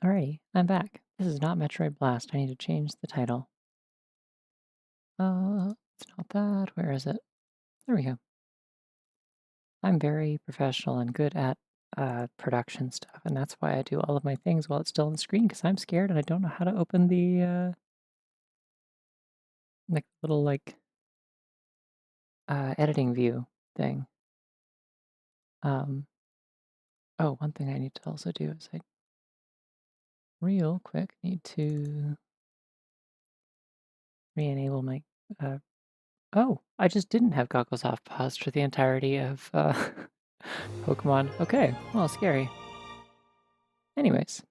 Alrighty, I'm back. This is not Metroid Blast. I need to change the title. It's not that. Where is it? There we go. I'm very professional and good at production stuff, and that's why I do all of my things while it's still on the screen, because I'm scared and I don't know how to open the like little editing view thing. Um, oh, one thing I need to also do is I real quick need to re-enable my uh, oh, I just didn't have goggles off paused for the entirety of Pokemon. Okay, well, scary. Anyways,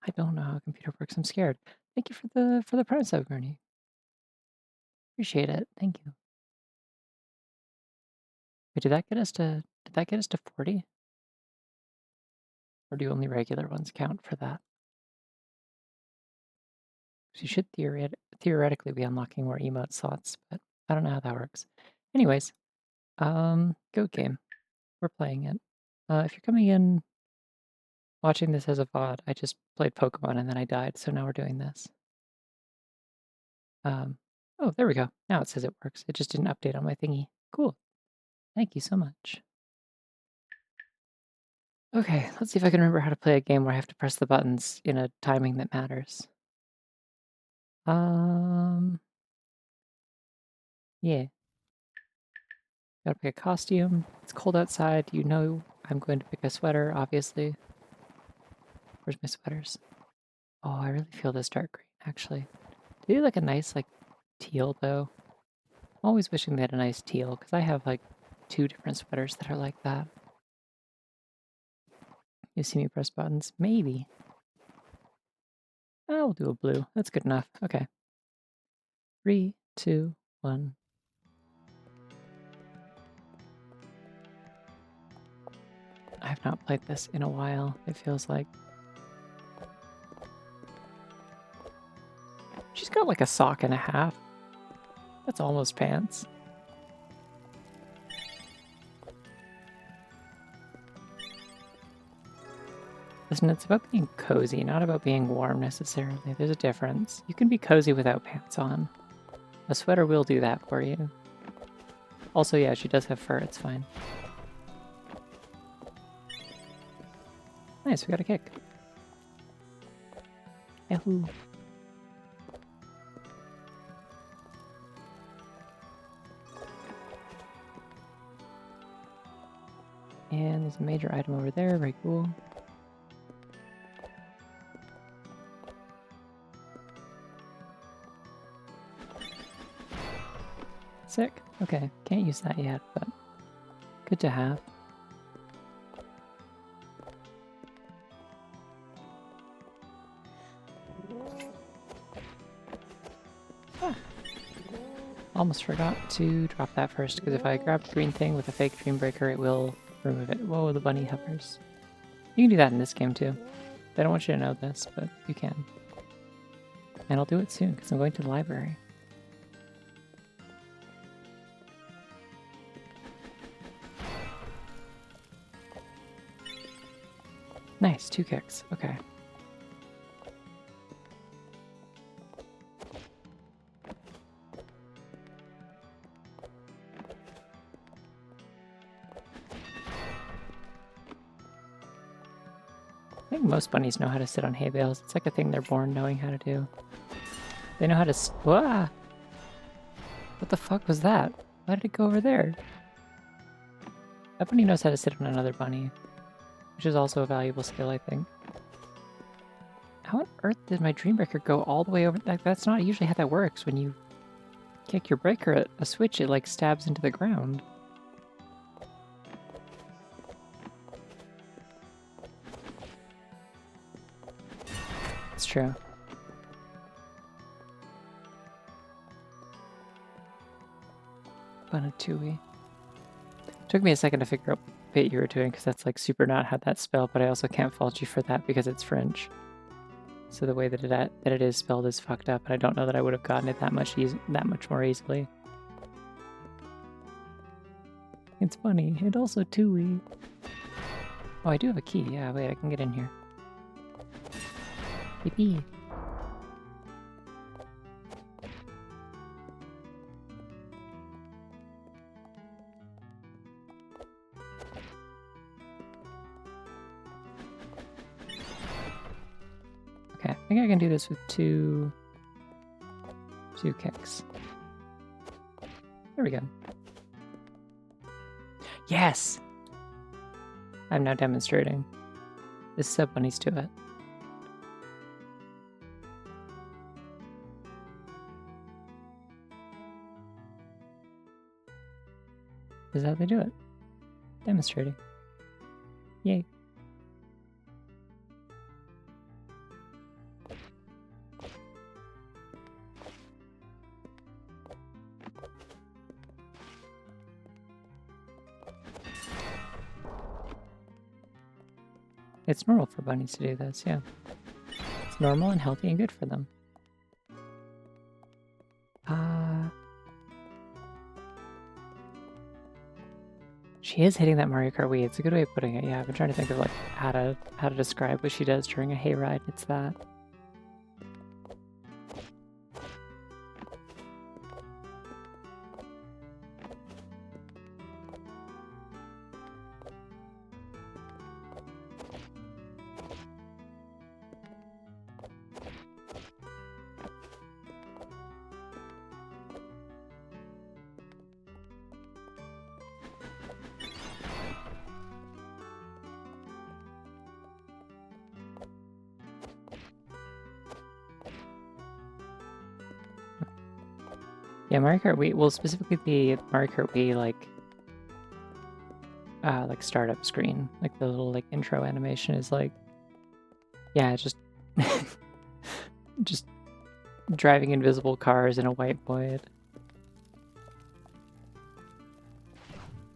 I don't know how a computer works. I'm scared. Thank you for the Prime sub, Gurney. Appreciate it. Thank you. Wait, did that get us to 40? Or do only regular ones count for that? So you should theoretically be unlocking more emote slots, but I don't know how that works. Anyways, go game. We're playing it. If you're coming in watching this as a VOD, I just played Pokemon and then I died, so now we're doing this. Oh, there we go. Now it says it works. It just didn't update on my thingy. Cool. Thank you so much. Okay, let's see if I can remember how to play a game where I have to press the buttons in a timing that matters. Yeah. Gotta pick a costume. It's cold outside. You know I'm going to pick a sweater, obviously. Where's my sweaters? Oh, I really feel this dark green, actually. Do you like a nice, teal, though? I'm always wishing they had a nice teal, because I have, 2 different sweaters that are like that. You see me press buttons? Maybe. I'll do a blue. That's good enough. Okay. 3, 2, 1. I have not played this in a while, it feels like. She's got like a sock and a half. That's almost pants. Listen, it's about being cozy, not about being warm necessarily. There's a difference. You can be cozy without pants on. A sweater will do that for you. Also, yeah, she does have fur, it's fine. Nice, we got a kick. Yahoo! And there's a major item over there, very cool. Sick. Okay, can't use that yet, but good to have. Ah. Almost forgot to drop that first, because if I grab the green thing with a fake Dream Breaker, it will remove it. Whoa, the bunny hovers. You can do that in this game too. I don't want you to know this, but you can. And I'll do it soon, because I'm going to the library. Nice, 2 kicks. Okay. I think most bunnies know how to sit on hay bales. It's like a thing they're born knowing how to do. They know how to What the fuck was that? Why did it go over there? That bunny knows how to sit on another bunny, which is also a valuable skill, I think. How on earth did my Dream Breaker go all the way over? That's not usually how that works. When you kick your breaker at a switch, it like stabs into the ground. It's true. Banatui. Took me a second to figure out what bit you were doing, because that's like super not how that spelled, but I also can't fault you for that because it's French. So the way that it is spelled is fucked up, and I don't know that I would have gotten it that much more easily. It's funny, and also Tui. Oh, I do have a key. Yeah, wait, I can get in here. Yippee. Okay, I think I can do this with two kicks. There we go. Yes! I'm now demonstrating. This is how bunnies do it. This is how they do it. Demonstrating. Yay. It's normal for bunnies to do this, yeah. It's normal and healthy and good for them. She is hitting that Mario Kart Wii. It's a good way of putting it. Yeah, I've been trying to think of like how to describe what she does during a hayride. It's that. Yeah, Mario Kart Wii, well, specifically the Mario Kart Wii, like startup screen, like the little like intro animation is like, yeah, just just driving invisible cars in a white void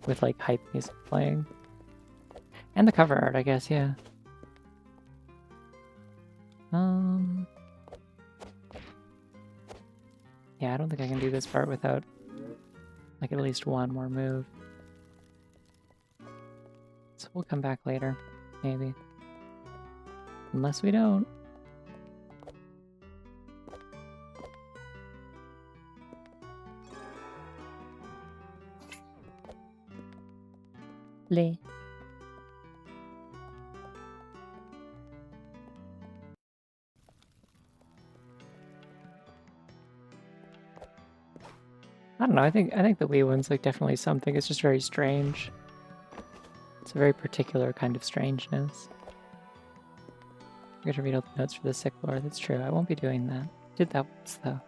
with like hype music playing, and the cover art, I guess, yeah. Yeah, I don't think I can do this part without like at least one more move. So we'll come back later, maybe. Unless we don't. Play. I don't know, I think the Wii one's like definitely something. It's just very strange. It's a very particular kind of strangeness. I gotta read all the notes for the sick lore. That's true. I won't be doing that. Did that once though.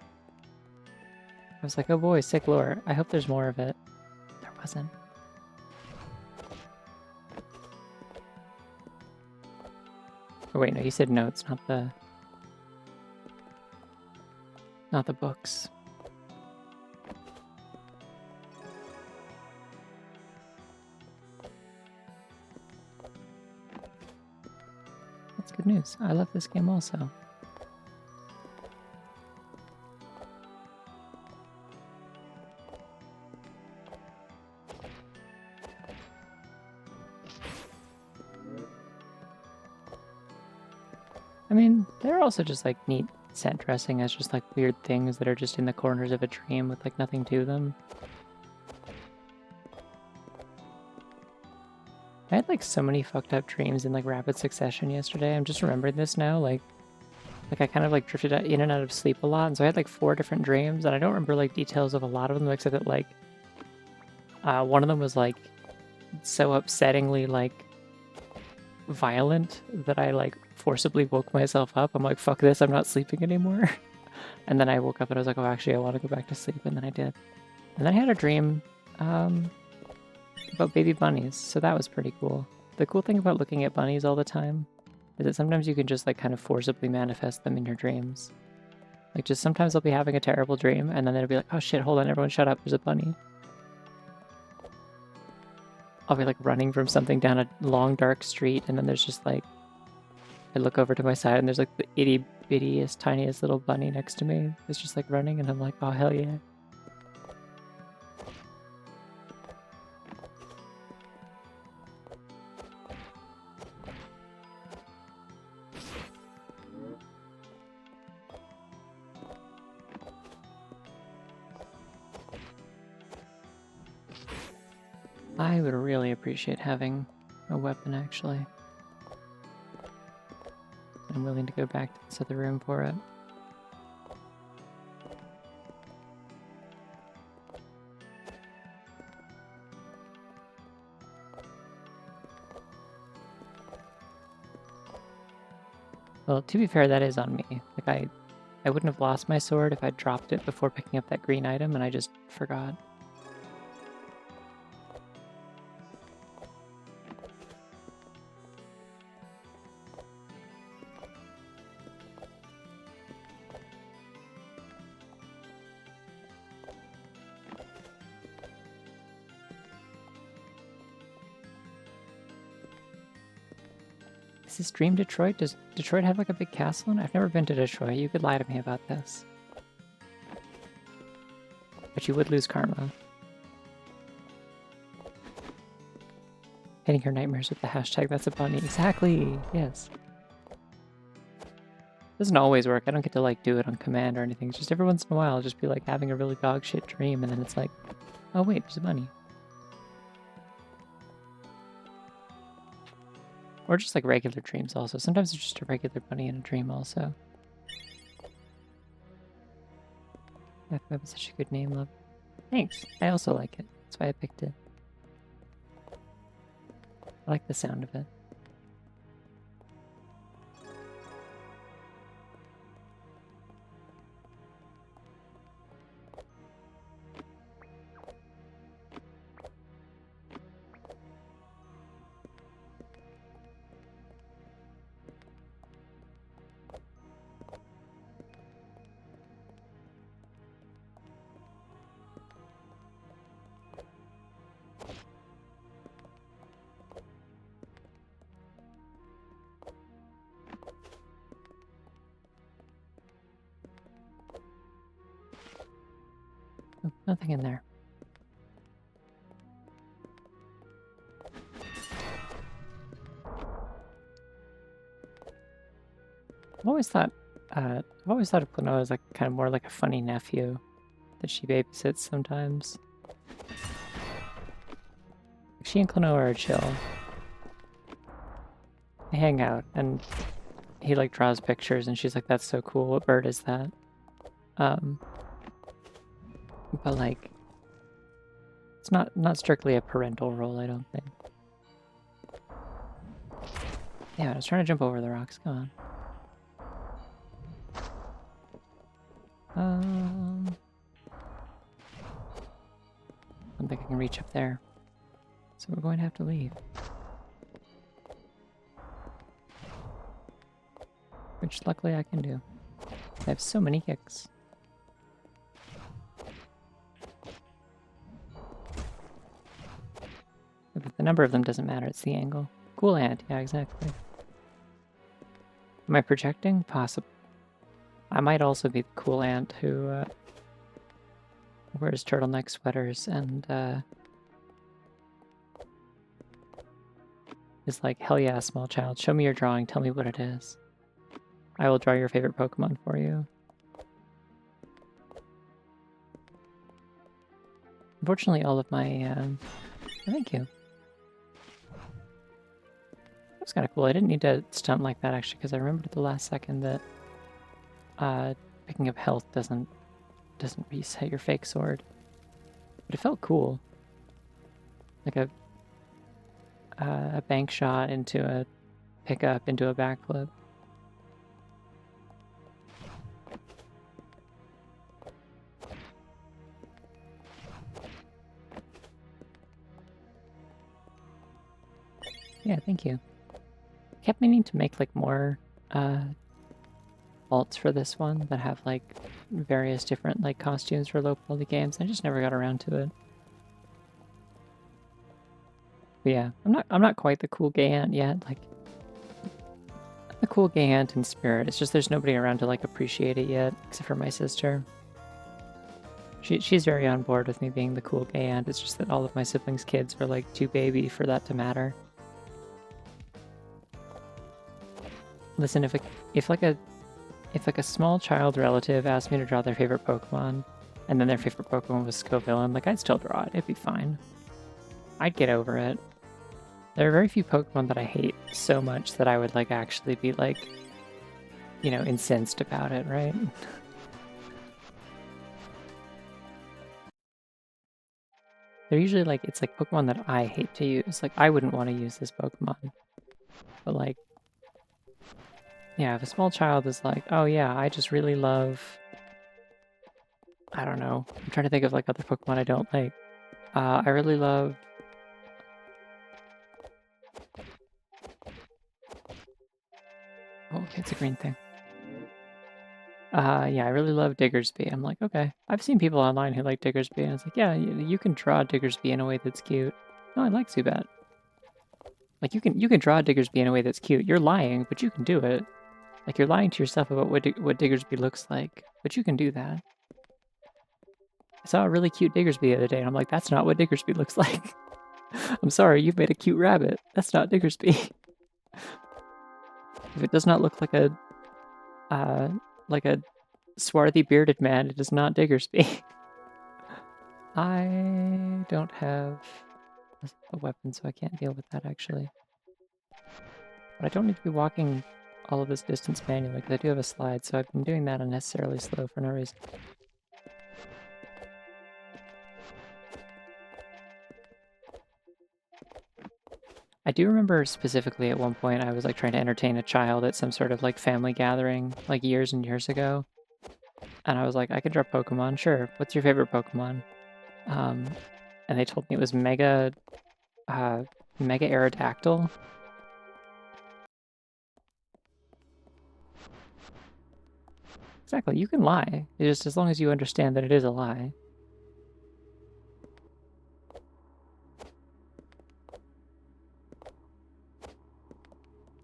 I was like, oh boy, sick lore. I hope there's more of it. There wasn't. Oh wait, no, you said notes, not the books. That's good news. I love this game also. I mean, they're also just like neat set dressing as just like weird things that are just in the corners of a dream with like nothing to them. I had like so many fucked up dreams in like rapid succession yesterday. I'm just remembering this now. Like I kind of like drifted in and out of sleep a lot, and so I had like 4 different dreams, and I don't remember like details of a lot of them except that like one of them was like so upsettingly like violent that I like forcibly woke myself up. I'm like, fuck this, I'm not sleeping anymore. And then I woke up and I was like, oh, actually, I want to go back to sleep, and then I did. And then I had a dream about baby bunnies, so that was pretty cool. The cool thing about looking at bunnies all the time is that sometimes you can just like kind of forcibly manifest them in your dreams. Like just sometimes I'll be having a terrible dream and then it'll be like, oh shit, hold on, everyone shut up, there's a bunny. I'll be like running from something down a long dark street and then there's just like, I look over to my side and there's like the itty bittiest, tiniest little bunny next to me. It's just like running and I'm like, oh hell yeah. I would really appreciate having a weapon, actually. I'm willing to go back to this other room for it. Well, to be fair, that is on me. Like, I wouldn't have lost my sword if I dropped it before picking up that green item, and I just forgot. Is this Dream Detroit? Does Detroit have like a big castle in it? I've never been to Detroit. You could lie to me about this. But you would lose karma. Hitting your nightmares with the hashtag, that's a bunny. Exactly, yes. Doesn't always work. I don't get to like do it on command or anything. It's just every once in a while I'll just be like having a really dog shit dream and then it's like, oh wait, there's a bunny. Or just like regular dreams also. Sometimes it's just a regular bunny in a dream also. That was such a good name, love. Thanks. I also like it. That's why I picked it. I like the sound of it. Oh, nothing in there. I've always thought of Klonoa as like kind of more like a funny nephew that she babysits sometimes. She and Klonoa are chill. They hang out and he like draws pictures and she's like, that's so cool, what bird is that? But like it's not strictly a parental role, I don't think. Yeah, I was trying to jump over the rocks, come on. I don't think I can reach up there. So we're going to have to leave. Which luckily I can do. I have so many kicks. But the number of them doesn't matter, it's the angle. Cool ant, yeah, exactly. Am I projecting? Possible. I might also be the cool ant who wears turtleneck sweaters and is like, hell yeah, small child, show me your drawing, tell me what it is. I will draw your favorite Pokemon for you. Unfortunately, all of my, thank you. That was kind of cool. I didn't need to stunt like that, actually, because I remembered at the last second that picking up health doesn't reset your fake sword. But it felt cool. Like a bank shot into a pickup into a backflip. Yeah, thank you. Kept meaning to make like more vaults for this one that have like various different like costumes for low quality games. I just never got around to it. But yeah, I'm not quite the cool gay ant yet. Like I'm the cool gay ant in spirit. It's just there's nobody around to like appreciate it yet, except for my sister. She's very on board with me being the cool gay ant. It's just that all of my siblings' kids are like too baby for that to matter. Listen, if like a small child relative asked me to draw their favorite Pokemon, and then their favorite Pokemon was Scovillain, like I'd still draw it. It'd be fine. I'd get over it. There are very few Pokemon that I hate so much that I would like actually be like, you know, incensed about it, right? They're usually like, it's like Pokemon that I hate to use. Like, I wouldn't want to use this Pokemon. But like, yeah, if a small child is like, oh yeah, I just really love, I don't know. I'm trying to think of like other Pokemon I don't like. I really love, oh, okay, it's a green thing. Yeah, I really love Diggersby. I'm like, okay. I've seen people online who like Diggersby, and it's like, yeah, you can draw Diggersby in a way that's cute. No, I like Zubat. Like, you can draw Diggersby in a way that's cute. You're lying, but you can do it. Like, you're lying to yourself about what Diggersby looks like, but you can do that. I saw a really cute Diggersby the other day, and I'm like, that's not what Diggersby looks like. I'm sorry, you've made a cute rabbit. That's not Diggersby. If it does not look like a swarthy bearded man, it is not Diggersby. I don't have a weapon, so I can't deal with that actually. But I don't need to be walking all of this distance manually because I do have a slide, so I've been doing that unnecessarily slow for no reason. I do remember specifically at one point I was like trying to entertain a child at some sort of like family gathering like years and years ago. And I was like, I could draw Pokemon, sure. What's your favorite Pokemon? And they told me it was Mega Aerodactyl. Exactly, you can lie. It's just as long as you understand that it is a lie.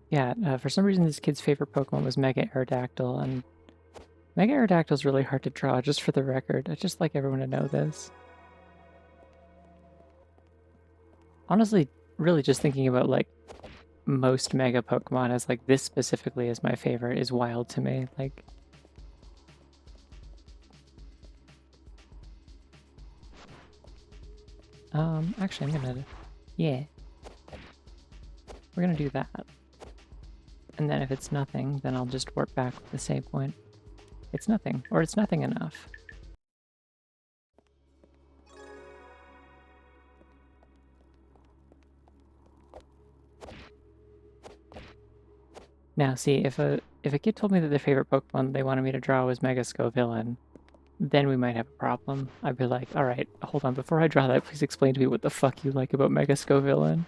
Yeah, for some reason this kid's favorite Pokemon was Mega Aerodactyl, and Mega Aerodactyl is really hard to draw, just for the record. I'd just like everyone to know this. Honestly, really just thinking about like most Mega Pokemon as like this specifically is my favorite is wild to me. Like, actually I'm gonna, yeah, we're gonna do that. And then if it's nothing, then I'll just warp back with the save point. It's nothing, or it's nothing enough. Now, see, if a kid told me that their favorite Pokemon they wanted me to draw was Mega Villain, then we might have a problem. I'd be like, all right, hold on, before I draw that, please explain to me what the fuck you like about Mega Villain.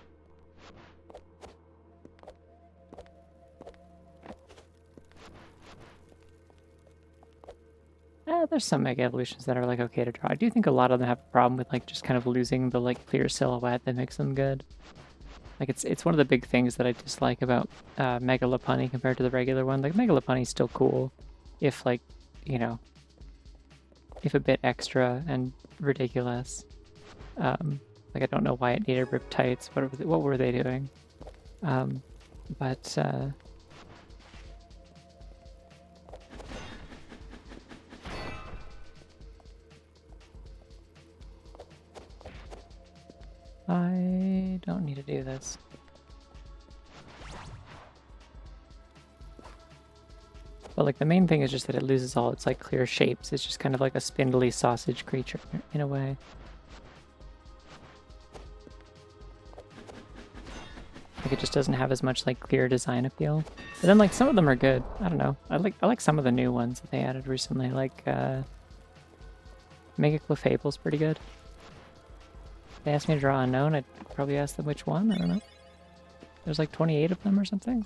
There's some Mega Evolutions that are like okay to draw. I do think a lot of them have a problem with like just kind of losing the like clear silhouette that makes them good. Like it's one of the big things that I dislike about Mega Lopunny compared to the regular one. Like Mega Lopunny's still cool, if like, you know, if a bit extra and ridiculous. Like I don't know why it needed ripped tights. What were they doing? But I don't need to do this. But like the main thing is just that it loses all its like clear shapes. It's just kind of like a spindly sausage creature in a way. Like it just doesn't have as much like clear design appeal. But then like some of them are good. I don't know. I like some of the new ones that they added recently. Like Mega Clefable's pretty good. If they asked me to draw Unknown, I'd probably ask them which one. I don't know. There's like 28 of them or something.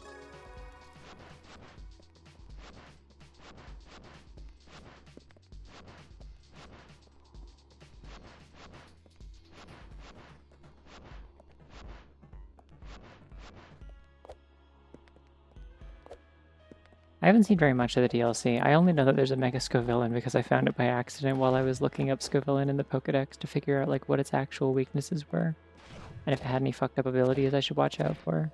I haven't seen very much of the DLC. I only know that there's a Mega Scovillain because I found it by accident while I was looking up Scovillain in the Pokedex to figure out like what its actual weaknesses were. And if it had any fucked up abilities I should watch out for.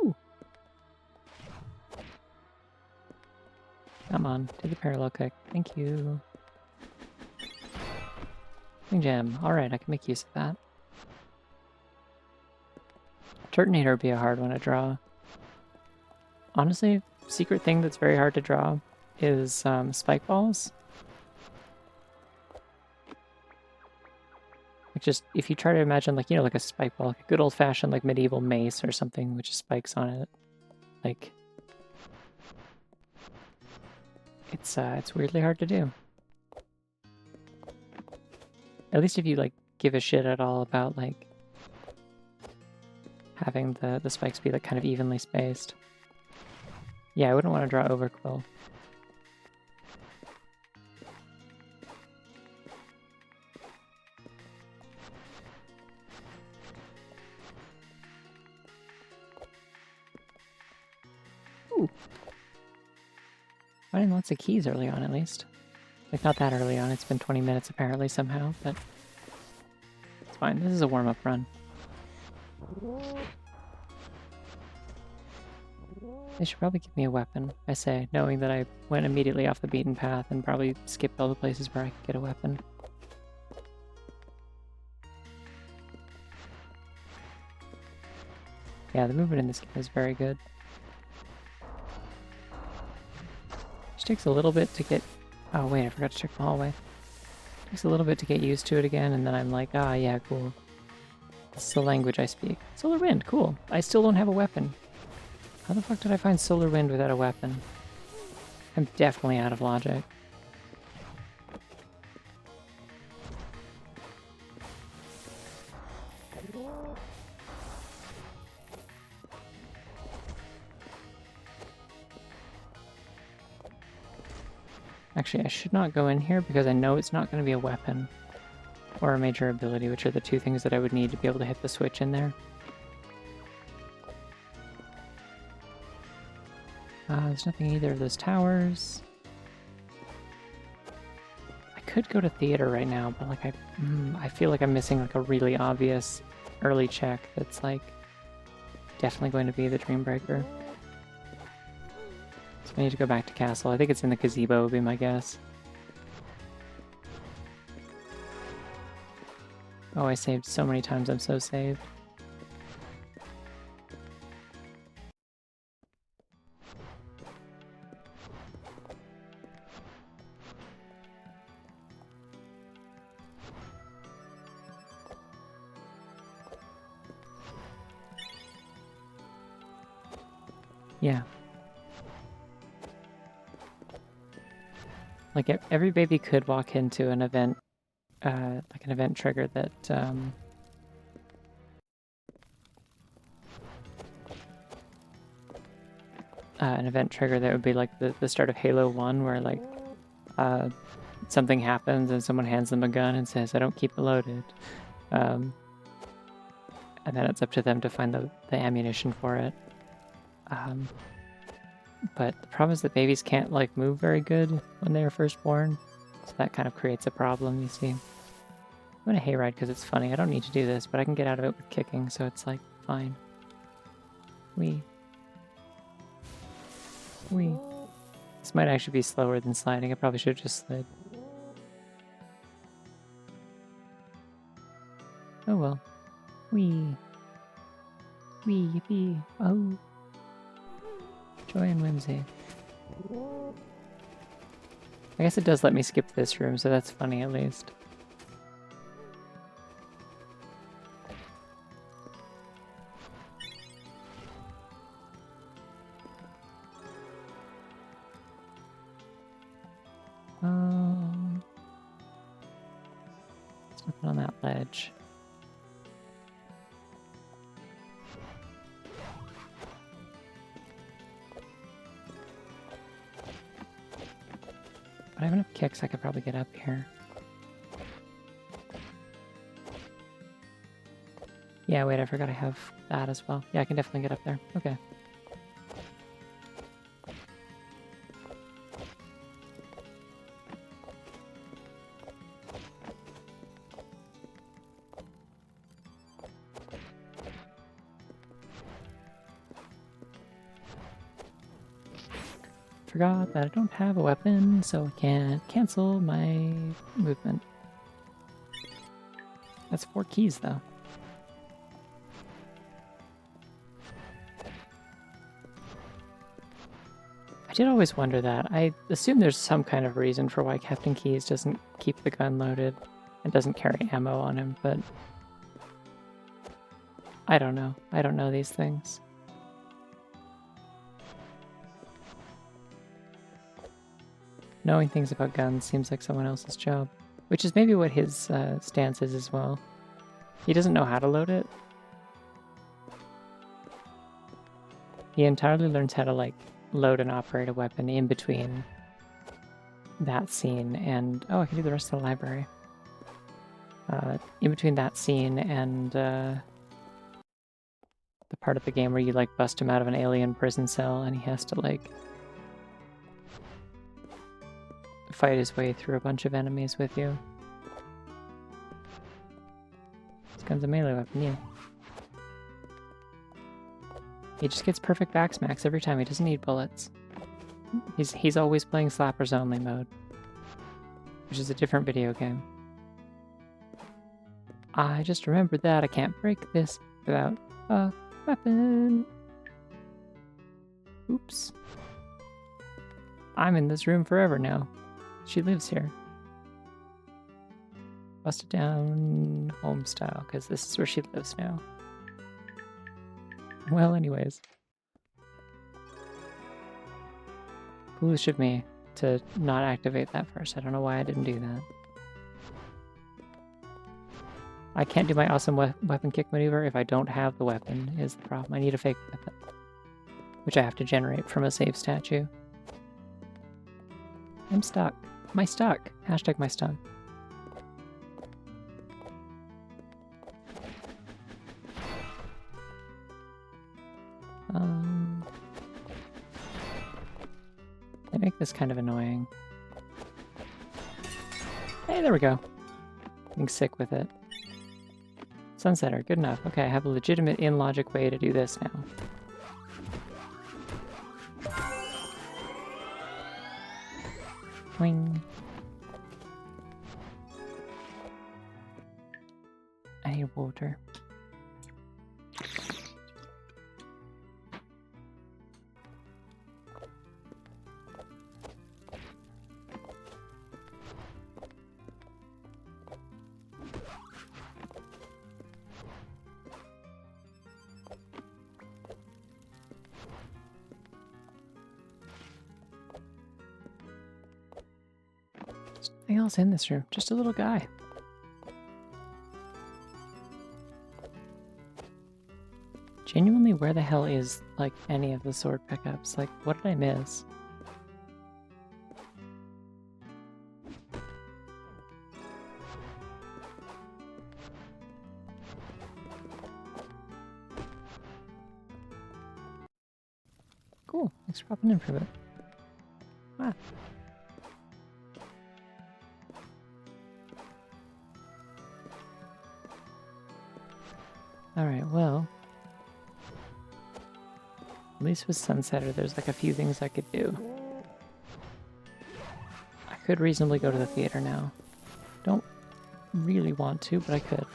Ooh. Come on, do the parallel kick. Thank you. Wing gem. Alright, I can make use of that. Turtonator would be a hard one to draw. Honestly, secret thing that's very hard to draw is spike balls. Like just, if you try to imagine like, you know, like a spike ball, like a good old-fashioned like medieval mace or something with just spikes on it. Like, it's weirdly hard to do. At least if you like give a shit at all about like having the spikes be like kind of evenly spaced. Yeah, I wouldn't want to draw overquill. Ooh. Finding lots of keys early on, at least. Like, not that early on. It's been 20 minutes, apparently, somehow, but it's fine. This is a warm-up run. They should probably give me a weapon, I say, knowing that I went immediately off the beaten path and probably skipped all the places where I could get a weapon. Yeah, the movement in this game is very good. It takes a little bit to get... Oh wait, I forgot to check the hallway. It takes a little bit to get used to it again, and then I'm like, ah, yeah, cool. This is the language I speak. Solar wind, cool. I still don't have a weapon. How the fuck did I find solar wind without a weapon? I'm definitely out of logic. Actually, I should not go in here because I know it's not going to be a weapon or a major ability, which are the two things that I would need to be able to hit the switch in there. There's nothing in either of those towers. I could go to theater right now, but like I feel like I'm missing like a really obvious early check that's like definitely going to be the Dreambreaker. So I need to go back to castle. I think it's in the gazebo would be my guess. Oh, I saved so many times. I'm so saved. Yeah. Like every baby could walk into an event, like an event trigger that, an event trigger that would be like the start of Halo 1 where like, something happens and someone hands them a gun and says, I don't keep it loaded. And then it's up to them to find the ammunition for it. But the problem is that babies can't like move very good when they are first born. So that kind of creates a problem, you see. I'm gonna hayride because it's funny. I don't need to do this, but I can get out of it with kicking, so it's like, fine. Wee. This might actually be slower than sliding. I probably should have just slid. Oh well. Wee. Yippee. Oh. Joy and whimsy. I guess it does let me skip this room, so that's funny at least. There's nothing on that ledge. But I have enough kicks, I could probably get up here. Yeah, wait, I forgot I have that as well. Yeah, I can definitely get up there. Okay. Forgot that I don't have a weapon, so I can't cancel my movement. That's 4 keys, though. I did always wonder that. I assume there's some kind of reason for why Captain Keys doesn't keep the gun loaded and doesn't carry ammo on him, but I don't know. I don't know these things. Knowing things about guns seems like someone else's job, which is maybe what his stance is as well. He doesn't know how to load it. He entirely learns how to, like, load and operate a weapon in between that scene and... Oh, I can do the rest of the library. In between that scene and the part of the game where you, like, bust him out of an alien prison cell and he has to, like, fight his way through a bunch of enemies with you. This gun's a melee weapon, yeah. He just gets perfect back smacks every time. He doesn't need bullets. He's always playing slappers only mode, which is a different video game. I just remembered that I can't break this without a weapon. Oops. I'm in this room forever now. She lives here. Bust it down home style, because this is where she lives now. Well, anyways. Foolish of me to not activate that first. I don't know why I didn't do that. I can't do my awesome weapon kick maneuver if I don't have the weapon, is the problem. I need a fake weapon, which I have to generate from a save statue. I'm stuck. My stuck. Hashtag my stuck. They make this kind of annoying. Hey, there we go. Being sick with it. Sunsetter, good enough. Okay, I have a legitimate in-logic way to do this now. Wing. I need water. Nothing else in this room, just a little guy. Genuinely, where the hell is, like, any of the sword pickups? Like, what did I miss? Cool, thanks for popping in for a bit. Wow. Alright, well... At least with Sunsetter, there's like a few things I could do. I could reasonably go to the theater now. Don't really want to, but I could.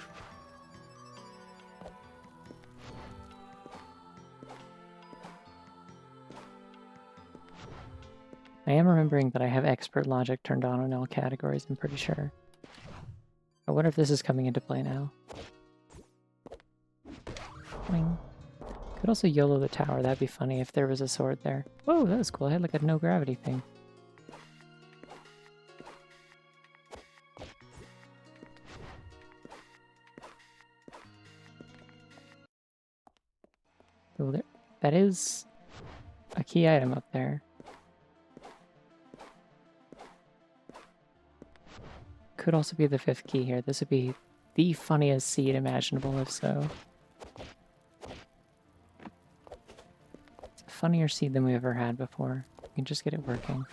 I am remembering that I have expert logic turned on in all categories, I'm pretty sure. I wonder if this is coming into play now. Boing. Could also YOLO the tower, that'd be funny if there was a sword there. Whoa, that was cool, I had like a no gravity thing. Oh, there, that is a key item up there. Could also be the 5th key here. This would be the funniest seed imaginable if so. It's a funnier seed than we've ever had before. We can just get it working.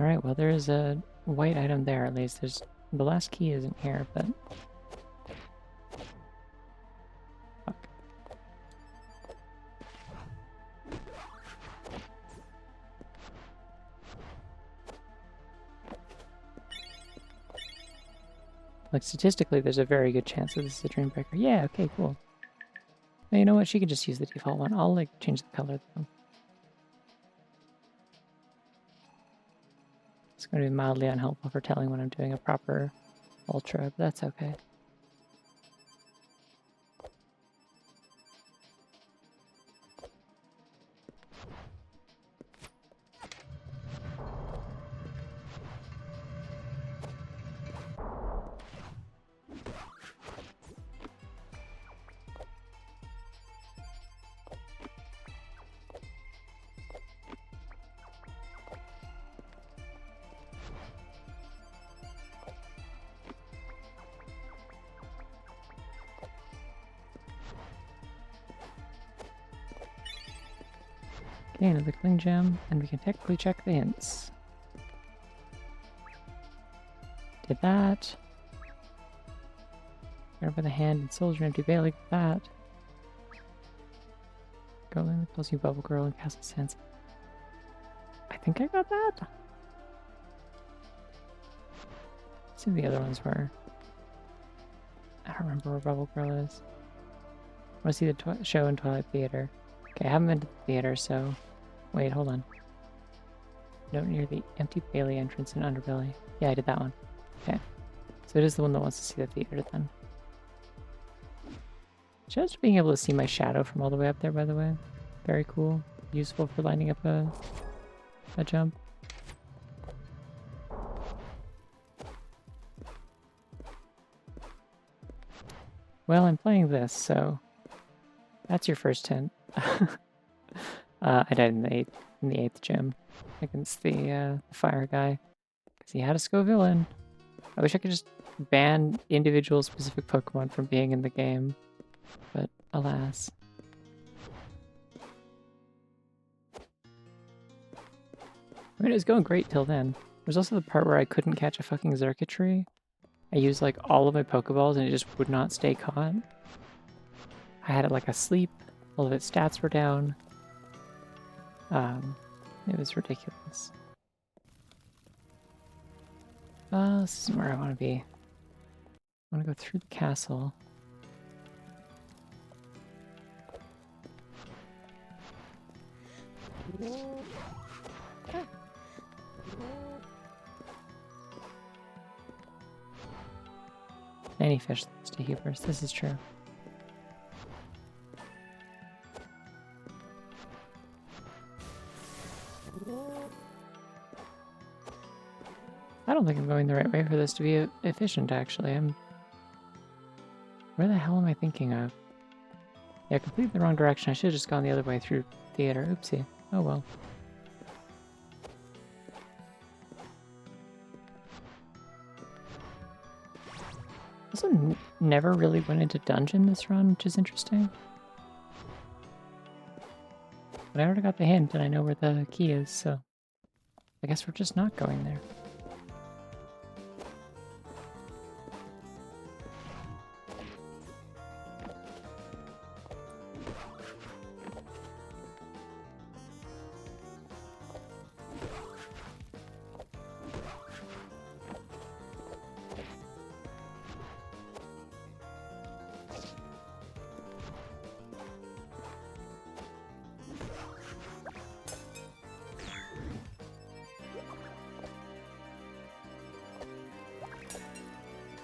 Alright, well there is a white item there at least. There's the last key isn't here, but fuck. Like statistically there's a very good chance that this is a dream breaker. Yeah, okay, cool. Now, you know what? She can just use the default one. I'll like change the color though. It's going to be mildly unhelpful for telling when I'm doing a proper ultra, but that's okay. Okay, another cling gem, and we can technically check the hints. Did that. Grab by the hand and soldier empty Bailey with that. Girl calls you Bubble Girl and Castle Sands. I think I got that. Let's see what the other ones were. I don't remember where Bubble Girl is. I want to see the show in Twilight Theater. Okay, I haven't been to the theater, so... Wait, hold on. Note near the empty Bailey entrance in Underbelly. Yeah, I did that one. Okay. So it is the one that wants to see the theater then. Just being able to see my shadow from all the way up there, by the way. Very cool. Useful for lining up a jump. Well, I'm playing this, so that's your first hint. I died in the eighth gym against the fire guy because he had a Scoville. I wish I could just ban individual specific Pokemon from being in the game, but alas. I mean, it was going great till then. There's also the part where I couldn't catch a fucking Xurkitree. I used like all of my Pokeballs and it just would not stay caught. I had it like asleep. All of its stats were down. It was ridiculous. This isn't where I want to be. I want to go through the castle. Any fish leads to Hubers, this is true. I don't think I'm going the right way for this to be efficient, actually. Where the hell am I thinking of? Yeah, completely the wrong direction. I should have just gone the other way through theater. Oopsie. Oh well. Also, never really went into dungeon this run, which is interesting. But I already got the hint and I know where the key is, so I guess we're just not going there.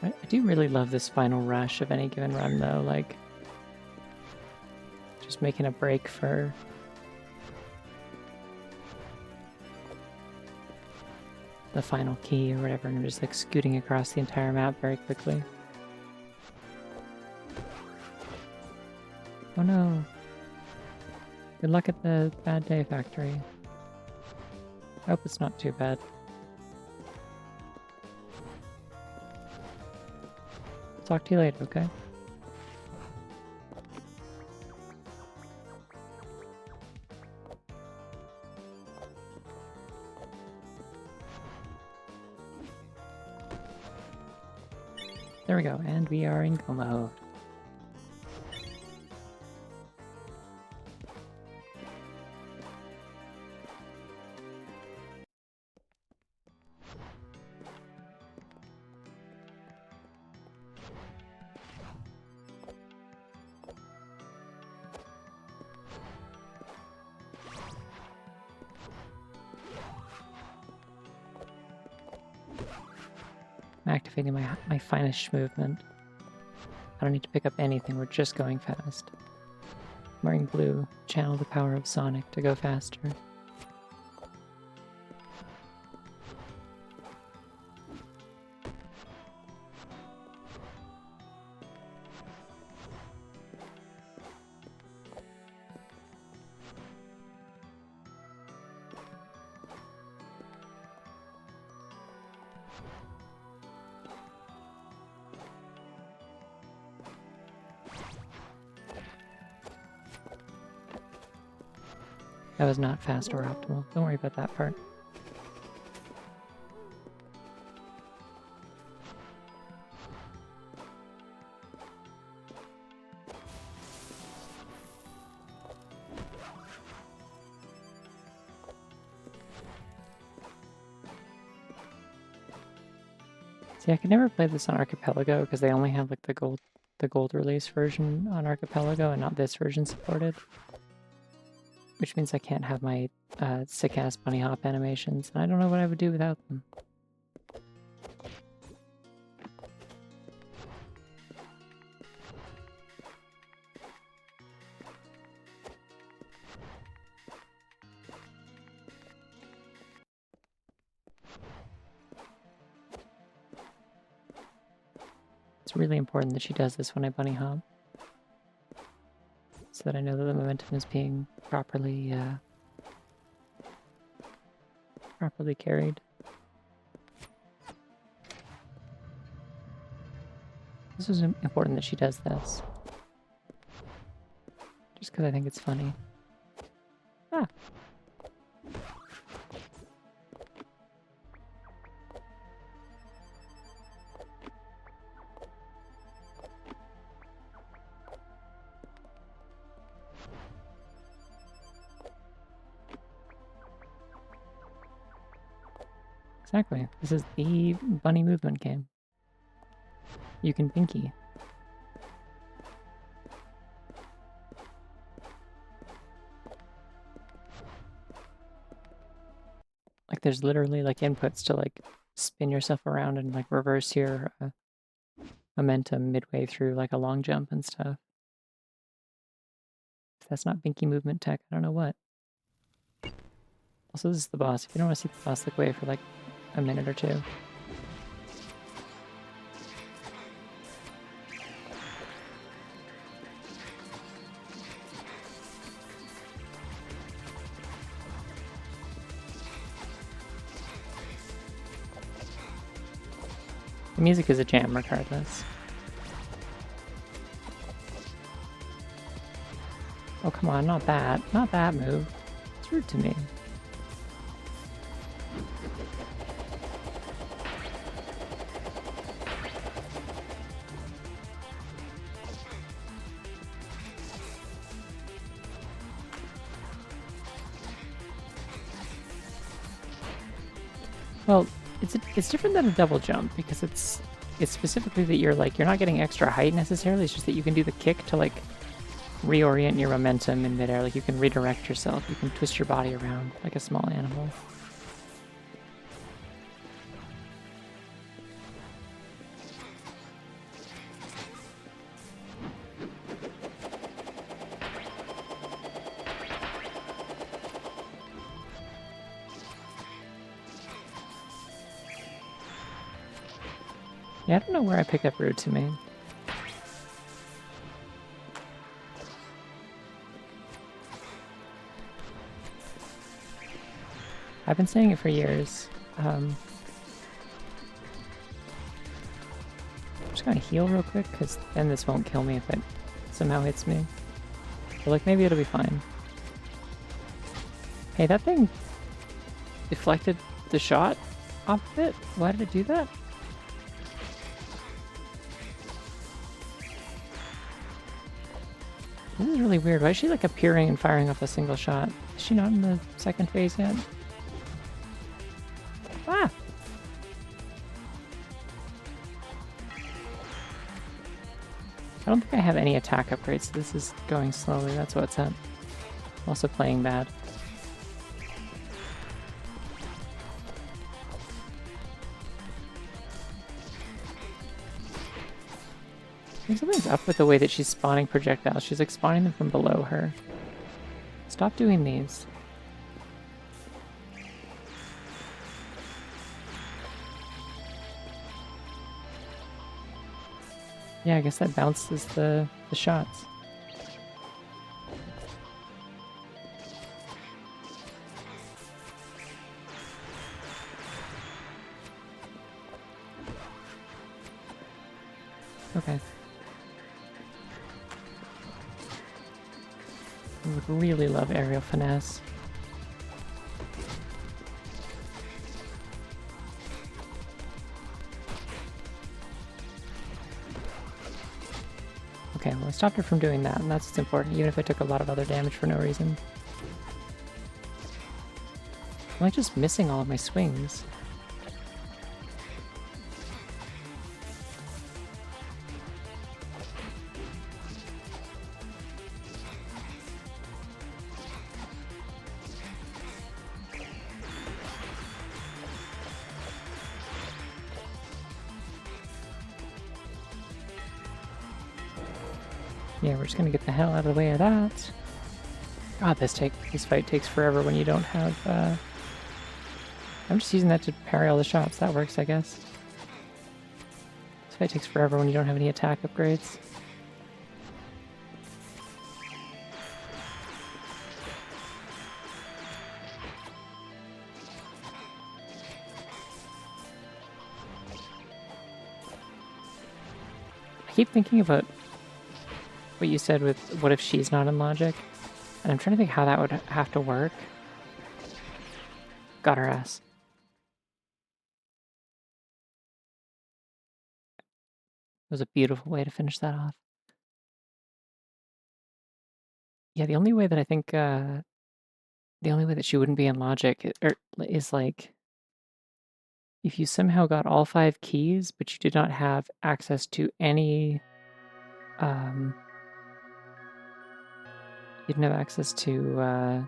I do really love this final rush of any given run, though, like, just making a break for the final key or whatever, and I'm just like scooting across the entire map very quickly. Oh no. Good luck at the bad day factory. I hope it's not too bad. Talk to you later, okay? There we go, and we are in go mode. I'm activating my finest movement. I don't need to pick up anything, we're just going fast. I'm wearing blue, channel the power of Sonic to go faster. That was not fast or optimal. Don't worry about that part. See, I could never play this on Archipelago because they only have like the gold release version on Archipelago and not this version supported. Which means I can't have my sick-ass bunny hop animations, and I don't know what I would do without them. It's really important that she does this when I bunny hop, so that I know that the momentum is being properly carried. This is important that she does this. Just because I think it's funny. Ah. Exactly. This is the bunny movement game. You can binky. Like there's literally like inputs to like spin yourself around and like reverse your momentum midway through like a long jump and stuff. If that's not binky movement tech, I don't know what. Also, this is the boss. If you don't want to see the boss, look away for like a minute or two. The music is a jam regardless. Oh, come on, not that. Not that move. It's rude to me. Well, it's different than a double jump because it's specifically that you're not getting extra height necessarily. It's just that you can do the kick to like reorient your momentum in midair. Like you can redirect yourself. You can twist your body around like a small animal. Yeah, I don't know where I picked up rude to me. I've been saying it for years. I'm just gonna heal real quick, because then this won't kill me if it somehow hits me. But like, maybe it'll be fine. Hey, that thing deflected the shot off of it? Why did it do that? This is really weird. Why is she like appearing and firing off a single shot? Is she not in the second phase yet? Ah! I don't think I have any attack upgrades, so this is going slowly. That's what's up. Also playing bad. I think something's up with the way that she's spawning projectiles. She's like spawning them from below her. Stop doing these. Yeah, I guess that bounces the shots. Okay. I would really love aerial finesse. Okay, well I stopped her from doing that, and that's what's important, even if I took a lot of other damage for no reason. I'm like just missing all of my swings. Yeah, we're just gonna get the hell out of the way of that. God, this fight takes forever when you don't have, I'm just using that to parry all the shots. That works, I guess. This fight takes forever when you don't have any attack upgrades. I keep thinking about what you said with what if she's not in logic, and I'm trying to think how that would have to work. Got her ass. It was a beautiful way to finish that off. Yeah, the only way that I think, the only way that she wouldn't be in logic is like if you somehow got all 5 keys, but you did not have access to any, you didn't have access to,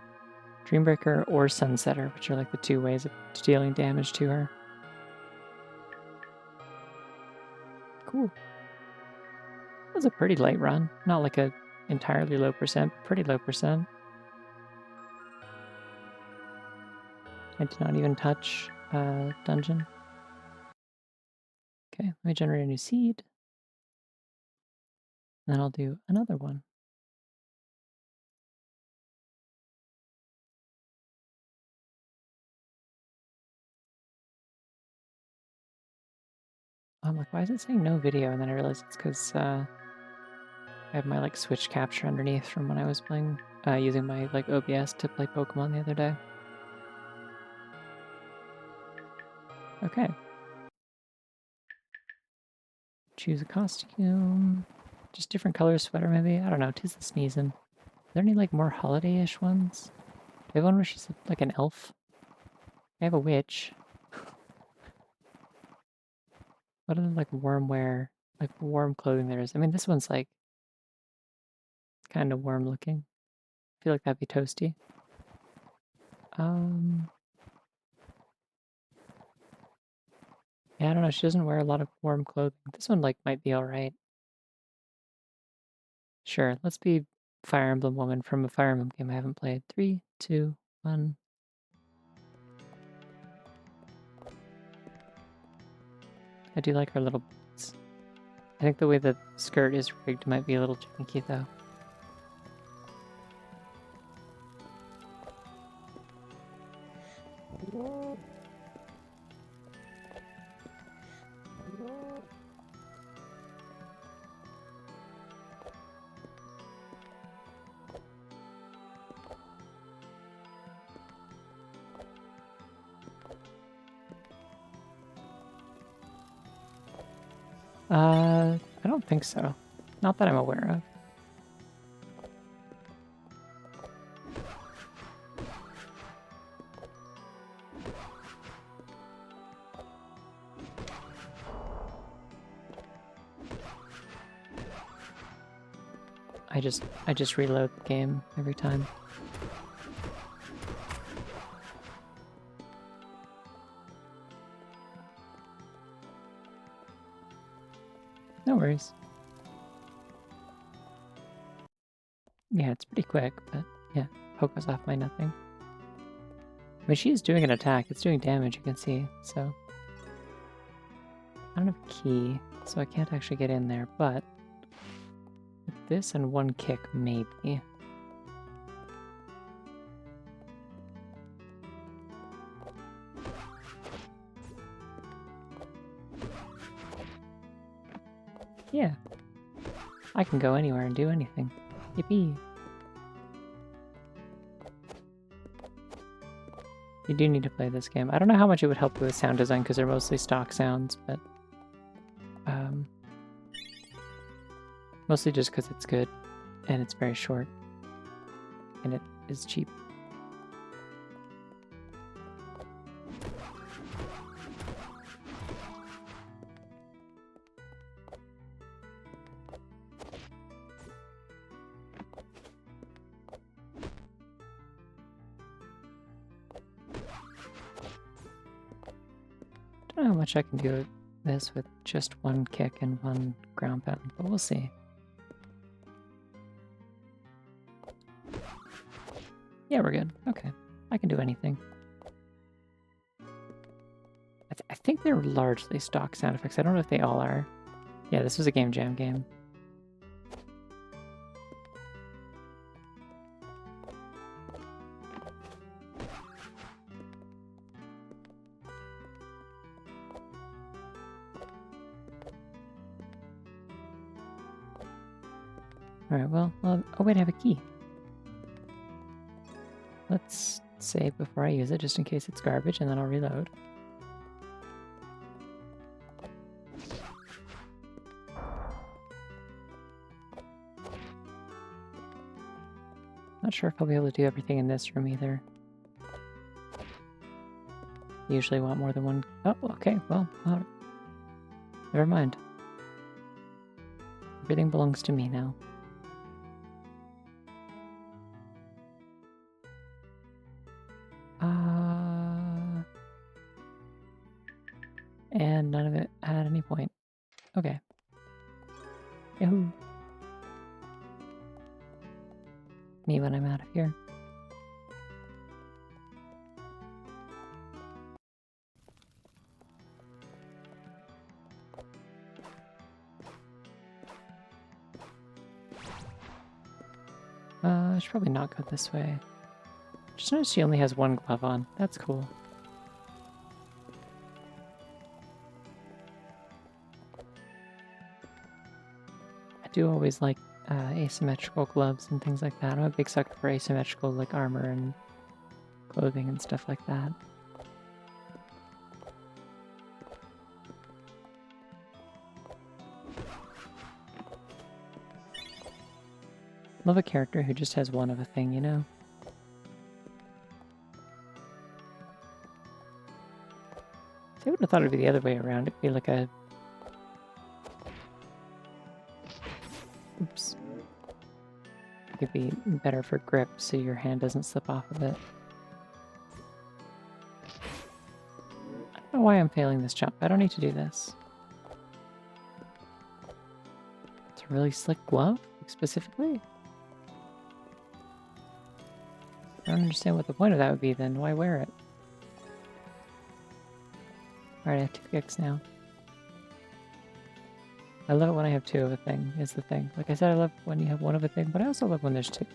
Dreambreaker or Sunsetter, which are like the 2 ways of dealing damage to her. Cool. That was a pretty light run. Not like a entirely low percent, pretty low percent. I did not even touch dungeon. Okay, let me generate a new seed. And then I'll do another one. I'm like, why is it saying no video? And then I realized it's because I have my like Switch capture underneath from when I was playing, using my like OBS to play Pokemon the other day. Okay. Choose a costume. Just different color sweater, maybe? I don't know. 'Tis the sneezing. Are there any like more holiday-ish ones? Do I have one where she's like an elf? I have a witch. What other like warm wear, like warm clothing there is? I mean, this one's like kind of warm looking. I feel like that'd be toasty. Yeah, I don't know. She doesn't wear a lot of warm clothing. This one like might be all right. Sure, let's be Fire Emblem Woman from a Fire Emblem game I haven't played. 3, 2, 1. I do like her little boots. I think the way the skirt is rigged might be a little janky though. I don't think so. Not that I'm aware of. I just reload the game every time. No worries. Yeah, it's pretty quick, but yeah, focus off my nothing. I mean, she is doing an attack. It's doing damage, you can see, so... I don't have a key, so I can't actually get in there, but... with this and one kick, maybe. Yeah. I can go anywhere and do anything. Yippee! You do need to play this game. I don't know how much it would help with sound design because they're mostly stock sounds, but mostly just because it's good and it's very short and it is cheap. I don't know how much I can do this with just one kick and one ground pound, but we'll see. Yeah, we're good. Okay. I can do anything. I think they're largely stock sound effects. I don't know if they all are. Yeah, this was a Game Jam game. Alright, well, oh wait, I have a key. Let's save before I use it, just in case it's garbage, and then I'll reload. Not sure if I'll be able to do everything in this room either. Usually want more than one... Oh, okay, well, never mind. Everything belongs to me now. And none of it at any point. Okay. Yahoo! Me when I'm out of here. I should probably not go this way. Just noticed she only has one glove on. That's cool. I do always like asymmetrical gloves and things like that. I'm a big sucker for asymmetrical like armor and clothing and stuff like that. Love a character who just has one of a thing, you know? See, I would have thought it'd be the other way around. It'd be like a... Oops. It'd be better for grip so your hand doesn't slip off of it. I don't know why I'm failing this jump. I don't need to do this. It's a really slick glove, specifically? I don't understand what the point of that would be then. Why wear it? Alright, I have 2 kicks now. I love it when I have 2 of a thing, is the thing. Like I said, I love when you have 1 of a thing, but I also love when there's 2.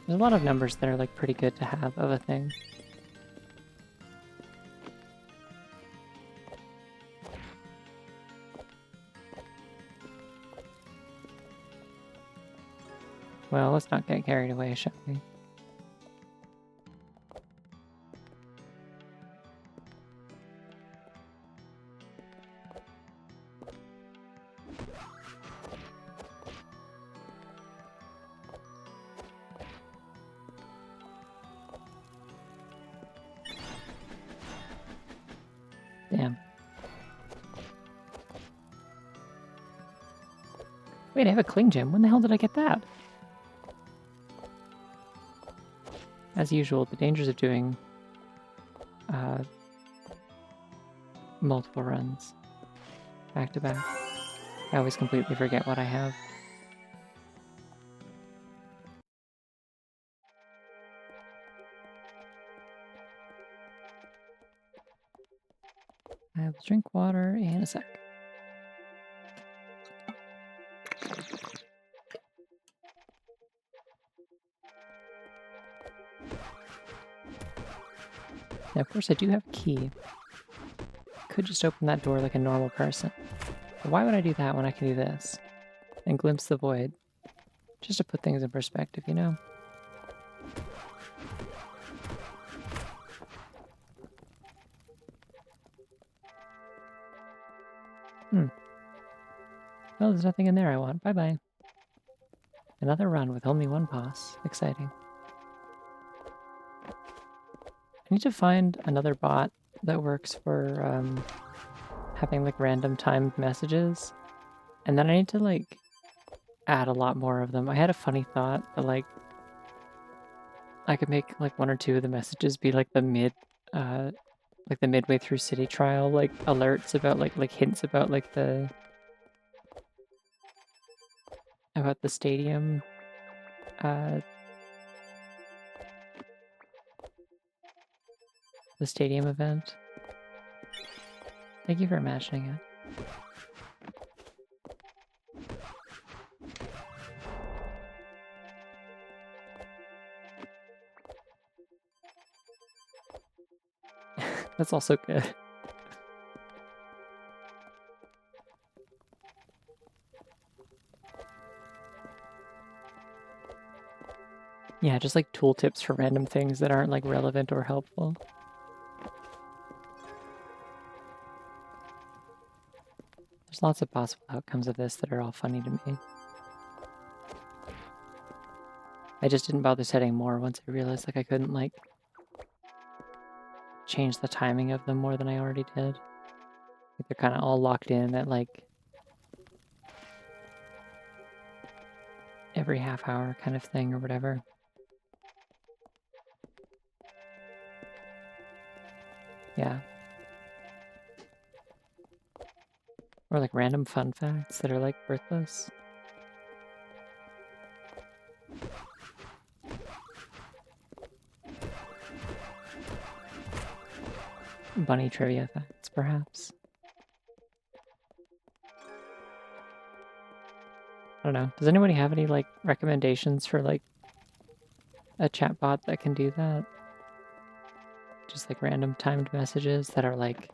There's a lot of numbers that are like pretty good to have of a thing. Well, let's not get carried away, shall we? Damn. Wait, I have a cling gem. When the hell did I get that? As usual, the dangers of doing multiple runs back to back. I always completely forget what I have. I will drink water in a sec. Now, of course, I do have a key. Could just open that door like a normal person. But why would I do that when I can do this? And glimpse the void. Just to put things in perspective, you know? Well, there's nothing in there I want. Bye-bye. Another run with only one boss. Exciting. I need to find another bot that works for having like random timed messages. And then I need to like add a lot more of them. I had a funny thought that like I could make like one or two of the messages be like the midway through city trial like alerts about like hints about like the stadium the stadium event. Thank you for imagining it. That's also good. Yeah, just like tooltips for random things that aren't like relevant or helpful. There's lots of possible outcomes of this that are all funny to me. I just didn't bother setting more once I realized like I couldn't like change the timing of them more than I already did. Like, they're kind of all locked in at like every half hour kind of thing or whatever. Yeah. Or like random fun facts that are like worthless. Bunny trivia facts, perhaps. I don't know. Does anybody have any like recommendations for like a chatbot that can do that? Just like random timed messages that are like,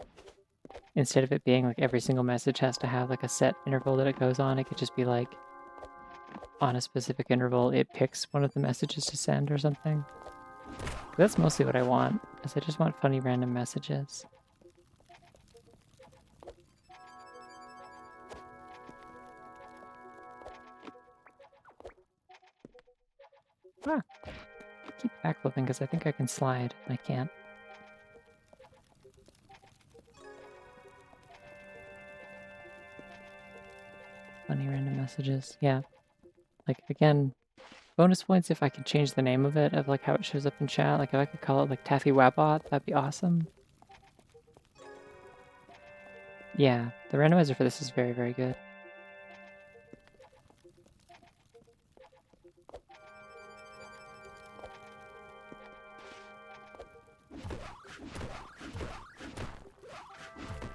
instead of it being like every single message has to have like a set interval that it goes on, it could just be like on a specific interval, it picks one of the messages to send or something. That's mostly what I want, is I just want funny random messages. Ah, keep backflipping because I think I can slide. I can't. Funny random messages. Yeah. Like, again, bonus points if I can change the name of it, of like how it shows up in chat. Like if I could call it like Taffy Wabot, that'd be awesome. Yeah, the randomizer for this is very, very good.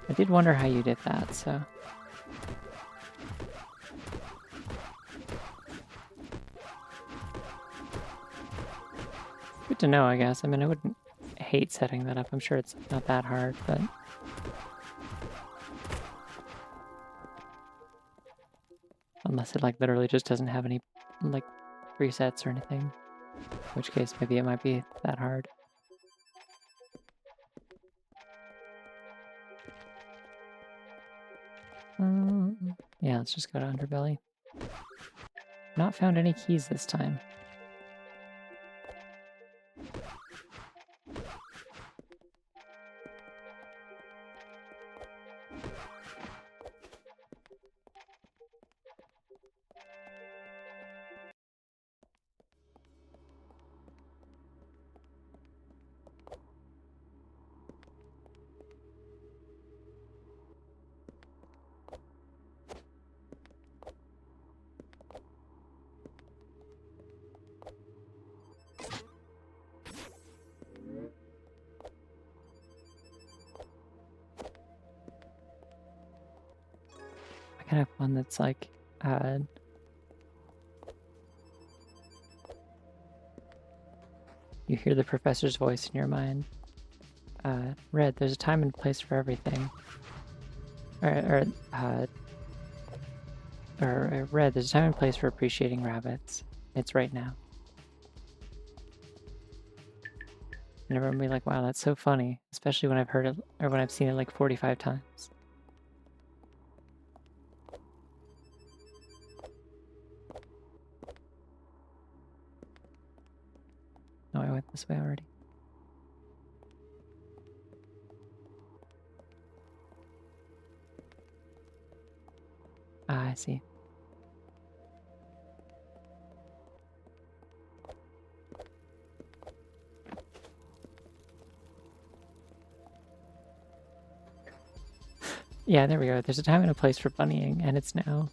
I did wonder how you did that, so... Good to know, I guess. I mean, I wouldn't hate setting that up. I'm sure it's not that hard, but... Unless it, like, literally just doesn't have any, like, presets or anything. In which case, maybe it might be that hard. Yeah, let's just go to Underbelly. Not found any keys this time. can have one that's like, you hear the professor's voice in your mind. Red, there's a time and place for everything. Or Red, there's a time and place for appreciating rabbits. It's right now. And everyone will be like, wow, that's so funny. Especially when I've heard it, or when I've seen it like 45 times. No, I went this way already. Ah, I see. Yeah, there we go. There's a time and a place for bunnying, and it's now.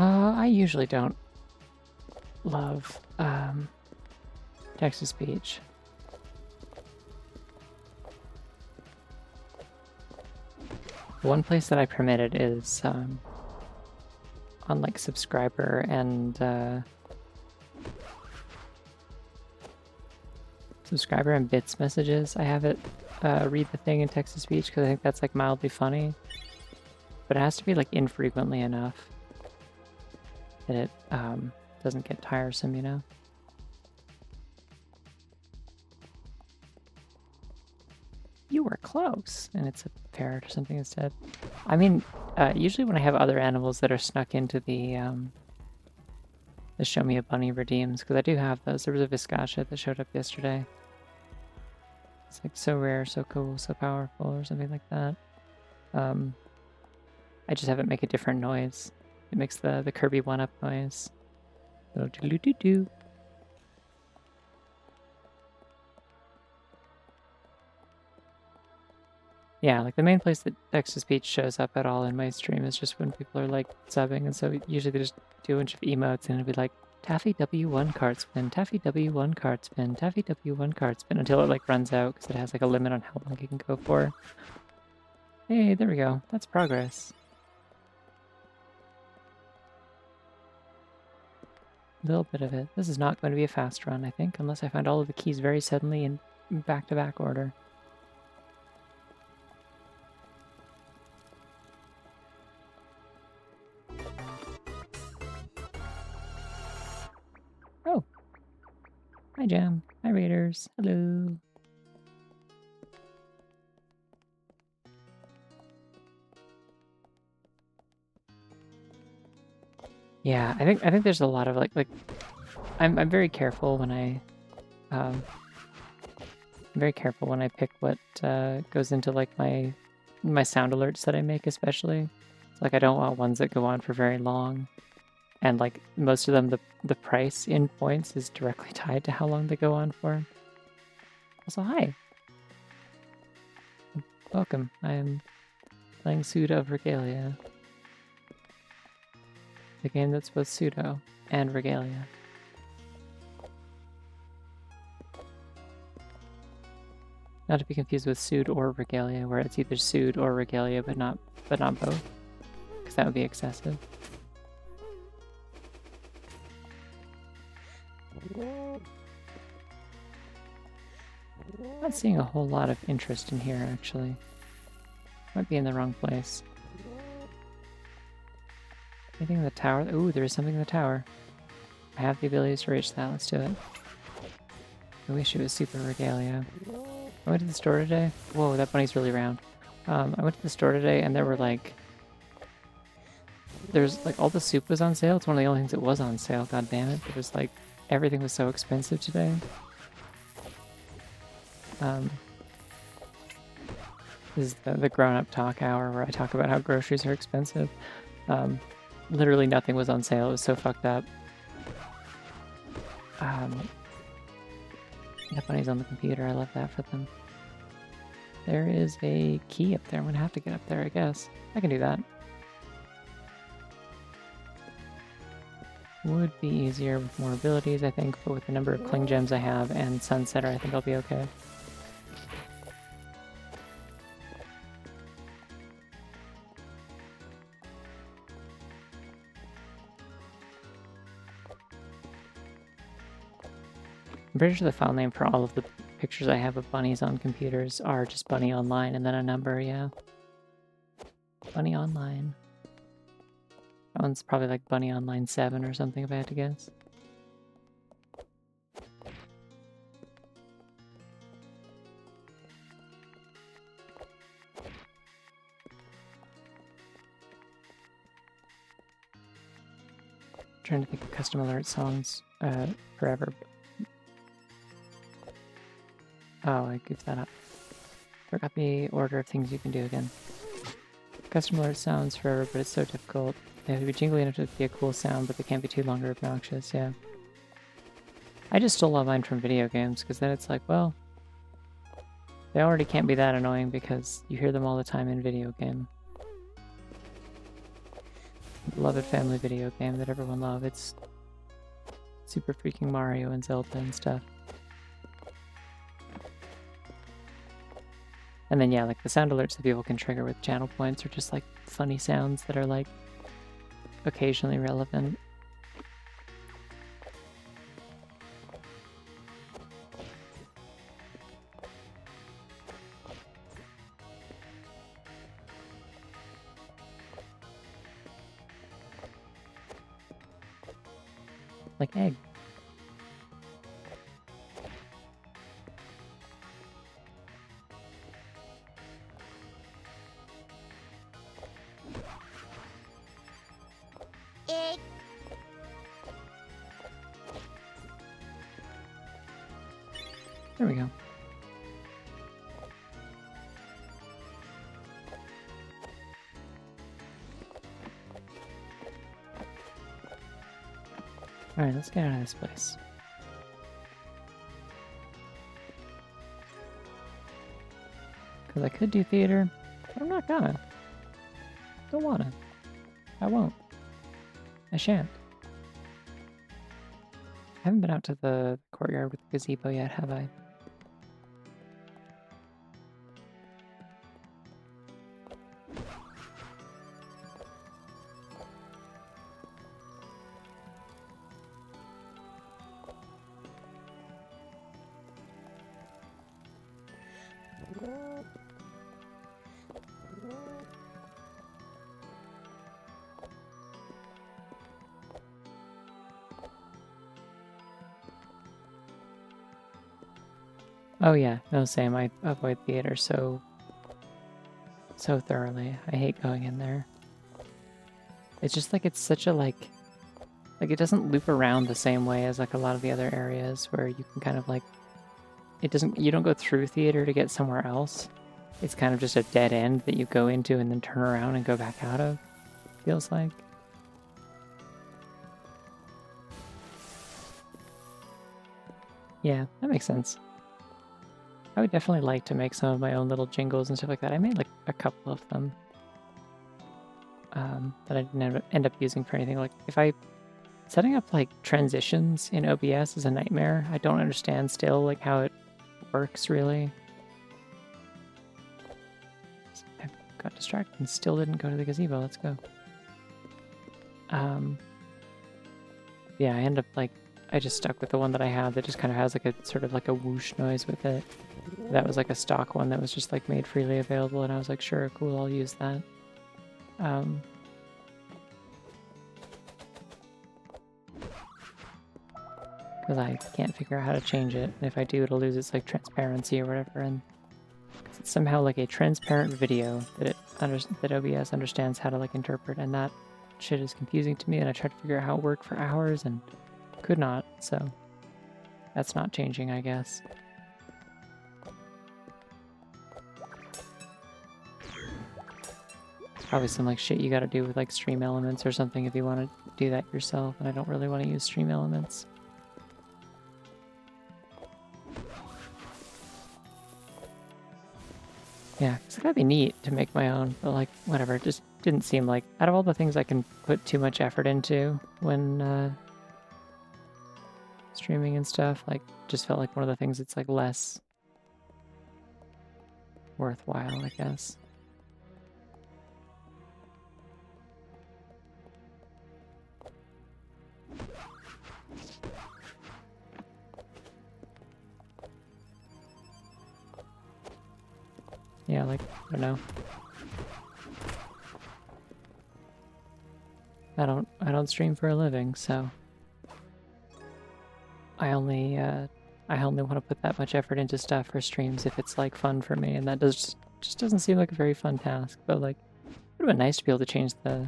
I usually don't love text-to-speech. One place that I permit it is on like subscriber and bits messages. I have it read the thing in text-to-speech because I think that's like mildly funny, but it has to be like infrequently enough that it doesn't get tiresome, you know? You were close, and it's a parrot or something instead. I mean, usually when I have other animals that are snuck into the Show Me a Bunny redeems, because I do have those. There was a Viscacha that showed up yesterday. It's like so rare, so cool, so powerful, or something like that. I just have it make a different noise. It makes the Kirby 1-up noise. Little doo-doo-doo-doo. Yeah, like the main place that text-to-speech shows up at all in my stream is just when people are like subbing, and so usually they just do a bunch of emotes and it'll be like, Taffy W1 card spin, Taffy W1 card spin, Taffy W1 card spin, until it like runs out because it has like a limit on how long it can go for. Hey, there we go. That's progress. A little bit of it. This is not going to be a fast run, I think, unless I find all of the keys very suddenly in back-to-back order. Oh. Hi, Jam. Hi, Raiders. Hello. Yeah, I think there's a lot of like I'm very careful when I pick what goes into like my sound alerts that I make, especially. So, like I don't want ones that go on for very long, and like most of them the price in points is directly tied to how long they go on for. Also, hi. Welcome. I am playing Pseudoregalia. The game that's both pseudo and regalia. Not to be confused with Pseud or Regalia, where it's either Pseud or Regalia, but not both, because that would be excessive. I'm not seeing a whole lot of interest in here, actually. Might be in the wrong place. Anything in the tower? Ooh, there is something in the tower. I have the abilities to reach that. Let's do it. I wish it was Super Regalia. I went to the store today. Whoa, that bunny's really round. I went to the store today and there were like... There's like all the soup was on sale. It's one of the only things that was on sale, god damn it. It was like everything was so expensive today. This is the grown-up talk hour where I talk about how groceries are expensive. literally nothing was on sale. It was so fucked up. The bunnies on the computer. I love that for them. There is a key up there. I'm gonna have to get up there, I guess. I can do that. Would be easier with more abilities, I think, but with the number of cling gems I have and Sunsetter, I think I'll be okay. I'm pretty sure the file name for all of the pictures I have of bunnies on computers are just Bunny Online and then a number, yeah. Bunny Online. That one's probably like Bunny Online 7 or something if I had to guess. I'm trying to think of custom alert songs forever. Oh, I goofed that up. Forgot the order of things you can do again. Custom alert sounds forever, but it's so difficult. They have to be jingly enough to be a cool sound, but they can't be too long or obnoxious, yeah. I just stole all mine from video games, because then it's like, well, they already can't be that annoying because you hear them all the time in video game. Beloved family video game that everyone loves. It's Super freaking Mario and Zelda and stuff. And then yeah, like the sound alerts that people can trigger with channel points are just like funny sounds that are like occasionally relevant. Like egg. Egg. There we go. Alright, let's get out of this place. Because I could do theater, but I'm not gonna. Don't wanna. I won't. I shan't. I haven't been out to the courtyard with the gazebo yet, have I? Oh yeah, no, same. I avoid theater so thoroughly. I hate going in there. It's just like it's such a like it doesn't loop around the same way as like a lot of the other areas where you can kind of like you don't go through theater to get somewhere else. It's kind of just a dead end that you go into and then turn around and go back out of. Feels like. Yeah, that makes sense. I would definitely like to make some of my own little jingles and stuff like that. I made like a couple of them that I didn't end up using for anything. Like setting up like transitions in OBS is a nightmare. I don't understand still like how it works really. I got distracted and still didn't go to the gazebo. Let's go. Yeah, I end up like I just stuck with the one that I had that just kind of has like a sort of like a whoosh noise with it. That was like a stock one that was just like made freely available, and I was like, sure, cool, I'll use that. Because I can't figure out how to change it, and if I do, it'll lose its like transparency or whatever, and it's somehow like a transparent video that that OBS understands how to like interpret, and that shit is confusing to me, and I tried to figure out how it worked for hours and could not, so that's not changing, I guess. Probably some like shit you gotta do with like stream elements or something if you want to do that yourself, and I don't really want to use stream elements. Yeah, because it gotta be neat to make my own, but like, whatever, it just didn't seem like, out of all the things I can put too much effort into when streaming and stuff, like, just felt like one of the things that's like less worthwhile, I guess. Yeah, like, I don't know. I don't stream for a living, so I only want to put that much effort into stuff for streams if it's like fun for me, and that just doesn't seem like a very fun task. But like, it would have been nice to be able to change the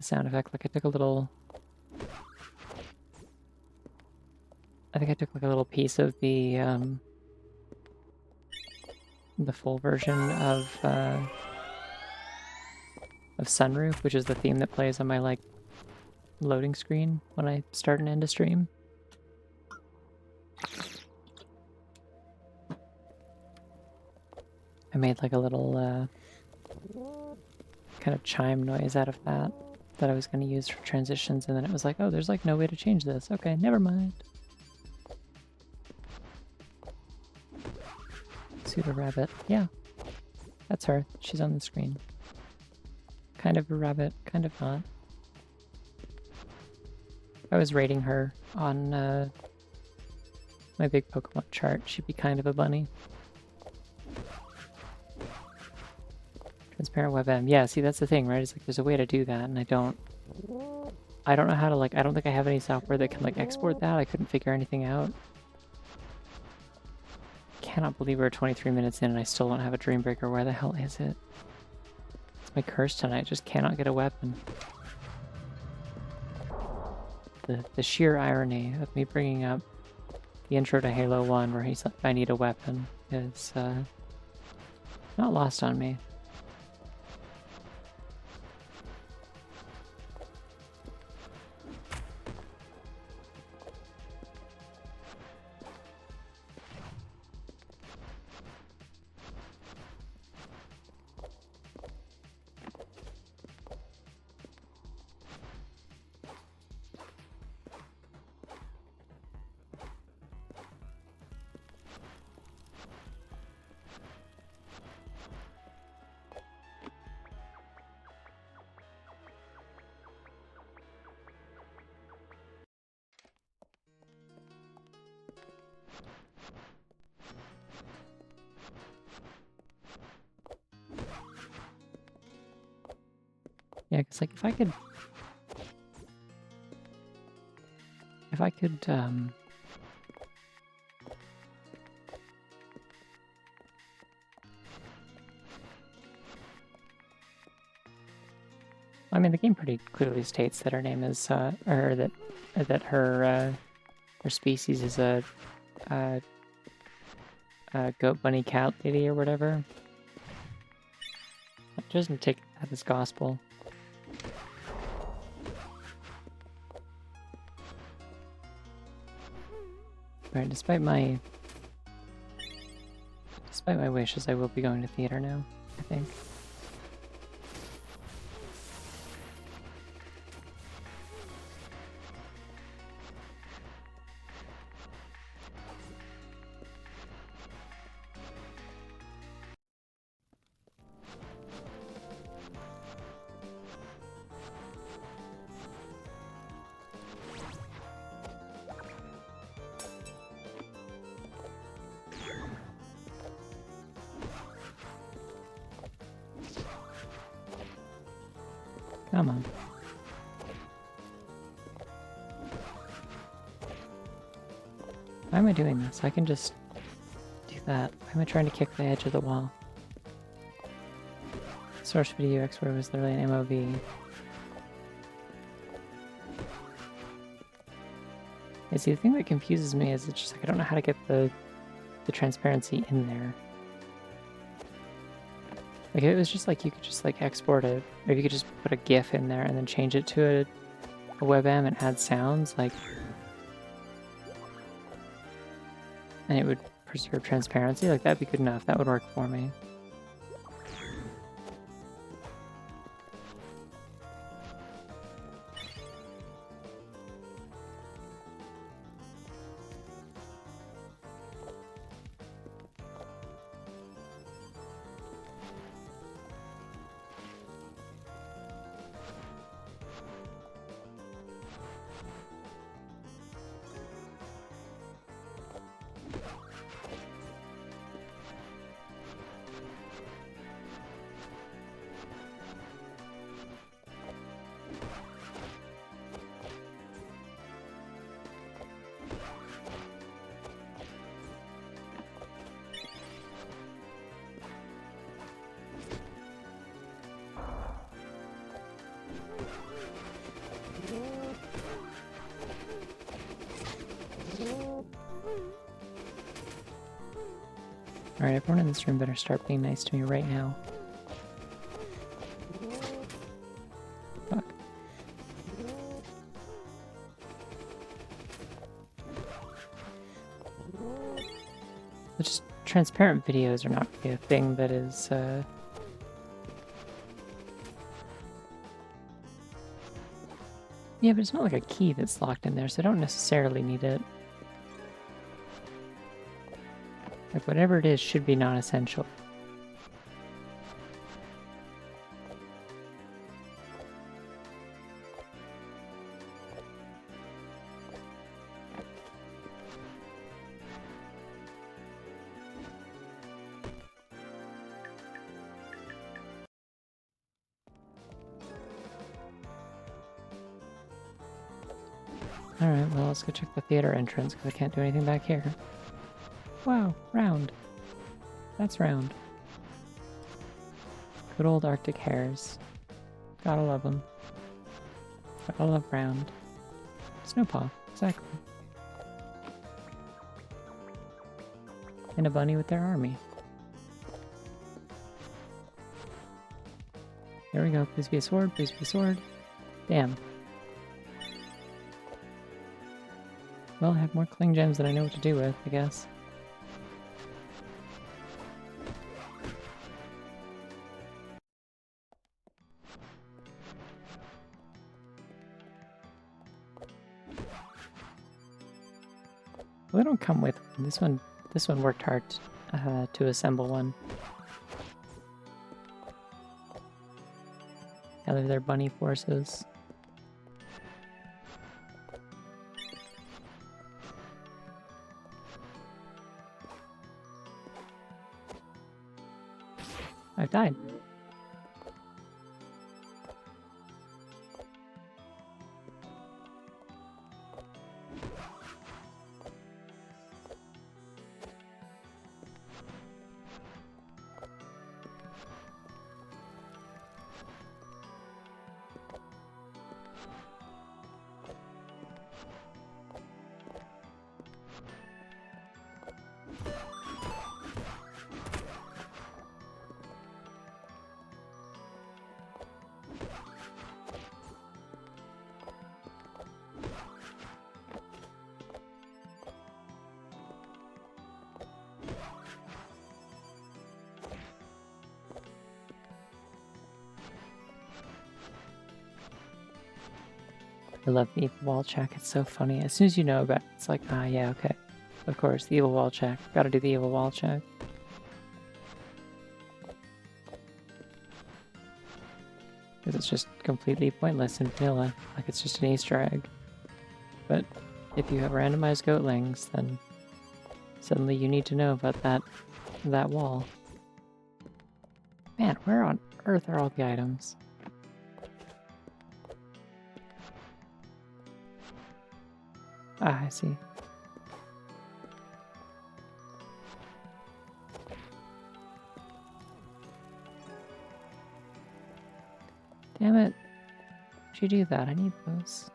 sound effect. Like I took a little, I think I took like a little piece of the full version of Sunroof, which is the theme that plays on my like loading screen when I start and end a stream. I made like a little kind of chime noise out of that I was going to use for transitions, and then it was like, oh, there's like no way to change this. Okay, never mind. PseudoRabbit. Yeah, that's her. She's on the screen. Kind of a rabbit, kind of not. If I was rating her on my big Pokemon chart, she'd be kind of a bunny. Transparent WebM. Yeah, see, that's the thing, right? It's like there's a way to do that, and I don't know how to, like, I don't think I have any software that can, like, export that. I couldn't figure anything out. Cannot believe we're 23 minutes in and I still don't have a Dreambreaker. Where the hell is it? It's my curse tonight. Just cannot get a weapon. The sheer irony of me bringing up the intro to Halo 1 where he's like, I need a weapon, is not lost on me. Yeah, because like if I could I mean, the game pretty clearly states that her name is or that her species is a goat bunny cat lady or whatever. It doesn't take that as gospel. Right, despite my wishes, I will be going to theater now, I think. Come on. Why am I doing this? I can just do that. Why am I trying to kick the edge of the wall? Source video export was literally an MOV. Yeah, see, the thing that confuses me is it's just like I don't know how to get the transparency in there. Like, it was just like you could just like export it, or you could just put a GIF in there and then change it to a WebM and add sounds, like, and it would preserve transparency. Like, that'd be good enough. That would work for me. Alright, everyone in this room better start being nice to me right now. Fuck. But just transparent videos are not really a thing that is, yeah, but it's not like a key that's locked in there, so I don't necessarily need it. Like, whatever it is should be non-essential. Alright, well, let's go check the theater entrance, because I can't do anything back here. Wow, round. That's round. Good old Arctic hares. Gotta love them. Gotta love round. Snowpaw, exactly. And a bunny with their army. There we go. Please be a sword, please be a sword. Damn. Well, I have more cling gems than I know what to do with, I guess. Well, they don't come with one. This one worked hard to assemble one. Gather their bunny forces. I've died. I love the evil wall check. It's so funny. As soon as you know about it, it's like, ah, yeah, okay. Of course, the evil wall check. Gotta do the evil wall check. Because it's just completely pointless and vanilla. Like, it's just an Easter egg. But if you have randomized goatlings, then suddenly you need to know about that wall. Man, where on earth are all the items? Ah, I see. Damn it. Why'd you do that? I need those.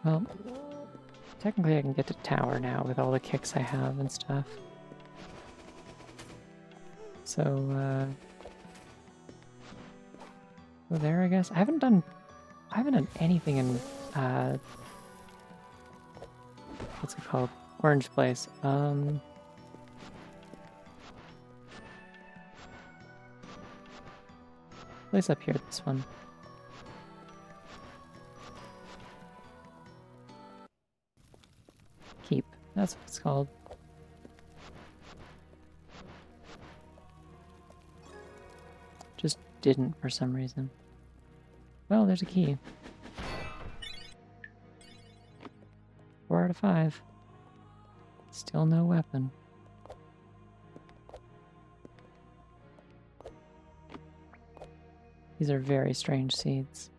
Well, technically I can get to tower now with all the kicks I have and stuff. So, go there, I guess. I haven't done anything in, what's it called? Orange Place. Place up here, this one. Keep. That's what it's called. Just didn't for some reason. Well, there's a key. 4 out of 5. Still no weapon. These are very strange seeds.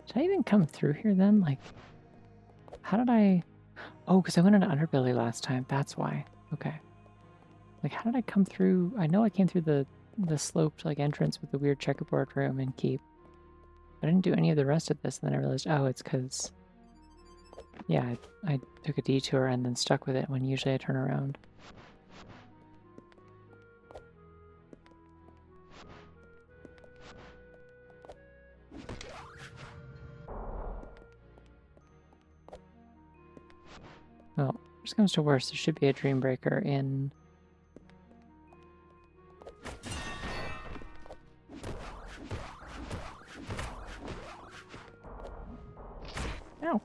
Did I even come through here then? Like, how did I... Oh, because I went into Underbelly last time. That's why. Okay. Like, how did I come through? I know I came through the sloped, like, entrance with the weird checkerboard room and keep. I didn't do any of the rest of this, and then I realized, oh, it's because... Yeah, I took a detour and then stuck with it when usually I turn around. Well, worst comes to worst, there should be a dream breaker in... Ow!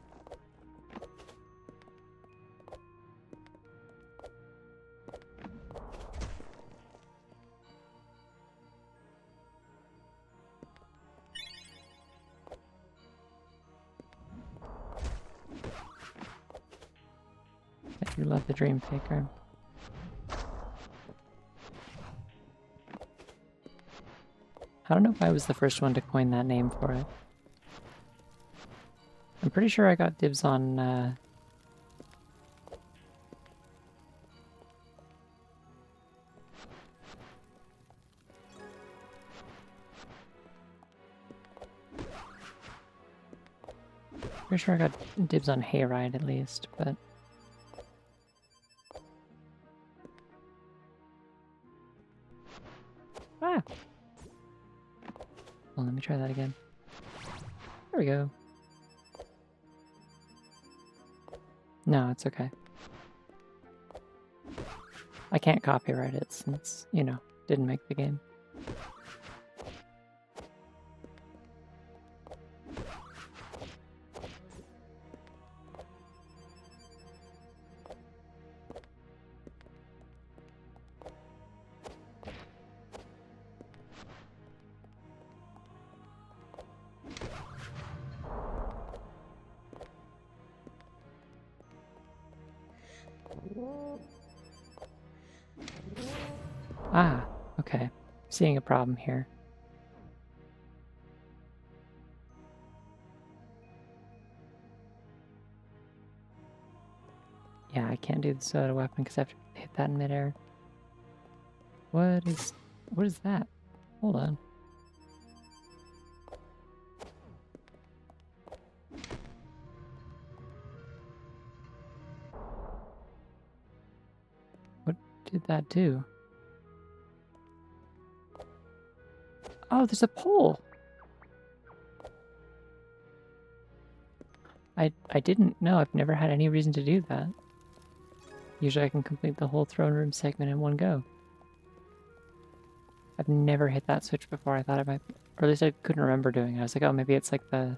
I do love the dream faker. I don't know if I was the first one to coin that name for it. I'm pretty sure I got dibs on, Pretty sure I got dibs on Hayride at least, but... Ah! Well, let me try that again. There we go. No, it's okay. I can't copyright it since, you know, didn't make the game. Ah, okay. Seeing a problem here. Yeah, I can't do the soda weapon because I have to hit that in midair. What is that? Hold on. What did that do? Oh, there's a pole! I didn't know. I've never had any reason to do that. Usually I can complete the whole throne room segment in one go. I've never hit that switch before. I thought it might, or at least I couldn't remember doing it. I was like, oh, maybe it's like the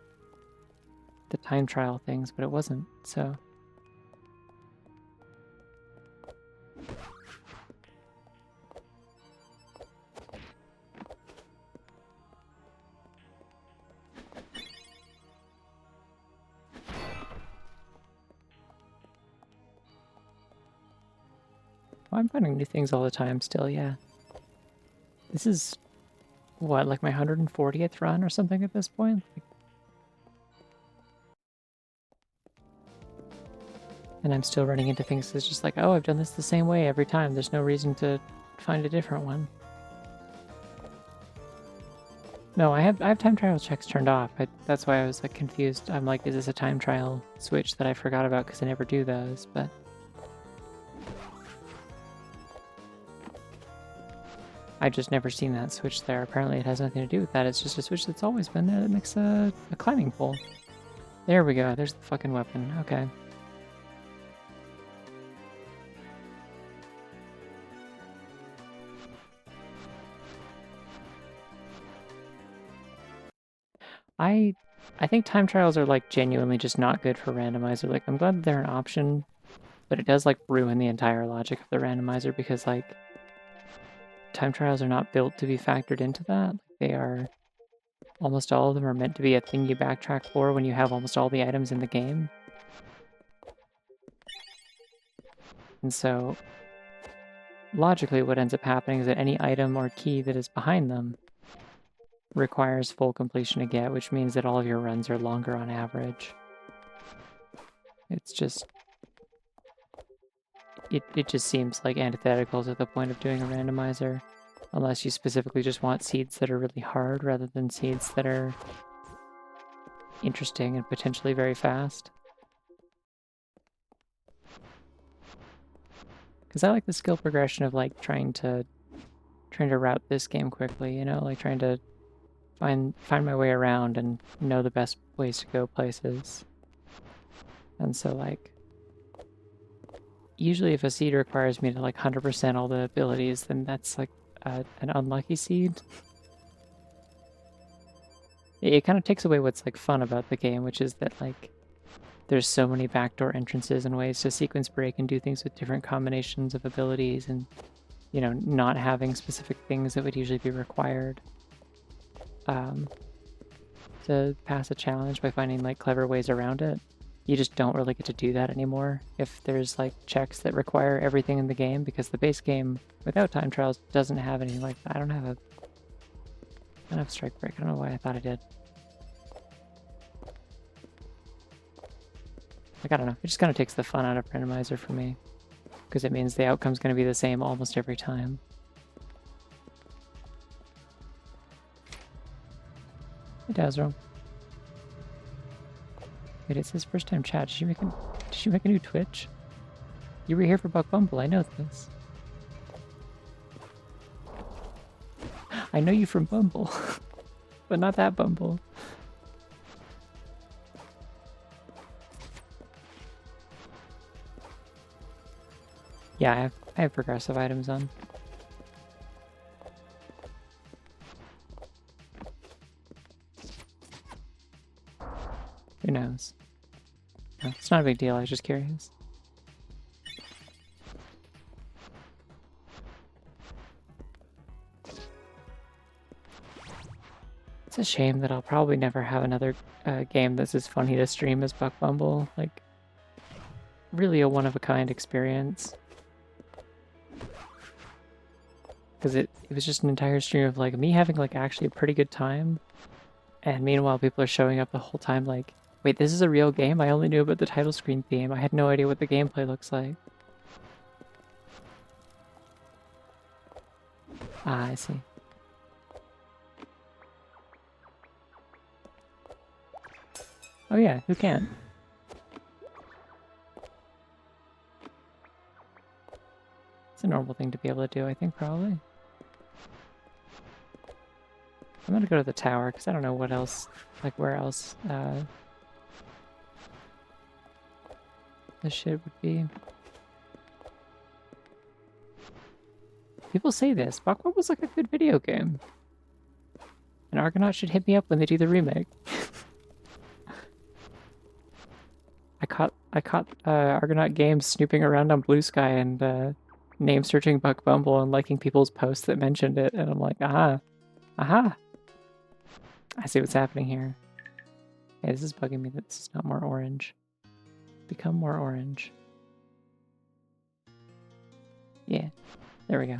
time trial things, but it wasn't, so. Oh, I'm finding new things all the time still, yeah. This is, what, like my 140th run or something at this point? And I'm still running into things that's just like, oh, I've done this the same way every time. There's no reason to find a different one. No, I have time trial checks turned off. That's why I was like confused. I'm like, is this a time trial switch that I forgot about because I never do those? But I've just never seen that switch there. Apparently it has nothing to do with that. It's just a switch that's always been there that makes a climbing pole. There we go. There's the fucking weapon. Okay. I think time trials are like genuinely just not good for randomizer. Like I'm glad that they're an option, but it does like ruin the entire logic of the randomizer because like time trials are not built to be factored into that. Like, they are almost all of them are meant to be a thing you backtrack for when you have almost all the items in the game. And so logically what ends up happening is that any item or key that is behind them requires full completion to get, which means that all of your runs are longer on average. It's just it just seems like antithetical to the point of doing a randomizer, unless you specifically just want seeds that are really hard rather than seeds that are interesting and potentially very fast. Because I like the skill progression of like trying to route this game quickly, you know, like trying to find my way around and know the best ways to go places. And so like usually if a seed requires me to like 100% all the abilities, then that's like an unlucky seed. It kind of takes away what's like fun about the game, which is that like there's so many backdoor entrances and ways to sequence break and do things with different combinations of abilities, and you know, not having specific things that would usually be required to pass a challenge by finding like clever ways around it. You just don't really get to do that anymore if there's like checks that require everything in the game, because the base game without time trials doesn't have any like that. I don't have strike break. I don't know why I thought I did. Like, I don't know. It just kind of takes the fun out of randomizer for me, because it means the outcome's going to be the same almost every time. Hey, Dazro. Wait, it says first time chat. Did you make a new Twitch? You were here for Buck Bumble. I know this. I know you from Bumble, but not that Bumble. Yeah, I have progressive items on. Who knows? No, it's not a big deal. I was just curious. It's a shame that I'll probably never have another game that's as funny to stream as Buck Bumble. Like, really a one-of-a-kind experience. Because it was just an entire stream of like me having like actually a pretty good time, and meanwhile people are showing up the whole time like, wait, this is a real game? I only knew about the title screen theme. I had no idea what the gameplay looks like. Ah, I see. Oh yeah, who can't? It's a normal thing to be able to do, I think, probably. I'm gonna go to the tower, because I don't know what else, like where else this shit would be. People say this. Buckwalk was like a good video game. And Argonaut should hit me up when they do the remake. I caught Argonaut Games snooping around on Blue Sky and name searching Buck Bumble and liking people's posts that mentioned it, and I'm like, aha. Aha! I see what's happening here. Hey, this is bugging me that this is not more orange. Become more orange. Yeah, there we go.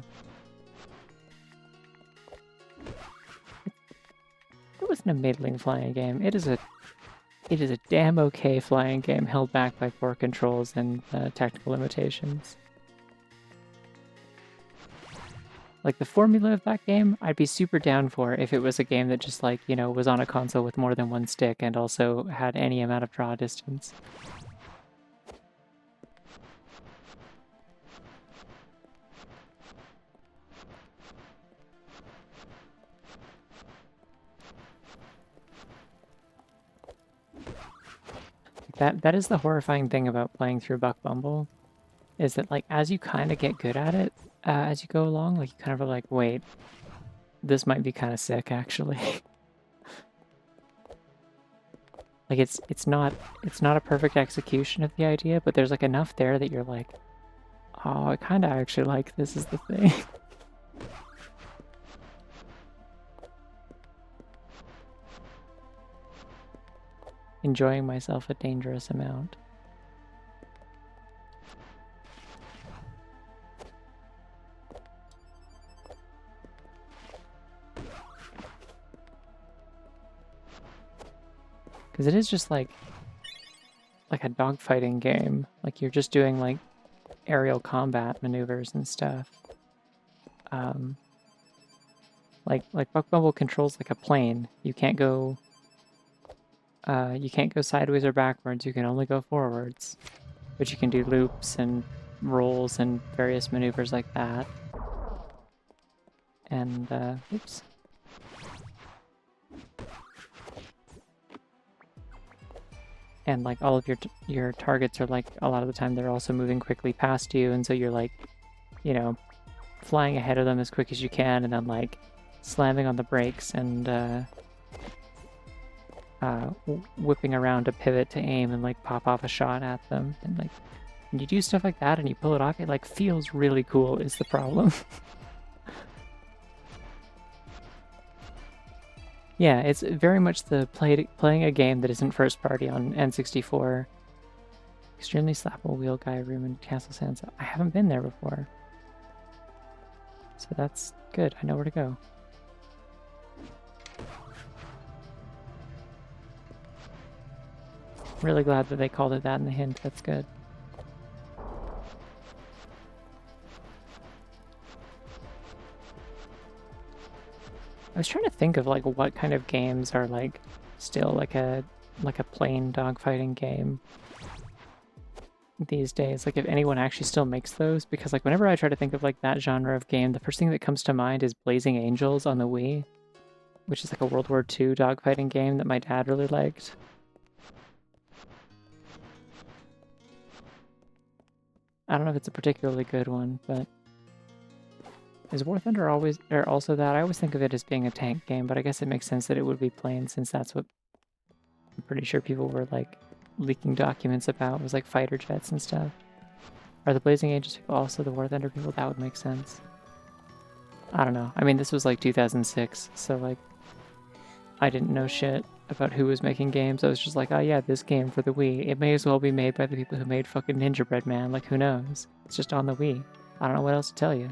It wasn't a middling flying game. It is a damn okay flying game held back by poor controls and technical limitations. Like, the formula of that game, I'd be super down for if it was a game that just, like, you know, was on a console with more than one stick and also had any amount of draw distance. That is the horrifying thing about playing through Buck Bumble, is that, like, as you kind of get good at it, as you go along, like, you kind of are like, wait, this might be kind of sick, actually. Like, it's not a perfect execution of the idea, but there's, like, enough there that you're like, oh, I kind of actually like this is the thing. Enjoying myself a dangerous amount. Because it is just like a dogfighting game. Like, you're just doing, like, aerial combat maneuvers and stuff. Like Buck Bumble controls like a plane. You can't go sideways or backwards. You can only go forwards. But you can do loops and rolls and various maneuvers like that. And oops. And like all of your targets are, like, a lot of the time they're also moving quickly past you, and so you're, like, you know, flying ahead of them as quick as you can, and then, like, slamming on the brakes and whipping around to pivot to aim and, like, pop off a shot at them. And, like, when you do stuff like that and you pull it off, it, like, feels really cool is the problem. Yeah, it's very much the playing a game that isn't first party on N64. Extremely slappable wheel guy room in Castle Sansa. I haven't been there before. So that's good. I know where to go. Really glad that they called it that in the hint. That's good. I was trying to think of, like, what kind of games are, like, still like a plain dogfighting game these days. Like, if anyone actually still makes those, because, like, whenever I try to think of, like, that genre of game, the first thing that comes to mind is Blazing Angels on the Wii, which is like a World War II dogfighting game that my dad really liked. I don't know if it's a particularly good one, but is War Thunder always or also that? I always think of it as being a tank game, but I guess it makes sense that it would be plain, since that's what I'm pretty sure people were, like, leaking documents about, was, like, fighter jets and stuff. Are the Blazing Angels people also the War Thunder people? That would make sense. I don't know. I mean, this was, like, 2006, so, like, I didn't know shit about who was making games. I was just like, oh yeah, this game for the Wii. It may as well be made by the people who made fucking Gingerbread Man. Like, who knows? It's just on the Wii. I don't know what else to tell you.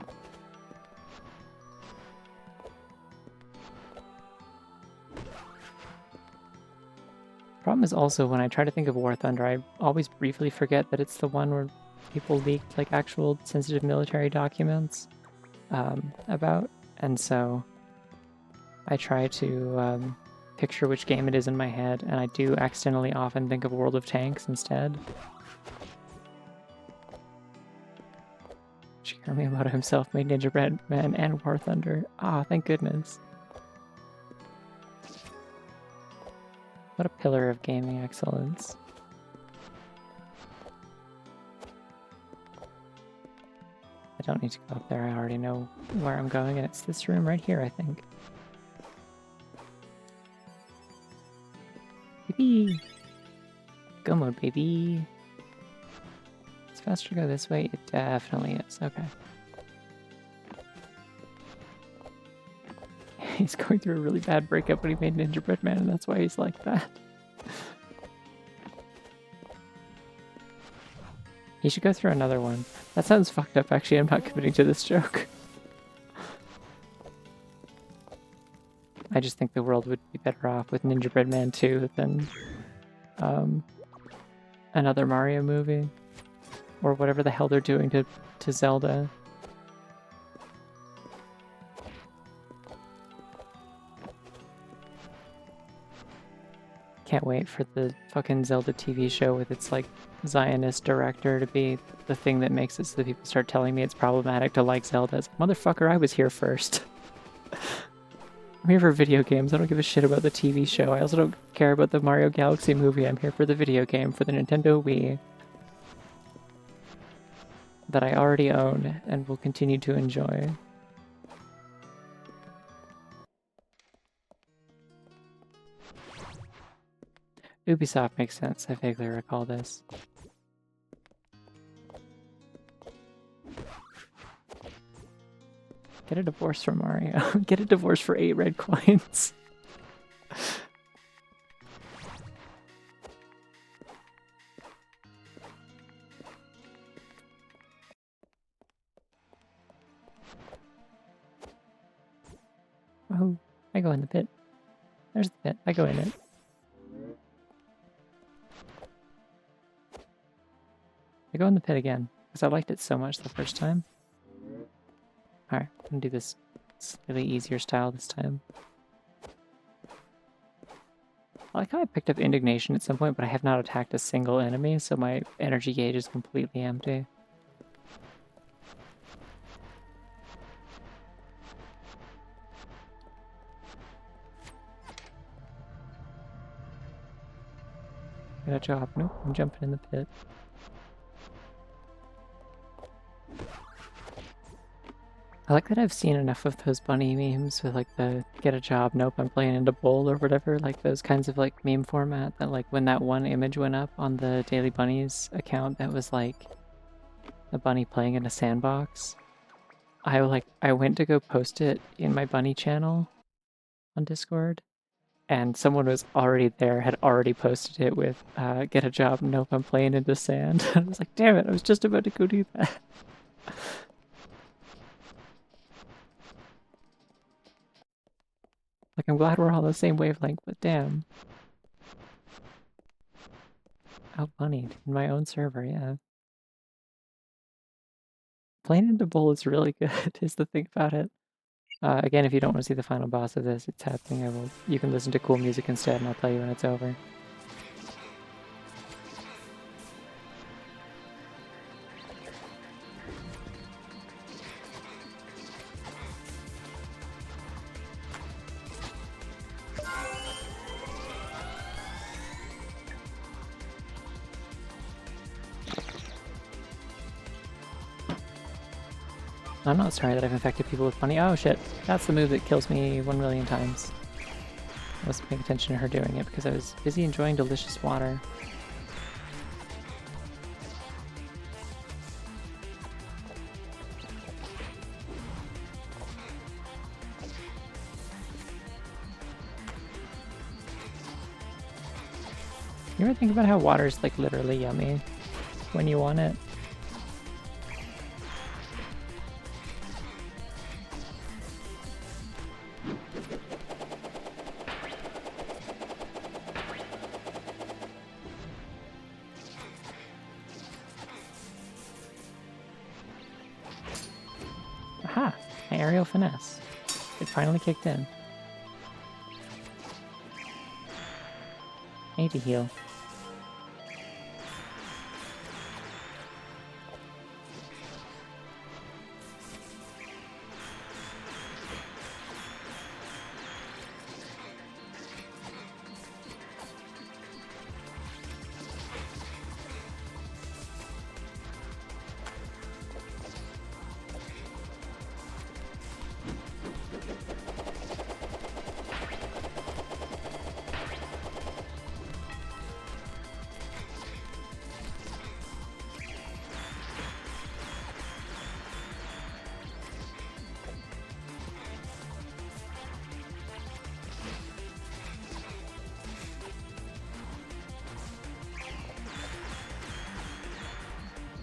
Problem is also, when I try to think of War Thunder, I always briefly forget that it's the one where people leaked, like, actual sensitive military documents about, and so I try to picture which game it is in my head, and I do accidentally often think of World of Tanks instead. Jeremy Miyamoto himself made Gingerbread Man and War Thunder. Ah, thank goodness. What a pillar of gaming excellence. I don't need to go up there. I already know where I'm going, and it's this room right here, I think. Baby! Go mode, baby! It's faster to go this way? It definitely is. Okay. He's going through a really bad breakup when he made Gingerbread Man, and that's why he's like that. He should go through another one. That sounds fucked up, actually. I'm not committing to this joke. I just think the world would be better off with Gingerbread Man 2 than another Mario movie. Or whatever the hell they're doing to Zelda. can't wait for the fucking Zelda TV show with its like Zionist director to be the thing that makes it so that people start telling me it's problematic to like Zelda. It's like, motherfucker, I was here first. I'm here for video games. I don't give a shit about the TV show. I also don't care about the Mario Galaxy movie. I'm here for the video game, for the Nintendo Wii. That I already own and will continue to enjoy. Ubisoft makes sense. I vaguely recall this. Get a divorce from Mario. Get a divorce for 8 red coins. Oh, I go in the pit. There's the pit. I go in it. I go in the pit again, because I liked it so much the first time. Alright, I'm gonna do this slightly easier style this time. I like how I picked up indignation at some point, but I have not attacked a single enemy, so my energy gauge is completely empty. Got a job. Nope, I'm jumping in the pit. I like that I've seen enough of those bunny memes with like the get a job, nope, I'm playing into bowl or whatever, like those kinds of like meme format that like when that one image went up on the Daily Bunnies account that was like a bunny playing in a sandbox. I went to go post it in my bunny channel on Discord and someone was already there, had already posted it with get a job, nope, I'm playing into sand. I was like, damn it, I was just about to go do that. Like, I'm glad we're all the same wavelength, but damn. Out-bunnied in my own server, yeah. Playing into bowl is really good, is the thing about it. Again, if you don't want to see the final boss of this, it's happening. You can listen to cool music instead, and I'll tell you when it's over. I'm not sorry that I've infected people with bunny. Oh shit, that's the move that kills me 1,000,000 times. I wasn't paying attention to her doing it because I was busy enjoying delicious water. You ever think about how water's like literally yummy when you want it? Aha! My aerial finesse. It finally kicked in. I need to heal.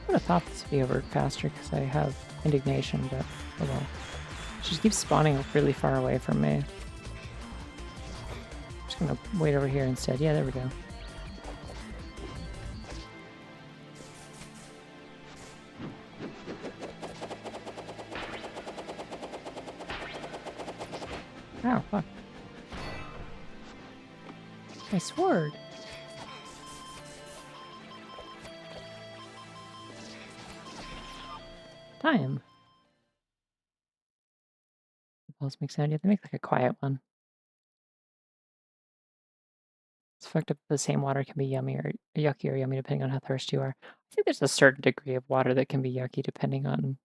I would have thought this would be over faster because I have indignation, but oh well. She just keeps spawning really far away from me. I'm just gonna wait over here instead. Yeah, there we go. Oh, fuck. My sword! Time. Balls make sound. You have to make like a quiet one. It's fucked up. The same water can be yummy or yucky or yummy depending on how thirsty you are. I think there's a certain degree of water that can be yucky depending on,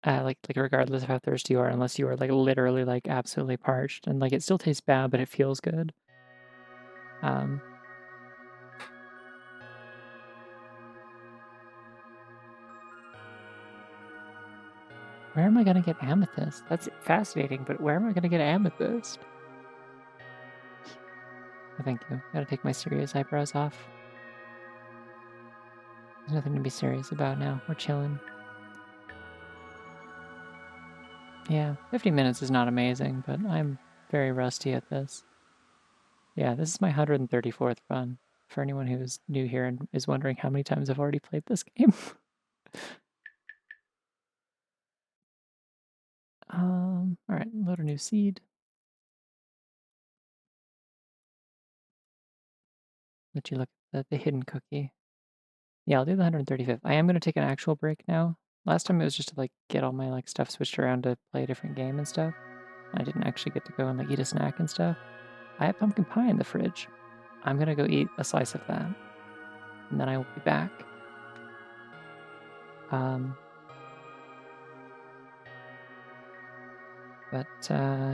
like regardless of how thirsty you are, unless you are like literally like absolutely parched and like it still tastes bad, but it feels good. Where am I gonna get amethyst? That's fascinating, but where am I gonna get amethyst? Oh, thank you. Gotta take my serious eyebrows off. There's nothing to be serious about now. We're chilling. Yeah, 50 minutes is not amazing, but I'm very rusty at this. Yeah, this is my 134th run. For anyone who's new here and is wondering how many times I've already played this game. Alright, load a new seed. Let you look at the hidden cookie. Yeah, I'll do the 135th. I am gonna take an actual break now. Last time it was just to like get all my like stuff switched around to play a different game and stuff. I didn't actually get to go and like eat a snack and stuff. I have pumpkin pie in the fridge. I'm gonna go eat a slice of that, and then I will be back. Um,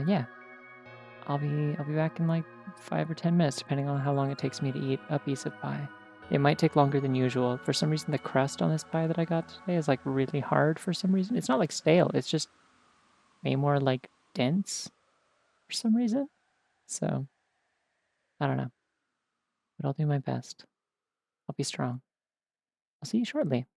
yeah, I'll be back in like 5 or 10 minutes, depending on how long it takes me to eat a piece of pie. It might take longer than usual. For some reason, the crust on this pie that I got today is like really hard for some reason. It's not like stale. It's just way more like dense for some reason. So I don't know, but I'll do my best. I'll be strong. I'll see you shortly.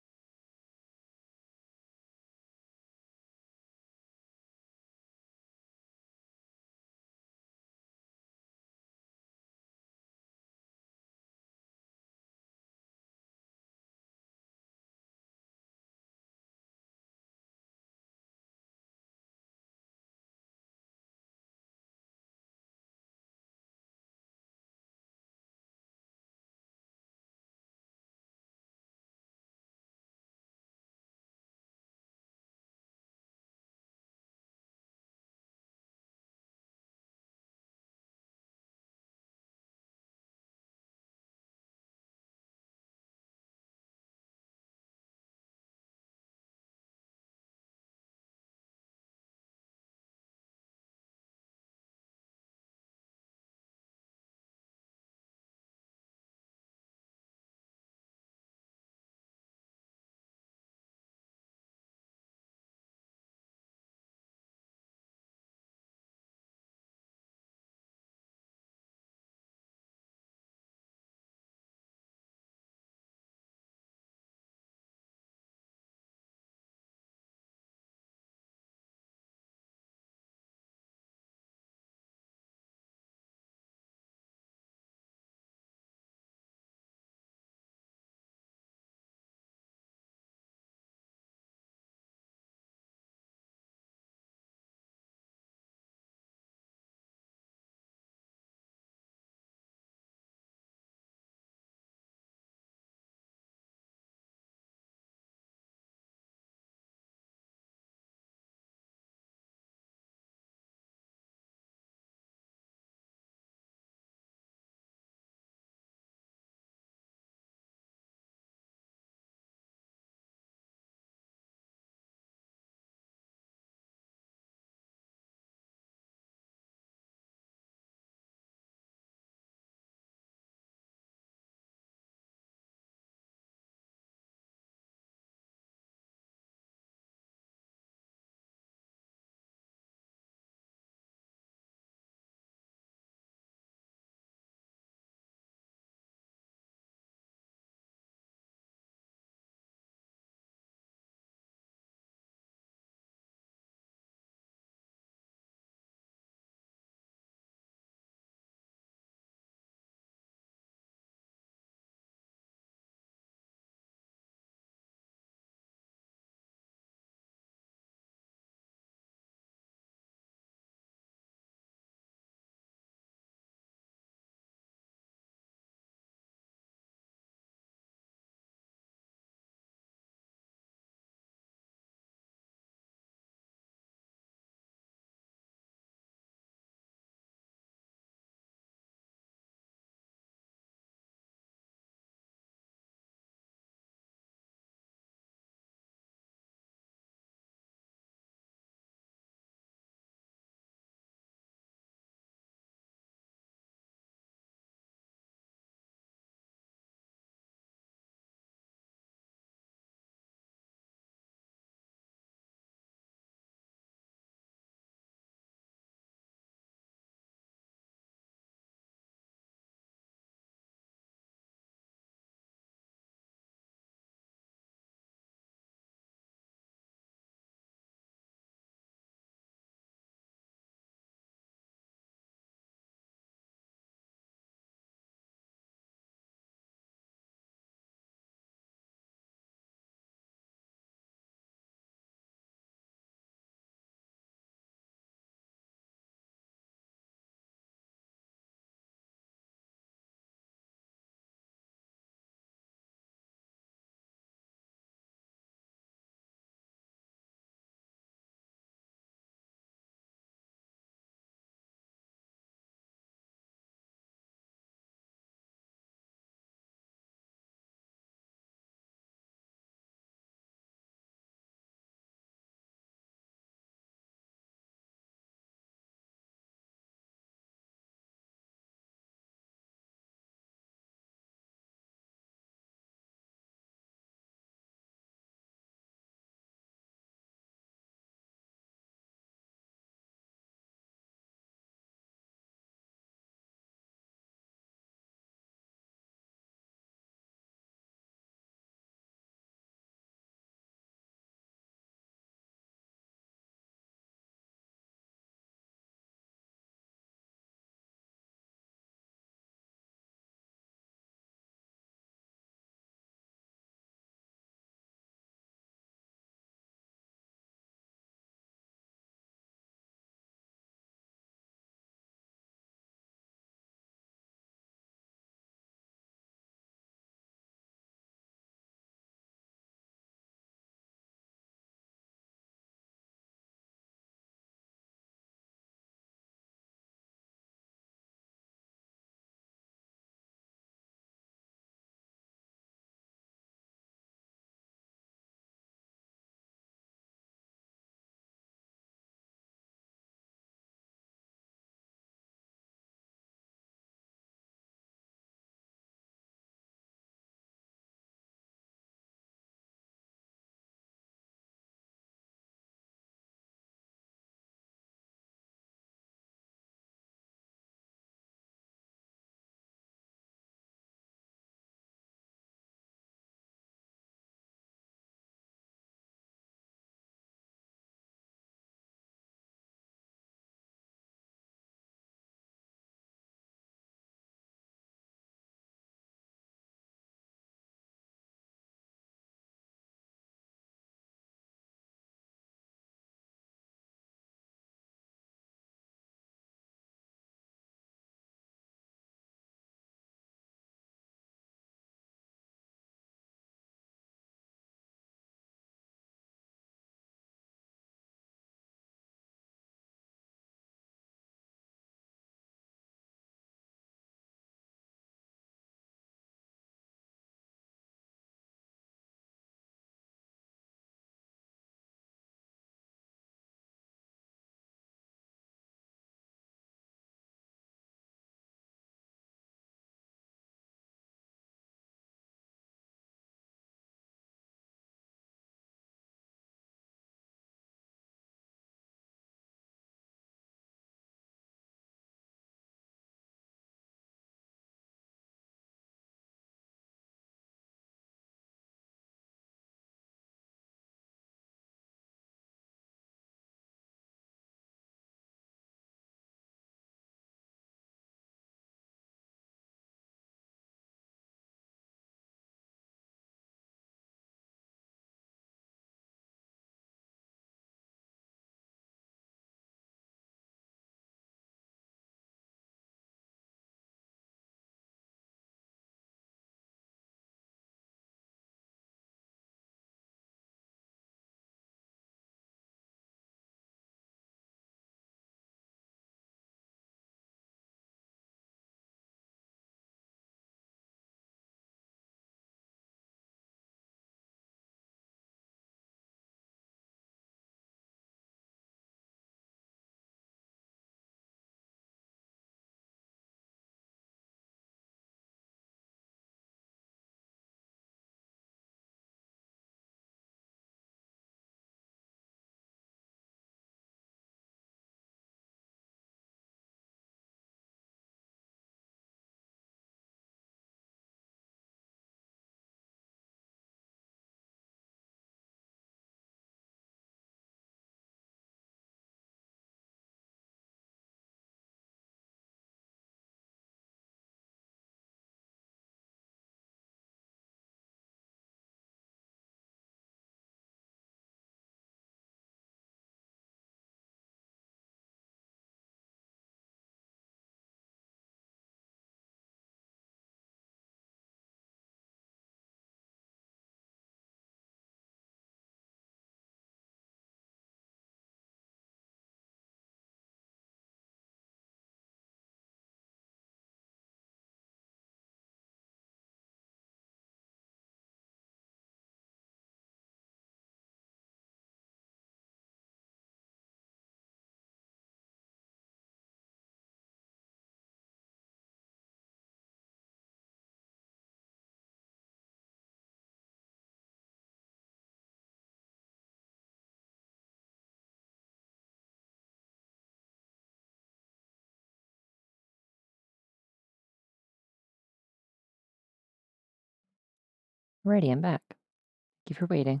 Alrighty, I'm back. Thank you for waiting.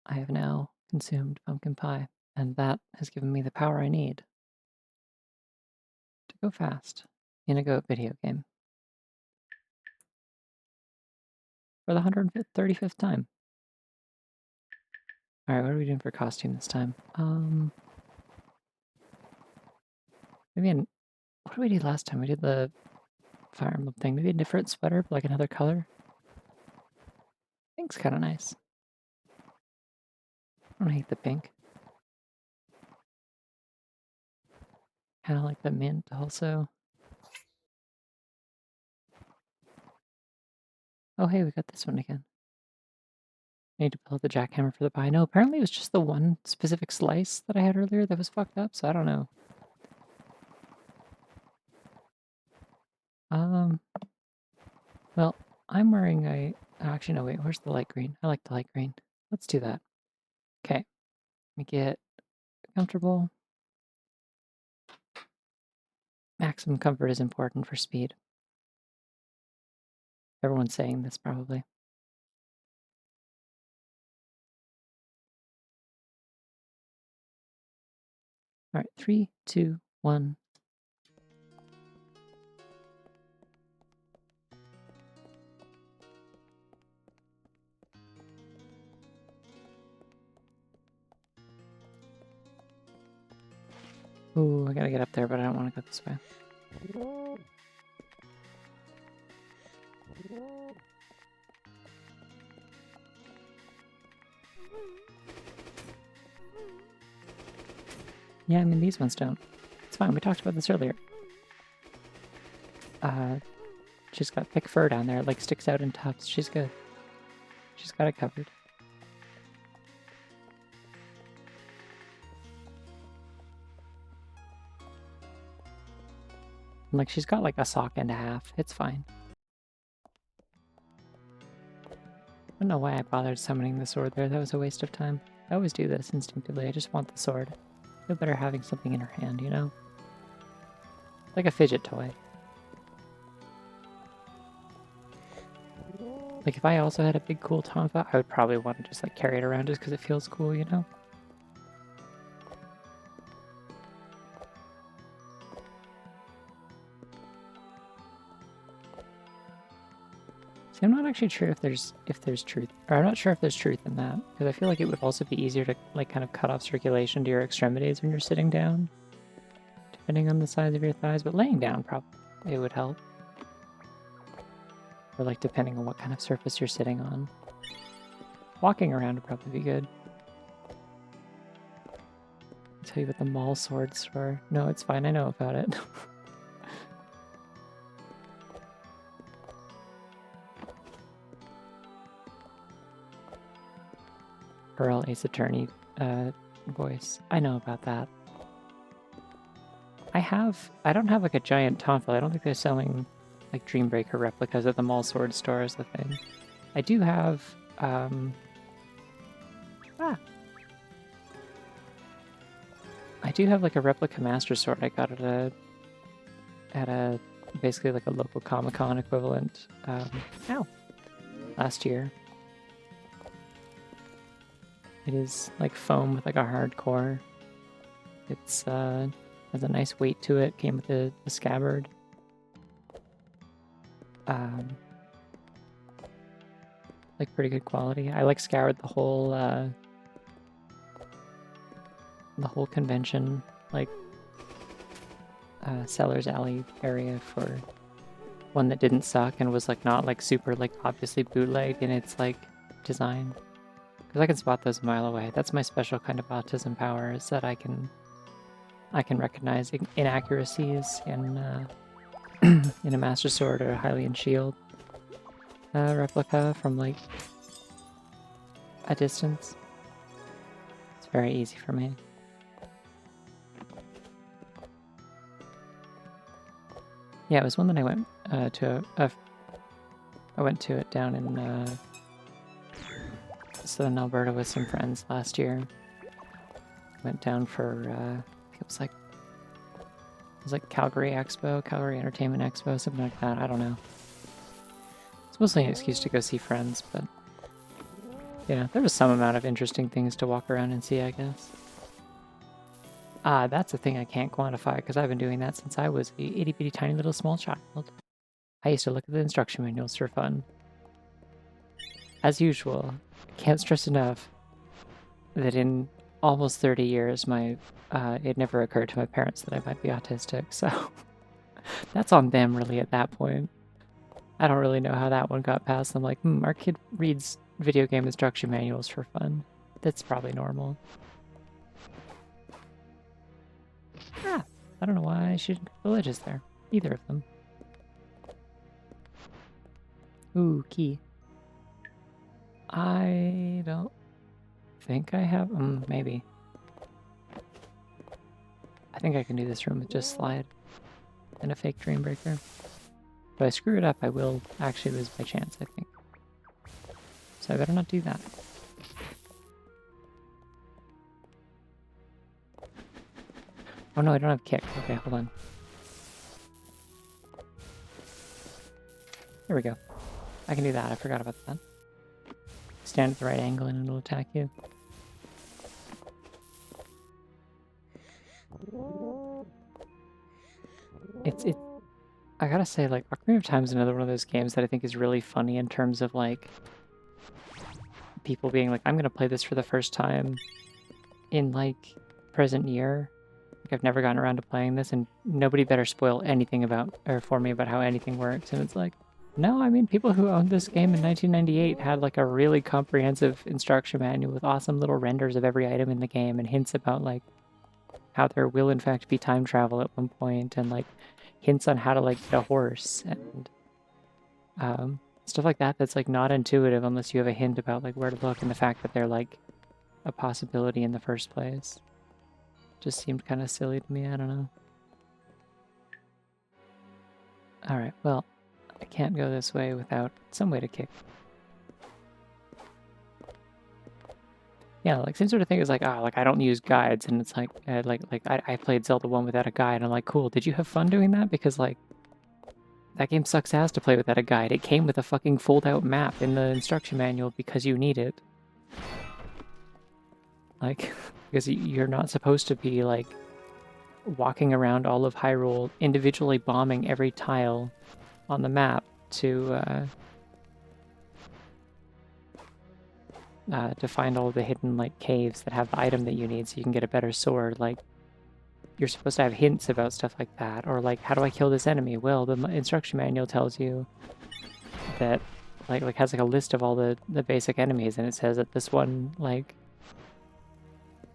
I have now consumed pumpkin pie, and that has given me the power I need to go fast in a Goat video game for the 135th time. Alright, what are we doing for costume this time? Maybe what did we do last time? We did the Fire Emblem thing. Maybe a different sweater, but like another color. Pink's kind of nice. I don't hate the pink. Kind of like the mint also. Oh hey, we got this one again. I need to pull out the jackhammer for the pie. No, apparently it was just the one specific slice that I had earlier that was fucked up, so I don't know. Well, I'm wearing a... Actually, no, wait, where's the light green? I like the light green. Let's do that. Okay, let me get comfortable. Maximum comfort is important for speed. Everyone's saying this, probably. All right, 3, 2, 1. Ooh, I gotta get up there, but I don't want to go this way. Yeah, I mean, these ones don't. It's fine, we talked about this earlier. She's got thick fur down there, it like sticks out in tufts. She's good. She's got it covered. And, like, she's got like a sock and a half. It's fine. I don't know why I bothered summoning the sword there. That was a waste of time. I always do this instinctively. I just want the sword. I feel better having something in her hand, you know? Like a fidget toy. Like, if I also had a big cool tonfa, I would probably want to just like carry it around just because it feels cool, you know? See, I'm not actually sure if there's truth, or I'm not sure if there's truth in that, because I feel like it would also be easier to like kind of cut off circulation to your extremities when you're sitting down, depending on the size of your thighs. But laying down probably it would help, or like depending on what kind of surface you're sitting on. Walking around would probably be good. I'll tell you what the mall swords were. No, it's fine. I know about it. Earl Ace Attorney voice. I know about that. I don't have like a giant tonfa. I don't think they're selling like Dreambreaker replicas at the mall sword store is the thing. I do have I do have like a replica Master Sword I got at a basically like a local Comic-Con equivalent last year. It is like foam with like a hard core. It's has a nice weight to it. Came with the scabbard. Like pretty good quality. I like scoured the whole convention, like Sellers Alley area for one that didn't suck and was like not like super like obviously bootleg in its like design. Because I can spot those a mile away. That's my special kind of autism power, is that I can recognize inaccuracies in in a Master Sword or a Hylian Shield replica from like a distance. It's very easy for me. Yeah, it was one that I went to. I went to it down in Southern Alberta with some friends last year. Went down for it was like Calgary Expo, Calgary Entertainment Expo, something like that. I don't know. It's It's mostly an excuse to go see friends, but yeah, there was some amount of interesting things to walk around and see, I guess. That's a thing I can't quantify because I've been doing that since I was a itty bitty tiny little small child. I used to look at the instruction manuals for fun. As usual, I can't stress enough that in almost 30 years, it never occurred to my parents that I might be autistic, so that's on them really at that point. I don't really know how that one got past. I'm like, our kid reads video game instruction manuals for fun. That's probably normal. I don't know why she didn't put villages there. Either of them. Ooh, key. I don't think I have... maybe. I think I can do this room with just slide and a fake dream breaker. If I screw it up, I will actually lose my chance, I think. So I better not do that. Oh no, I don't have kick. Okay, hold on. There we go. I can do that. I forgot about that. Stand at the right angle and it'll attack you. I gotta say, like, Ocarina of Time is another one of those games that I think is really funny in terms of, like, people being like, I'm gonna play this for the first time in, like, present year. Like, I've never gotten around to playing this, and nobody better spoil anything about, or for me about how anything works. And it's like, no, I mean, people who owned this game in 1998 had, like, a really comprehensive instruction manual with awesome little renders of every item in the game and hints about, like, how there will, in fact, be time travel at one point, and, like, hints on how to, like, get a horse, and stuff like that that's, like, not intuitive unless you have a hint about, like, where to look, and the fact that they're, like, a possibility in the first place. Just seemed kind of silly to me, I don't know. Alright, well, I can't go this way without some way to kick. Yeah, like, same sort of thing is like, like, I don't use guides, and it's like, I played Zelda 1 without a guide, and I'm like, cool, did you have fun doing that? Because, like, that game sucks ass to play without a guide. It came with a fucking fold-out map in the instruction manual because you need it. Like, because you're not supposed to be, like, walking around all of Hyrule, individually bombing every tile on the map to find all the hidden, like, caves that have the item that you need so you can get a better sword. Like, you're supposed to have hints about stuff like that. Or, like, how do I kill this enemy? Well, the instruction manual tells you that, like has, like, a list of all the basic enemies, and it says that this one, like,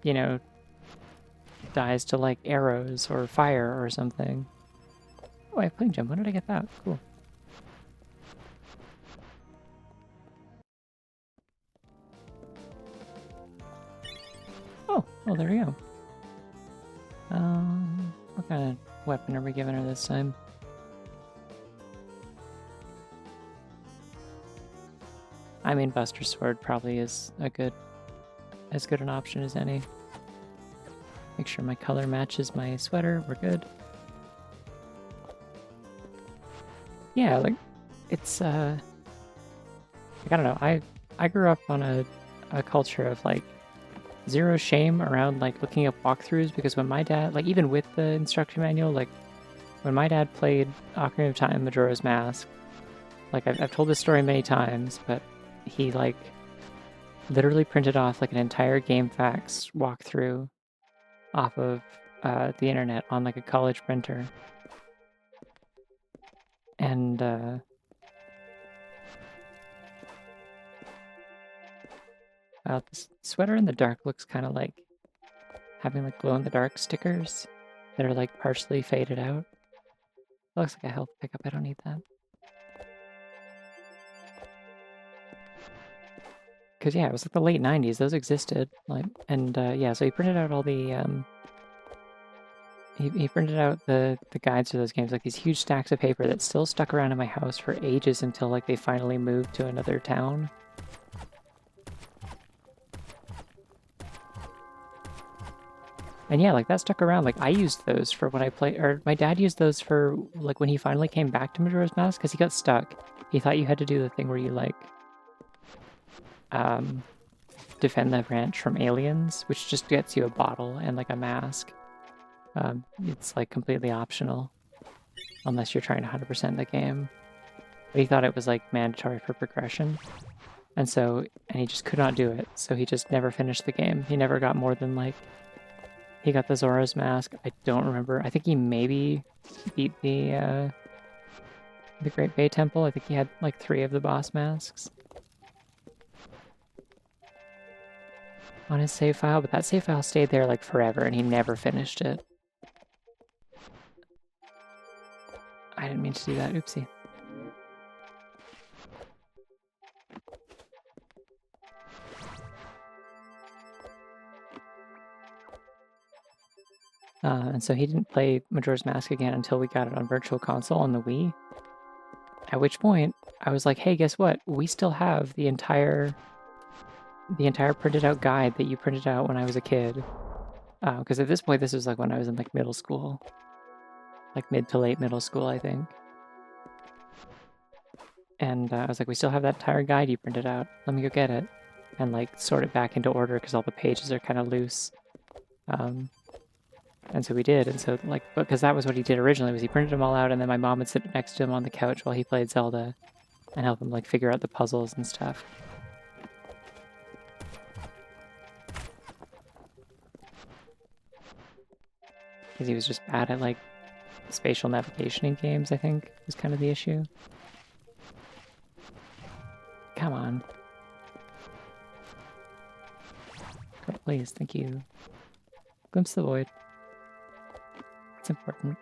you know, dies to, like, arrows or fire or something. Oh, I have Plane Jump. When did I get that? Cool. Oh, well, there we go. What kind of weapon are we giving her this time? I mean, Buster Sword probably is as good an option as any. Make sure my color matches my sweater. We're good. Yeah, like, it's, like, I don't know. I grew up on a culture of, like, zero shame around, like, looking up walkthroughs, because when my dad, like, even with the instruction manual, like, when my dad played Ocarina of Time Majora's Mask, like, I've told this story many times, but he, like, literally printed off, like, an entire GameFAQs walkthrough off of the internet on, like, a college printer. And, this sweater in the dark looks kind of like having, like, glow-in-the-dark stickers that are, like, partially faded out. It looks like a health pickup. I don't need that. Because, yeah, it was like the late 90s. Those existed. Like, and, yeah, so he printed out all the, he printed out the guides to those games, like these huge stacks of paper that still stuck around in my house for ages until, like, they finally moved to another town. And yeah, like, that stuck around. Like, I used those for when I played, or my dad used those for, like, when he finally came back to Majora's Mask, because he got stuck. He thought you had to do the thing where you like defend the ranch from aliens, which just gets you a bottle and like a mask. It's like completely optional unless you're trying to 100% the game. But he thought it was like mandatory for progression. And he just could not do it. So he just never finished the game. He never got more than like, he got the Zora's mask. I don't remember. I think he maybe beat the Great Bay Temple. I think he had like 3 of the boss masks on his save file, but that save file stayed there like forever and he never finished it. I didn't mean to do that. Oopsie. And so he didn't play Majora's Mask again until we got it on Virtual Console on the Wii. At which point, I was like, hey, guess what? We still have the entire printed out guide that you printed out when I was a kid. Because at this point, this was like when I was in like middle school. Like mid to late middle school, I think. And I was like, we still have that entire guide you printed out. Let me go get it. And like sort it back into order because all the pages are kind of loose. And so we did, and so like, because that was what he did originally, was he printed them all out, and then my mom would sit next to him on the couch while he played Zelda, and help him like figure out the puzzles and stuff. Because he was just bad at like spatial navigation in games, I think, was kind of the issue. Come on. Girl, please, thank you. Glimpse the void. It's important.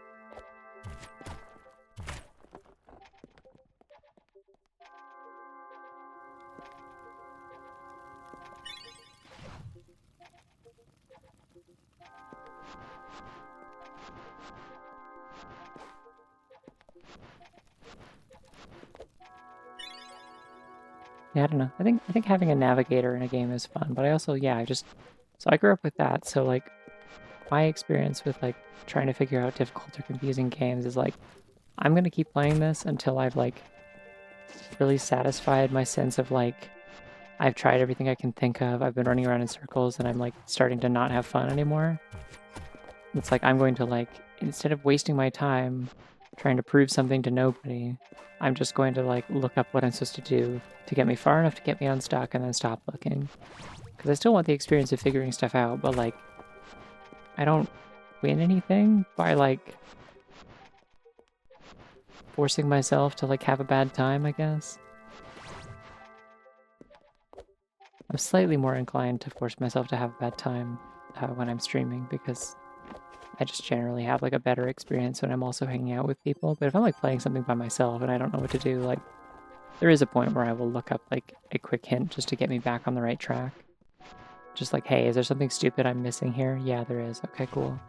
Yeah, I don't know. I think having a navigator in a game is fun, but I also, yeah, so I grew up with that, so like my experience with like trying to figure out difficult or confusing games is like, I'm gonna keep playing this until I've like really satisfied my sense of like, I've tried everything I can think of, I've been running around in circles and I'm like starting to not have fun anymore. It's like I'm going to like, instead of wasting my time trying to prove something to nobody, I'm just going to like look up what I'm supposed to do to get me far enough to get me unstuck and then stop looking. Because I still want the experience of figuring stuff out, but like, I don't win anything by like forcing myself to like have a bad time, I guess. I'm slightly more inclined to force myself to have a bad time when I'm streaming because I just generally have like a better experience when I'm also hanging out with people. But if I'm like playing something by myself and I don't know what to do, like there is a point where I will look up like a quick hint just to get me back on the right track. Just like, hey, is there something stupid I'm missing here? Yeah, there is. Okay, cool.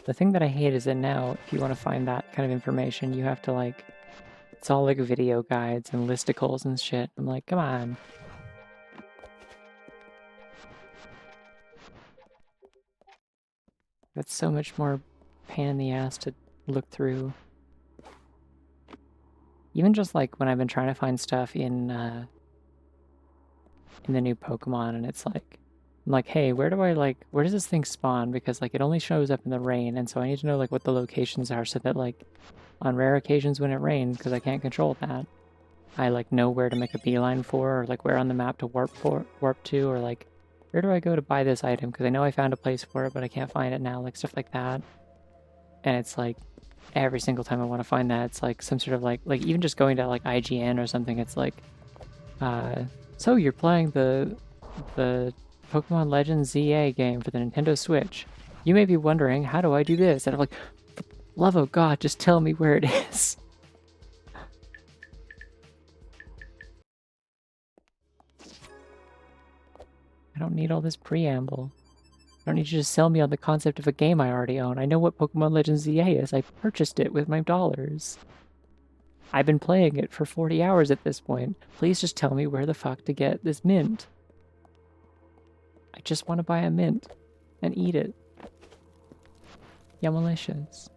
The thing that I hate is that now, if you want to find that kind of information, you have to like, it's all like video guides and listicles and shit. I'm like, come on. That's so much more pain in the ass to look through. Even just like when I've been trying to find stuff in the new Pokemon, and it's like, I'm like, hey, where does this thing spawn? Because like it only shows up in the rain, and so I need to know like what the locations are so that like on rare occasions when it rains, because I can't control that, I like know where to make a beeline for, or like where on the map to warp to, or like where do I go to buy this item? Because I know I found a place for it, but I can't find it now, like stuff like that. And it's like every single time I want to find that, it's like some sort of like even just going to like IGN or something, it's like, so you're playing the Pokemon Legends ZA game for the Nintendo Switch. You may be wondering, how do I do this? And I'm like, for the love of God, just tell me where it is. I don't need all this preamble. I don't need you to sell me on the concept of a game I already own. I know what Pokemon Legends ZA is. I purchased it with my dollars. I've been playing it for 40 hours at this point. Please just tell me where the fuck to get this mint. I just want to buy a mint and eat it. Yummalicious.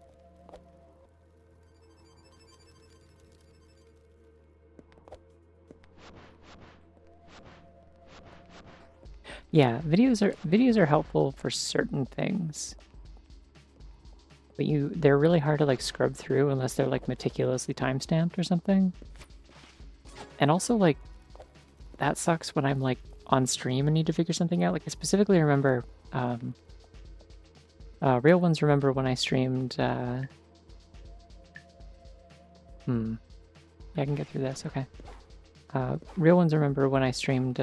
Yeah, videos are helpful for certain things. But they're really hard to like scrub through unless they're like meticulously timestamped or something. And also like that sucks when I'm like on stream and need to figure something out. Like I specifically remember real ones remember when I streamed yeah, I can get through this, okay. Real ones remember when I streamed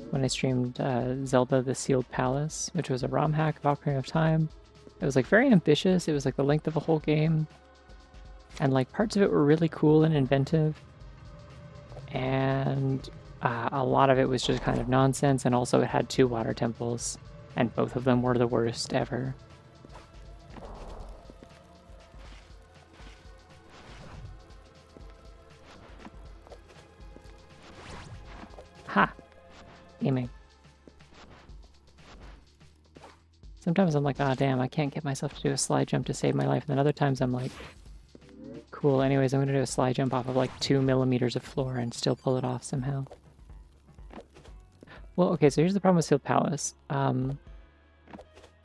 when I streamed Zelda the Sealed Palace, which was a ROM hack of Ocarina of Time. It was like very ambitious. It was like the length of a whole game. And like parts of it were really cool and inventive. And a lot of it was just kind of nonsense. And also it had 2 water temples. And both of them were the worst ever. Ha! Aiming. Sometimes I'm like, ah, damn, I can't get myself to do a slide jump to save my life. And then other times I'm like, cool, anyways, I'm going to do a slide jump off of like 2 millimeters of floor and still pull it off somehow. Well, okay, so here's the problem with Sealed Palace. I don't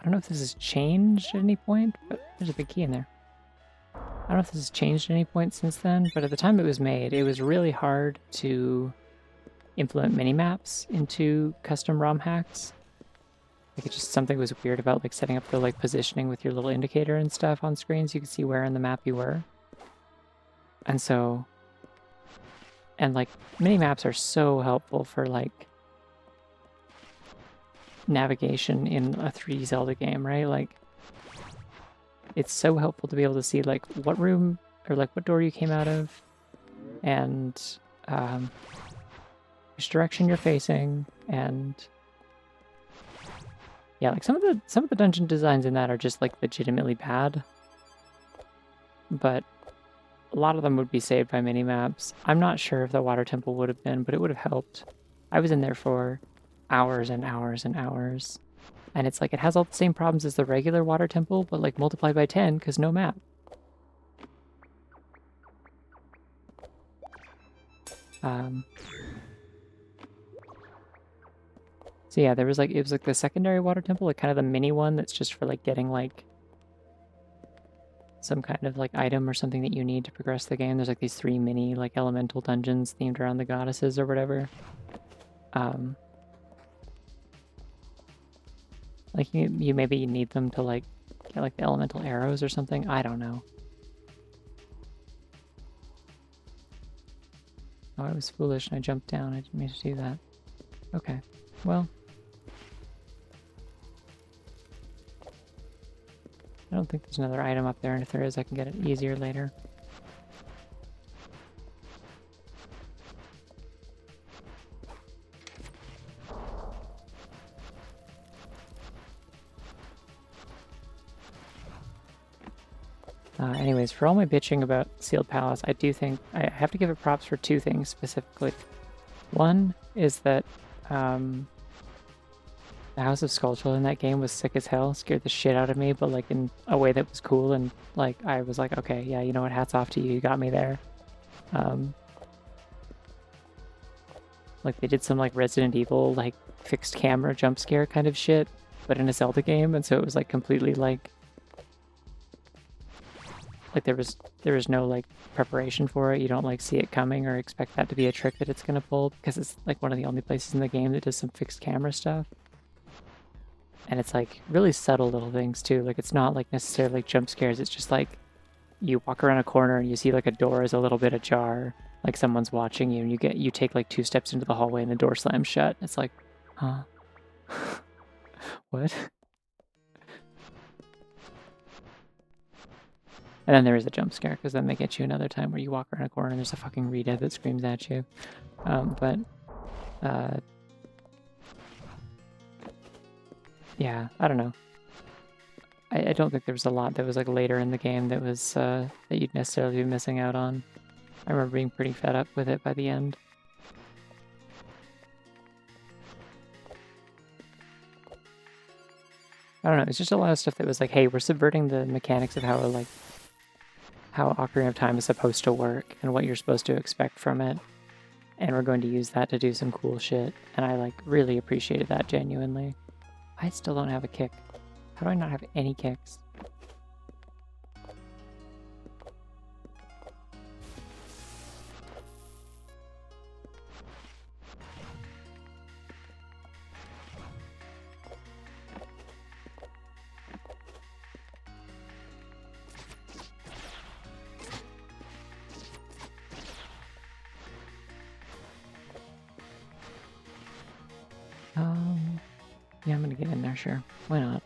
know if this has changed at any point, but there's a big key in there. I don't know if this has changed at any point since then, but at the time it was made, it was really hard to implement mini-maps into custom ROM hacks. Like it's just something was weird about like setting up the like positioning with your little indicator and stuff on screen so you could see where in the map you were. And so, and like mini-maps are so helpful for like navigation in a 3D Zelda game, right? Like it's so helpful to be able to see like what room or like what door you came out of and which direction you're facing, and yeah, like some of the dungeon designs in that are just like legitimately bad. But a lot of them would be saved by mini-maps. I'm not sure if the water temple would have been, but it would have helped. I was in there for hours and hours and hours. And it's like it has all the same problems as the regular water temple, but like multiplied by 10 because no map. So yeah, there was like, it was like the secondary water temple, like kind of the mini one that's just for like getting like some kind of like item or something that you need to progress the game. There's like these 3 mini like elemental dungeons themed around the goddesses or whatever. Like you maybe need them to like get like the elemental arrows or something. I don't know. Oh, I was foolish and I jumped down. I didn't mean to do that. Okay, well. I don't think there's another item up there, and if there is, I can get it easier later. Anyways, for all my bitching about Sealed Palace, I do think I have to give it props for 2 things specifically. One is that the House of Sculpture in that game was sick as hell, scared the shit out of me, but like in a way that was cool, and like I was like, okay, yeah, you know what, hats off to you, you got me there. Like they did some like Resident Evil like fixed camera jump scare kind of shit, but in a Zelda game, and so it was like completely like there was no like preparation for it. You don't like see it coming or expect that to be a trick that it's gonna pull, because it's like one of the only places in the game that does some fixed camera stuff. And it's like really subtle little things too. Like it's not like necessarily like jump scares. It's just like you walk around a corner and you see like a door is a little bit ajar, like someone's watching you, and you take like 2 steps into the hallway and the door slams shut. It's like, huh? What? And then there is a jump scare, because then they get you another time where you walk around a corner and there's a fucking Rita that screams at you. Yeah, I don't know. I don't think there was a lot that was like later in the game that was that you'd necessarily be missing out on. I remember being pretty fed up with it by the end. I don't know, it's just a lot of stuff that was like, hey, we're subverting the mechanics of how Ocarina of Time is supposed to work and what you're supposed to expect from it. And we're going to use that to do some cool shit. And I like really appreciated that genuinely. I still don't have a kick. How do I not have any kicks? Yeah, I'm gonna get in there, sure. Why not?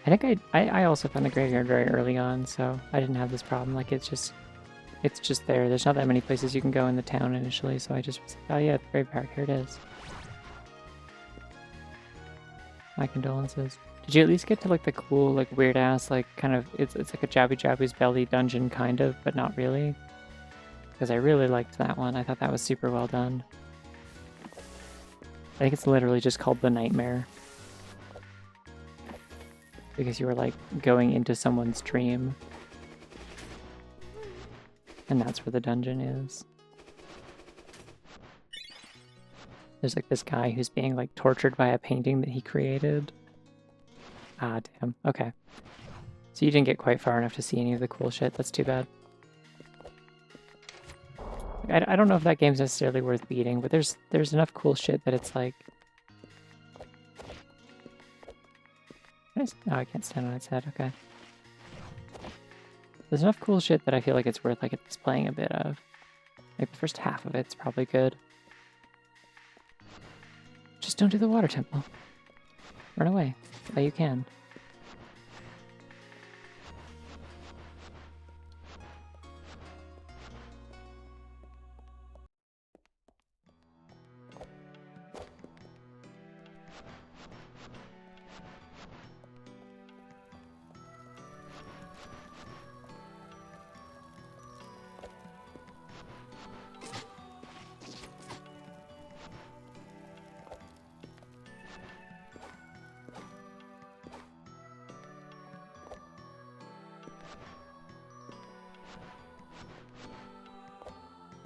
I think I also found the graveyard very early on, so I didn't have this problem. Like, it's just there. There's not that many places you can go in the town initially, so I just was like, oh yeah, the graveyard, here it is. My condolences. Did you at least get to like the cool, like weird ass, like kind of, it's like a Jabu Jabu's Belly dungeon kind of, but not really? Because I really liked that one. I thought that was super well done. I think it's literally just called the Nightmare. Because you were like going into someone's dream. And that's where the dungeon is. There's like this guy who's being like tortured by a painting that he created. Ah, damn. Okay. So you didn't get quite far enough to see any of the cool shit. That's too bad. I don't know if that game's necessarily worth beating, but there's enough cool shit that it's like... Oh, I can't stand on its head. Okay. There's enough cool shit that I feel like it's worth like displaying a bit of. Like the first half of it's probably good. Just don't do the water temple. Run away. Oh, you can.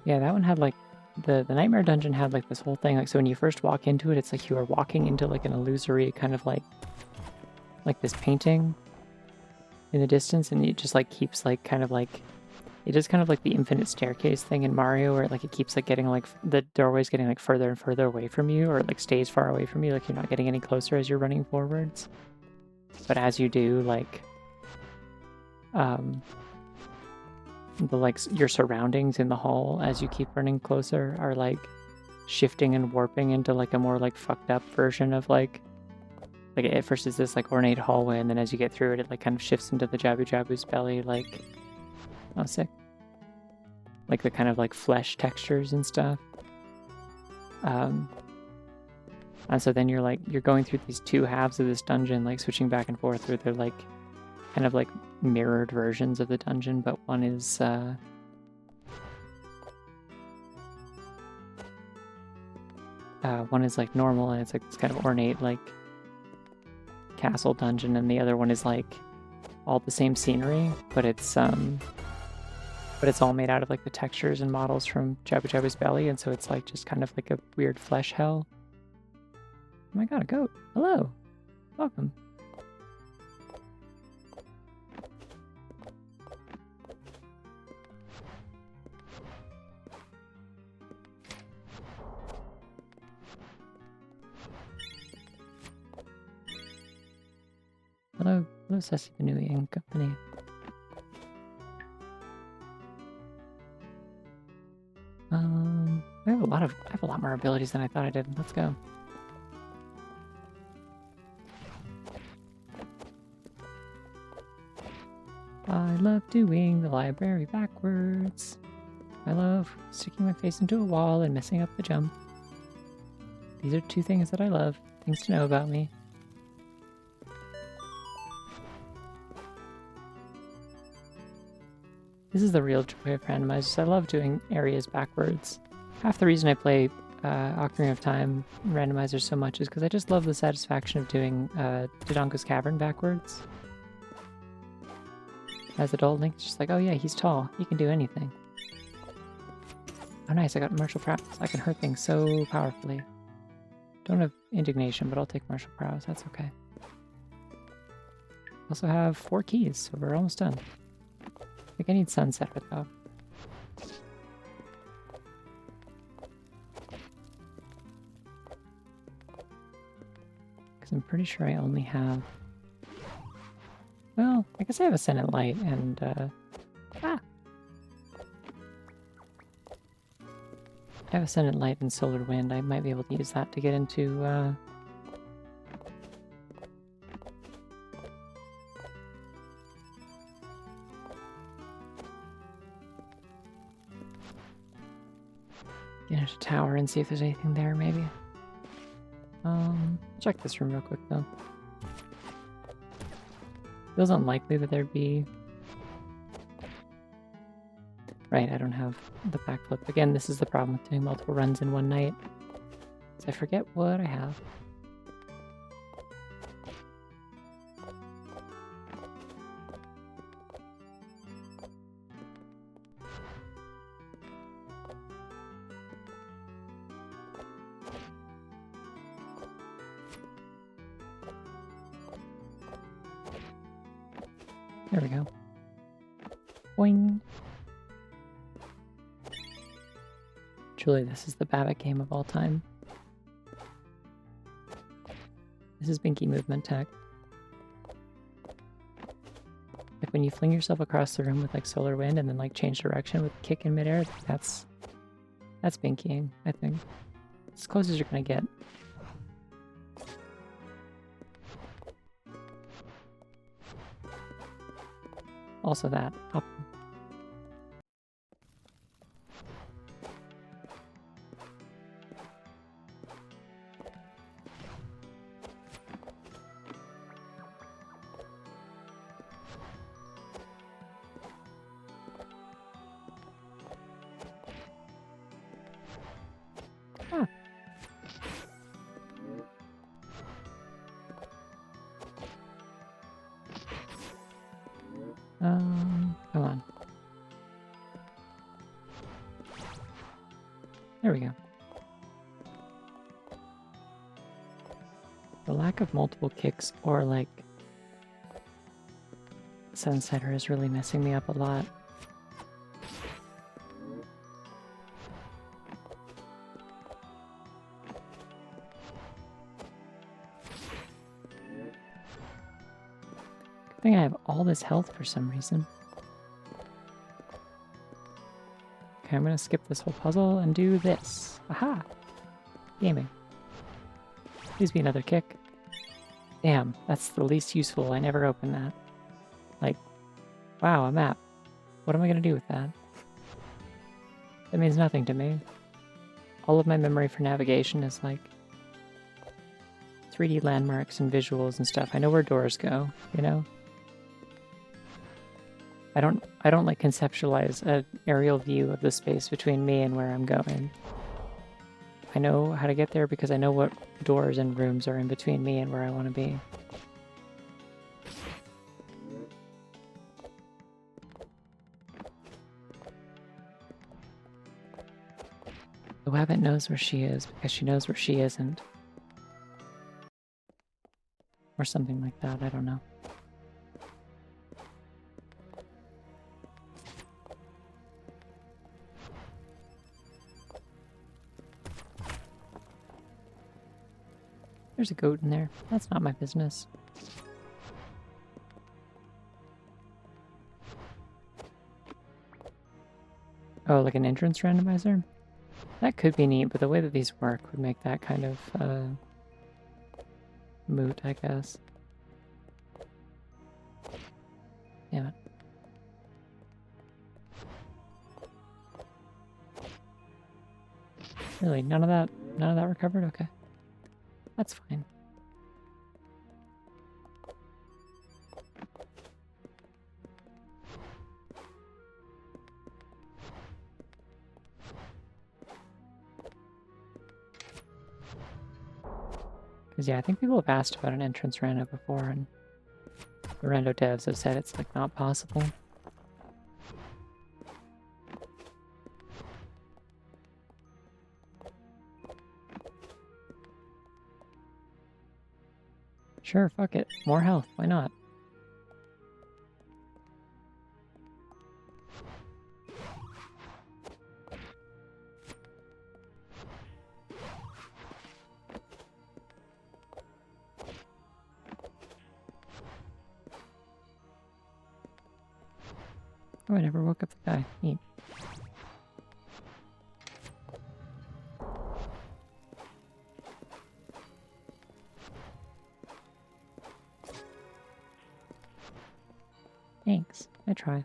Yeah, that one had like the Nightmare Dungeon had like this whole thing. Like, so when you first walk into it, it's like you are walking into like an illusory kind of like this painting in the distance, and it just like keeps like kind of like it is kind of like the infinite staircase thing in Mario, where like it keeps like getting like the doorway's getting like further and further away from you, or it like stays far away from you, like you're not getting any closer as you're running forwards. But as you do, like the like your surroundings in the hall as you keep running closer are like shifting and warping into like a more like fucked up version of like at first it's this like ornate hallway, and then as you get through it, it like kind of shifts into the Jabu Jabu's belly, like, oh sick, like the kind of like flesh textures and stuff. And so then you're going through these two halves of this dungeon, like switching back and forth, where they're like kind of like mirrored versions of the dungeon, but one is like normal, and it's like this kind of ornate like castle dungeon, and the other one is like all the same scenery, but it's all made out of like the textures and models from Jabu Jabu's belly, and so it's like just kind of like a weird flesh hell. Oh my god, a goat! Hello, welcome. Hello, Sassy Benui and company. I have a lot more abilities than I thought I did. Let's go. I love doing the library backwards. I love sticking my face into a wall and messing up the jump. These are two things that I love, things to know about me. This is the real joy of randomized. I love doing areas backwards. Half the reason I play Ocarina of Time randomizer so much is because I just love the satisfaction of doing Dodongo's Cavern backwards. As adult Link, it's just like, oh yeah, he's tall. He can do anything. Oh nice, I got martial prowess. I can hurt things so powerfully. Don't have indignation, but I'll take martial prowess. That's okay. Also have 4 keys, so we're almost done. I think I need Sunsetter though. Because I'm pretty sure I only have... Well, I guess I have Ascendant Light and... I have Ascendant Light and Solar Wind. I might be able to use that to get into... Get into tower and see if there's anything there, maybe. Check this room real quick, though. Feels unlikely that there'd be... Right, I don't have the backflip. Again, this is the problem with doing multiple runs in one night. So I forget what I have. There we go. Boing. Truly, this is the Babbitt game of all time. This is Binky movement tech. Like when you fling yourself across the room with like Solar Wind and then like change direction with kick in midair, that's Binkying, I think. As close as you're gonna get. Also that. Up. Ah. Come on. There we go. The lack of multiple kicks or like Sunsetter is really messing me up a lot. Good thing I have all this health for some reason. Okay, I'm gonna skip this whole puzzle and do this. Aha! Gaming. Please be another kick. Damn, that's the least useful. I never opened that. Like, wow, a map. What am I gonna do with that? That means nothing to me. All of my memory for navigation is like 3D landmarks and visuals and stuff. I know where doors go, you know? I don't like conceptualize an aerial view of the space between me and where I'm going. I know how to get there because I know what doors and rooms are in between me and where I want to be. The Wabbit knows where she is because she knows where she isn't. Or something like that, I don't know. There's a goat in there. That's not my business. Oh, like an entrance randomizer? That could be neat, but the way that these work would make that kind of, moot, I guess. Damn it. Really, none of that recovered? Okay. That's fine. Because, yeah, I think people have asked about an entrance rando before, and the rando devs have said it's, like, not possible. Sure, fuck it. More health, why not? Oh, I never woke up the guy. Neat. Thanks. I try.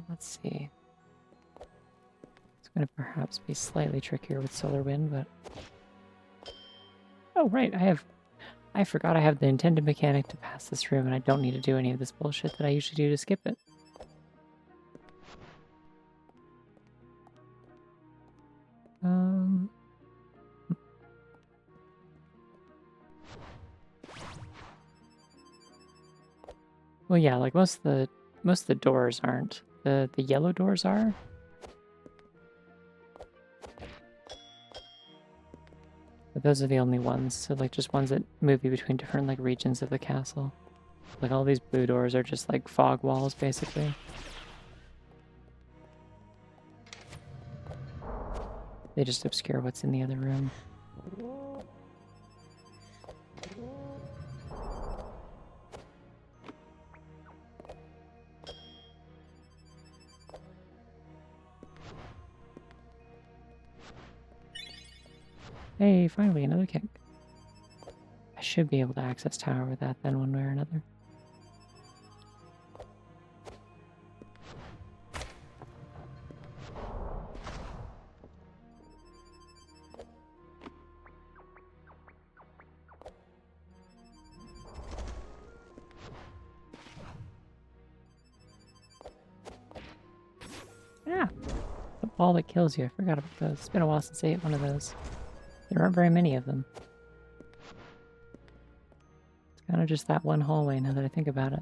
Let's see. It's going to perhaps be slightly trickier with solar wind, but... Oh, right, I forgot I have the intended mechanic to pass this room, and I don't need to do any of this bullshit that I usually do to skip it. Well, yeah, like most of the doors aren't. The yellow doors are. But those are the only ones. So like just ones that move you between different like regions of the castle. Like all these blue doors are just like fog walls basically. They just obscure what's in the other room. Hey, finally another kick. I should be able to access tower with that then one way or another. Yeah, the ball that kills you. I forgot about those. It's been a while since I ate one of those. There aren't very many of them. It's kind of just that one hallway now that I think about it.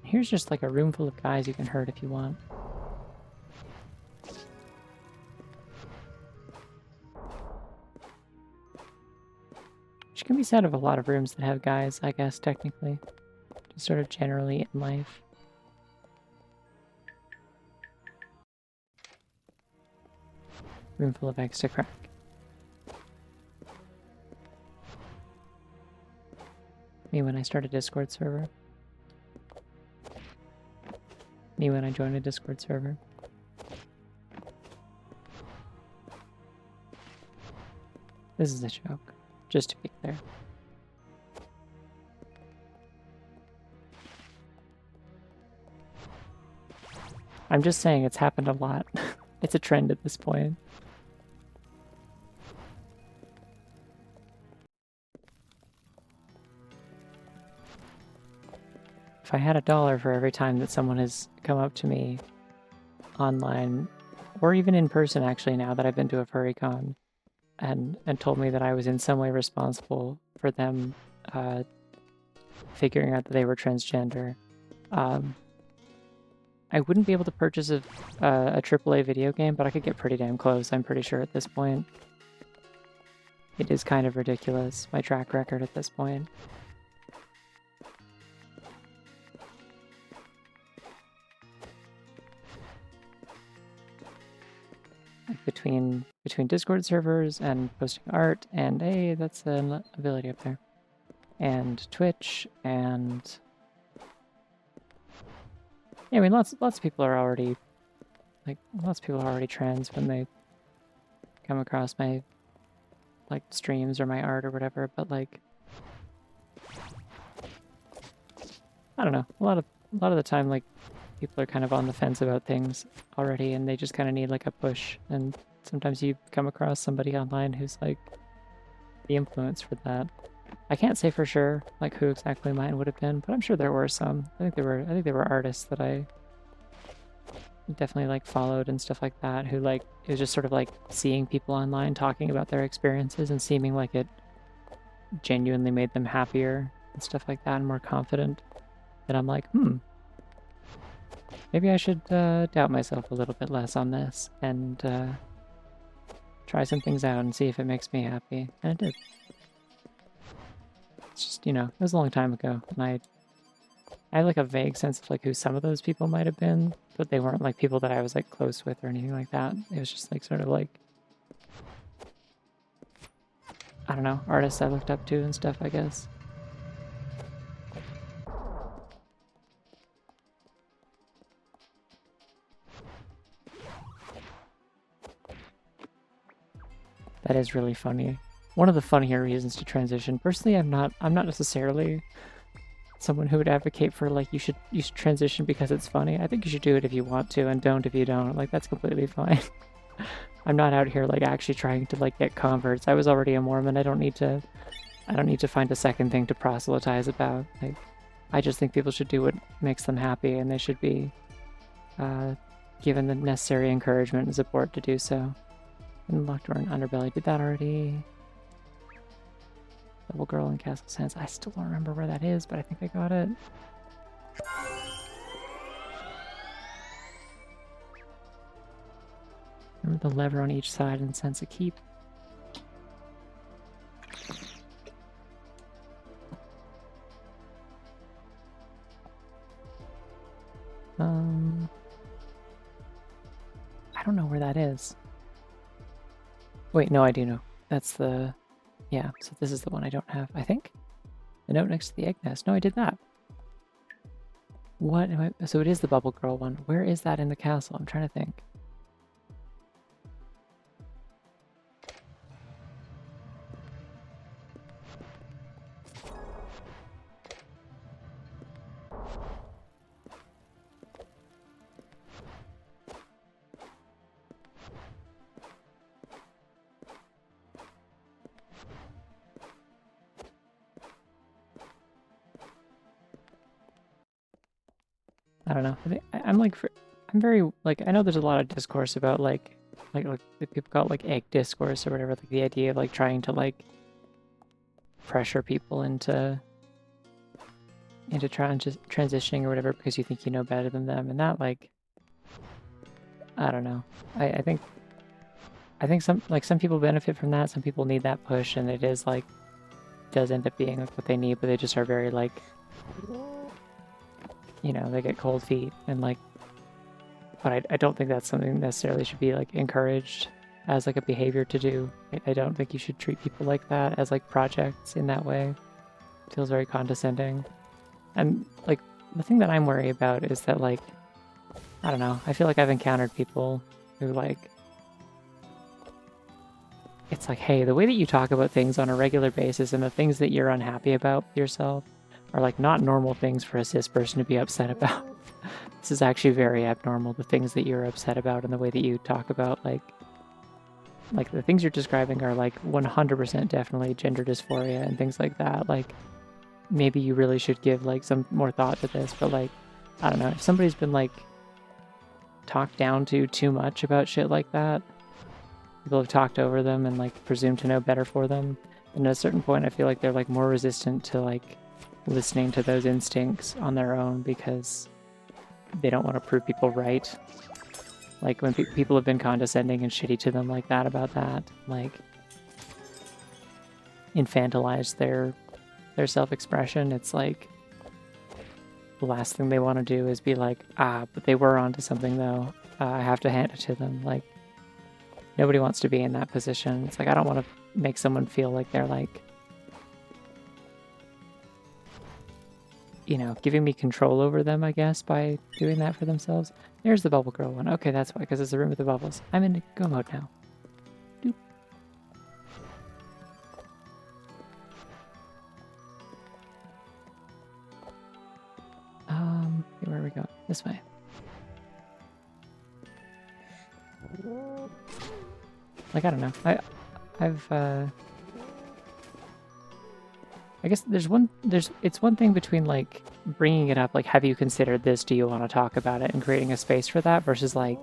Here's just like a room full of guys you can hurt if you want. Which can be said of a lot of rooms that have guys, I guess, technically. Just sort of generally in life. Room full of eggs to crack. Me when I start a Discord server. Me when I join a Discord server. This is a joke, just to be clear. I'm just saying it's happened a lot. It's a trend at this point. If I had $1 for every time that someone has come up to me online, or even in person actually now that I've been to a furry con, and told me that I was in some way responsible for them figuring out that they were transgender, I wouldn't be able to purchase a AAA video game, but I could get pretty damn close, I'm pretty sure at this point. It is kind of ridiculous, my track record at this point. Like between Discord servers and posting art, and hey, that's an ability up there. And Twitch, and... yeah, I mean, lots of people are already, like, lots of people are already trans when they come across my, like, streams or my art or whatever, but, like, I don't know. A lot of the time, like, people are kind of on the fence about things already, and they just kind of need like a push. And sometimes you come across somebody online who's like the influence for that. I can't say for sure like who exactly mine would have been, but I'm sure there were some. I think there were artists that I definitely like followed and stuff like that who like it was just sort of like seeing people online talking about their experiences and seeming like it genuinely made them happier and stuff like that and more confident. And I'm like, maybe I should doubt myself a little bit less on this and try some things out and see if it makes me happy. And it did. It's just, it was a long time ago, and I had like a vague sense of like who some of those people might have been, but they weren't like people that I was like close with or anything like that. It was just like sort of like, I don't know, artists I looked up to and stuff, I guess. That is really funny. One of the funnier reasons to transition. Personally, I'm not necessarily someone who would advocate for like you should transition because it's funny. I think you should do it if you want to and don't if you don't. Like that's completely fine. I'm not out here like actually trying to like get converts. I was already a Mormon. I don't need to find a second thing to proselytize about. Like I just think people should do what makes them happy and they should be given the necessary encouragement and support to do so. Unlocked door and underbelly. Did that already. Double girl in Castle Sands. I still don't remember where that is, but I think I got it. Remember the lever on each side and sense a keep. I don't know where that is. Wait, no, I do know. That's the... Yeah, so this is the one I don't have, I think. The note next to the egg nest. No, I did that. What am I... So it is the Bubble Girl one. Where is that in the castle? I'm trying to think. I don't know. I'm like... I'm very... Like, I know there's a lot of discourse about, like people call it, like, egg discourse or whatever. Like, the idea of, like, trying to, like, pressure people into transitioning or whatever because you think you know better than them. And that, like... I don't know. I think some people benefit from that. Some people need that push, and it is, like... does end up being, like, what they need, but they just are very, like... they get cold feet and, like... But I don't think that's something necessarily should be like encouraged as like a behavior to do. I don't think you should treat people like that as like projects in that way. It feels very condescending. And like the thing that I'm worried about is that like, I don't know, I feel like I've encountered people who like, it's like, hey, the way that you talk about things on a regular basis and the things that you're unhappy about yourself are like not normal things for a cis person to be upset about. This is actually very abnormal, the things that you're upset about and the way that you talk about, like the things you're describing are, like, 100% definitely gender dysphoria and things like that. Like, maybe you really should give, like, some more thought to this, but, like, I don't know. If somebody's been, like, talked down to too much about shit like that, people have talked over them and, like, presumed to know better for them, and at a certain point I feel like they're, like, more resistant to, like, listening to those instincts on their own because they don't want to prove people right. Like, when people have been condescending and shitty to them like that about that, like, infantilize their self-expression, it's like, the last thing they want to do is be like, but they were onto something though, I have to hand it to them. Like, nobody wants to be in that position. It's like, I don't want to make someone feel like they're like, giving me control over them, I guess, by doing that for themselves. There's the Bubble Girl one. Okay, that's why, because it's the room with the bubbles. I'm in go mode now. Doop. This way. Like, I don't know. I guess it's one thing between like bringing it up, like, have you considered this? Do you want to talk about it? And creating a space for that versus like,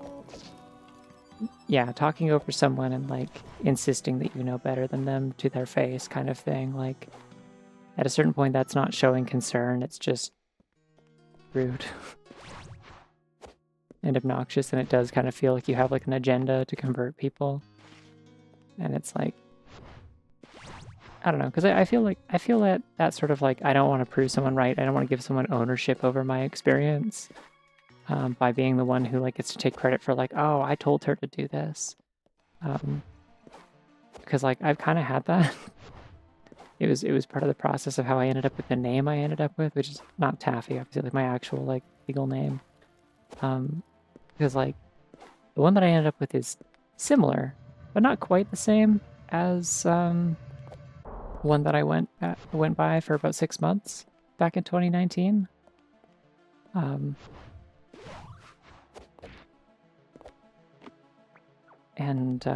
yeah, talking over someone and like insisting that you know better than them to their face kind of thing. Like, at a certain point, that's not showing concern. It's just rude and obnoxious. And it does kind of feel like you have like an agenda to convert people. And it's like, I don't know, because I feel that sort of like, I don't want to prove someone right. I don't want to give someone ownership over my experience by being the one who like gets to take credit for like, oh, I told her to do this. Because like I've kind of had that. It was part of the process of how I ended up with the name I ended up with, which is not Taffy, obviously, like my actual like legal name. Because like the one that I ended up with is similar, but not quite the same as one that I went by for about 6 months back in 2019. And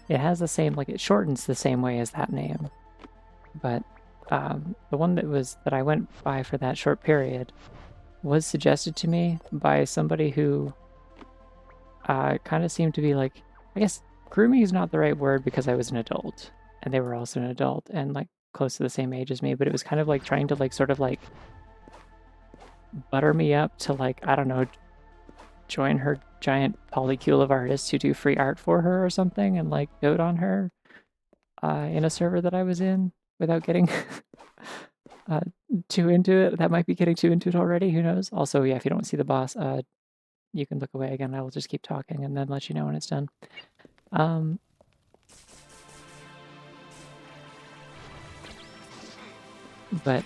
it has the same, like, it shortens the same way as that name, but the one that I went by for that short period was suggested to me by somebody who kind of seemed to be like, I guess grooming is not the right word because I was an adult and they were also an adult and like close to the same age as me, but it was kind of like trying to like sort of like butter me up to like, I don't know, join her giant polycule of artists who do free art for her or something and like dote on her in a server that I was in without getting too into it. That might be getting too into it already, who knows. Also, yeah, if you don't see the boss, you can look away again. I will just keep talking and then let you know when it's done. But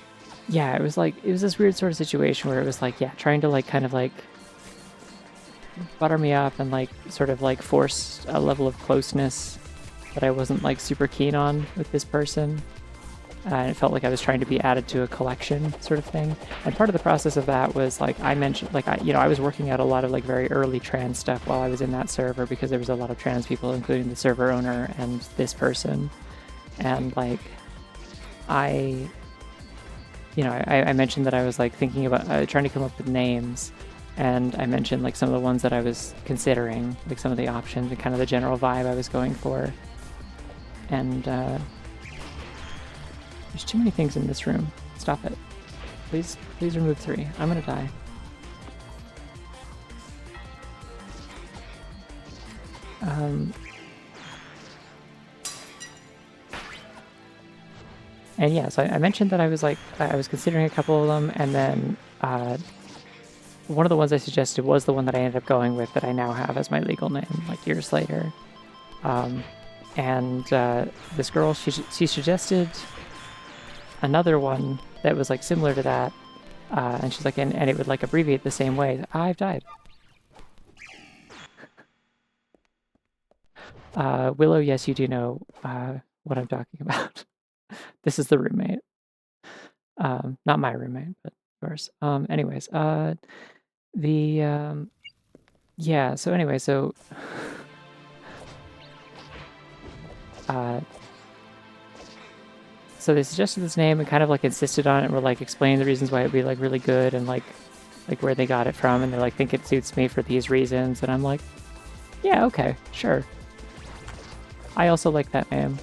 yeah, it was this weird sort of situation where it was like, yeah, trying to like kind of like butter me up and like sort of like force a level of closeness that I wasn't like super keen on with this person. And it felt like I was trying to be added to a collection sort of thing. And part of the process of that was like I mentioned, like I was working out a lot of like very early trans stuff while I was in that server because there was a lot of trans people, including the server owner and this person. And like I mentioned that I was like thinking about trying to come up with names, and I mentioned like some of the ones that I was considering, like some of the options and kind of the general vibe I was going for. And there's too many things in this room. Stop it. Please remove 3. I'm gonna die. And yeah, so I mentioned that I was considering a couple of them, and then one of the ones I suggested was the one that I ended up going with that I now have as my legal name, like years later. And this girl, she suggested another one that was like similar to that, and she's like, and it would like abbreviate the same way. I've died. Willow, yes, you do know what I'm talking about. This is the roommate. Not my roommate, but yours. Anyways, yeah, so anyway, so so they suggested this name and kind of like insisted on it and were like explaining the reasons why it'd be like really good and like where they got it from, and they're like, think it suits me for these reasons, and I'm like, yeah, okay, sure. I also like that name,